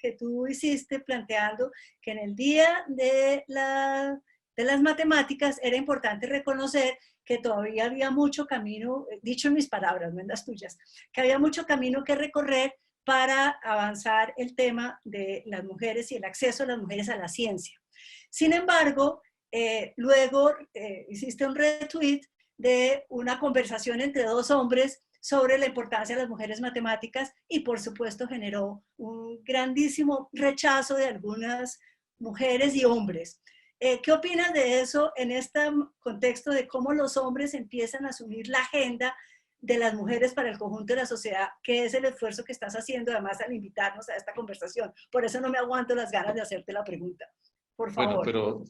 que tú hiciste planteando que en el día de las matemáticas era importante reconocer que todavía había mucho camino, dicho en mis palabras, no en las tuyas, que había mucho camino que recorrer para avanzar el tema de las mujeres y el acceso de las mujeres a la ciencia. Sin embargo, luego hiciste un retweet de una conversación entre dos hombres sobre la importancia de las mujeres matemáticas y por supuesto generó un grandísimo rechazo de algunas mujeres y hombres. ¿Qué opinas de eso en este contexto de cómo los hombres empiezan a asumir la agenda de las mujeres para el conjunto de la sociedad, que es el esfuerzo que estás haciendo además al invitarnos a esta conversación? Por eso no me aguanto las ganas de hacerte la pregunta. Por favor. Bueno, pero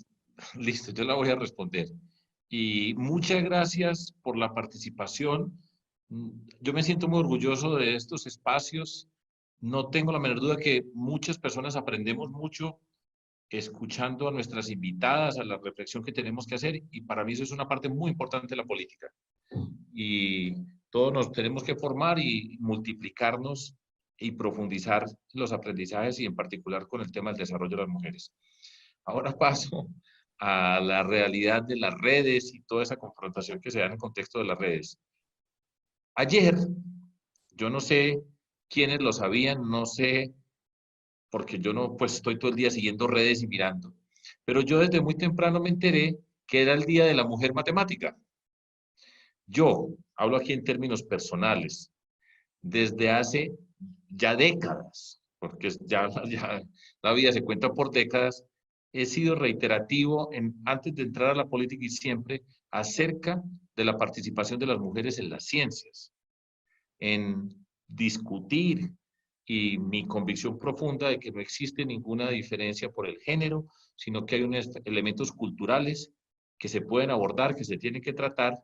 listo, yo la voy a responder. Y muchas gracias por la participación. Yo me siento muy orgulloso de estos espacios. No tengo la menor duda que muchas personas aprendemos mucho escuchando a nuestras invitadas, a la reflexión que tenemos que hacer, y para mí eso es una parte muy importante de la política. Y todos nos tenemos que formar y multiplicarnos y profundizar los aprendizajes y en particular con el tema del desarrollo de las mujeres. Ahora paso a la realidad de las redes y toda esa confrontación que se da en el contexto de las redes. Ayer, yo no sé quiénes lo sabían, no sé, porque yo no, pues estoy todo el día siguiendo redes y mirando, pero yo desde muy temprano me enteré que era el Día de la Mujer Matemática. Yo hablo aquí en términos personales, desde hace ya décadas, porque ya la vida se cuenta por décadas, he sido reiterativo antes de entrar a la política y siempre acerca de la participación de las mujeres en las ciencias, en discutir, y mi convicción profunda de que no existe ninguna diferencia por el género, sino que hay unos elementos culturales que se pueden abordar, que se tienen que tratar,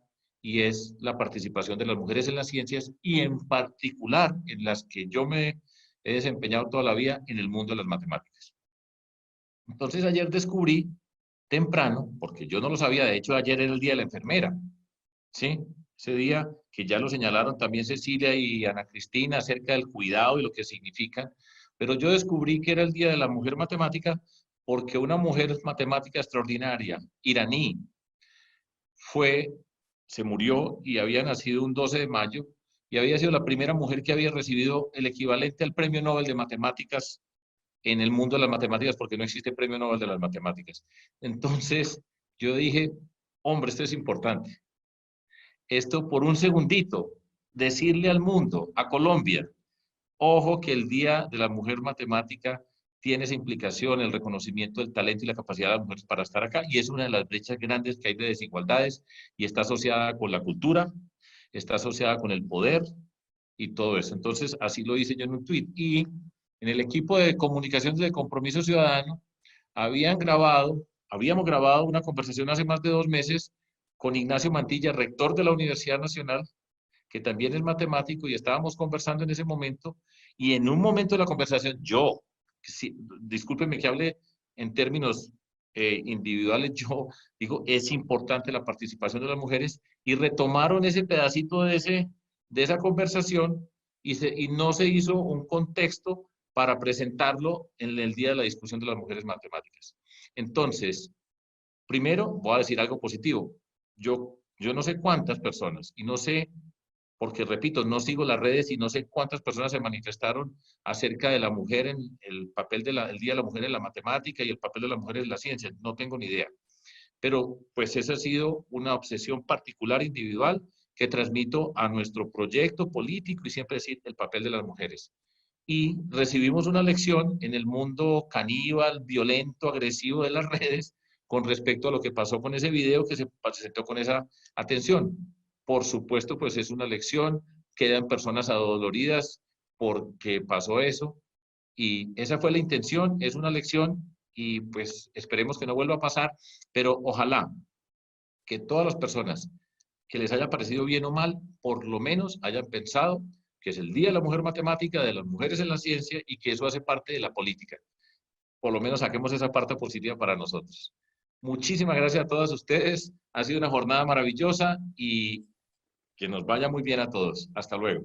y es la participación de las mujeres en las ciencias y en particular en las que yo me he desempeñado toda la vida en el mundo de las matemáticas. Entonces ayer descubrí temprano, porque yo no lo sabía, de hecho ayer era el día de la enfermera, ¿sí? Ese día que ya lo señalaron también Cecilia y Ana Cristina acerca del cuidado y lo que significa, pero yo descubrí que era el día de la mujer matemática porque una mujer matemática extraordinaria, iraní, se murió y había nacido un 12 de mayo y había sido la primera mujer que había recibido el equivalente al Premio Nobel de Matemáticas en el mundo de las matemáticas, porque no existe Premio Nobel de las Matemáticas. Entonces, yo dije, hombre, esto es importante. Esto por un segundito, decirle al mundo, a Colombia, ojo que el Día de la Mujer Matemática tiene esa implicación, el reconocimiento del talento y la capacidad de las mujeres para estar acá, y es una de las brechas grandes que hay de desigualdades, y está asociada con la cultura, está asociada con el poder, y todo eso. Entonces, así lo hice yo en un tuit. Y en el equipo de comunicación de Compromiso Ciudadano, habíamos grabado una conversación hace más de 2 meses con Ignacio Mantilla, rector de la Universidad Nacional, que también es matemático, y estábamos conversando en ese momento, y en un momento de la conversación, discúlpenme que hable en términos individuales, yo digo, es importante la participación de las mujeres, y retomaron ese pedacito de esa conversación, y no se hizo un contexto para presentarlo en el día de la discusión de las mujeres matemáticas. Entonces, primero voy a decir algo positivo. Yo no sé cuántas personas, y no sé, porque repito, no sigo las redes y no sé cuántas personas se manifestaron acerca de la mujer en el papel el Día de la Mujer en la matemática y el papel de la mujer en la ciencia. No tengo ni idea. Pero pues esa ha sido una obsesión particular, individual, que transmito a nuestro proyecto político y siempre decir el papel de las mujeres. Y recibimos una lección en el mundo caníbal, violento, agresivo de las redes con respecto a lo que pasó con ese video que se presentó con esa atención. Por supuesto, pues es una lección, quedan personas adoloridas porque pasó eso, y esa fue la intención, es una lección, y pues esperemos que no vuelva a pasar, pero ojalá que todas las personas que les haya parecido bien o mal, por lo menos hayan pensado que es el Día de la Mujer Matemática, de las mujeres en la ciencia, y que eso hace parte de la política. Por lo menos saquemos esa parte positiva para nosotros. Muchísimas gracias a todas ustedes. Ha sido una jornada maravillosa y que nos vaya muy bien a todos. Hasta luego.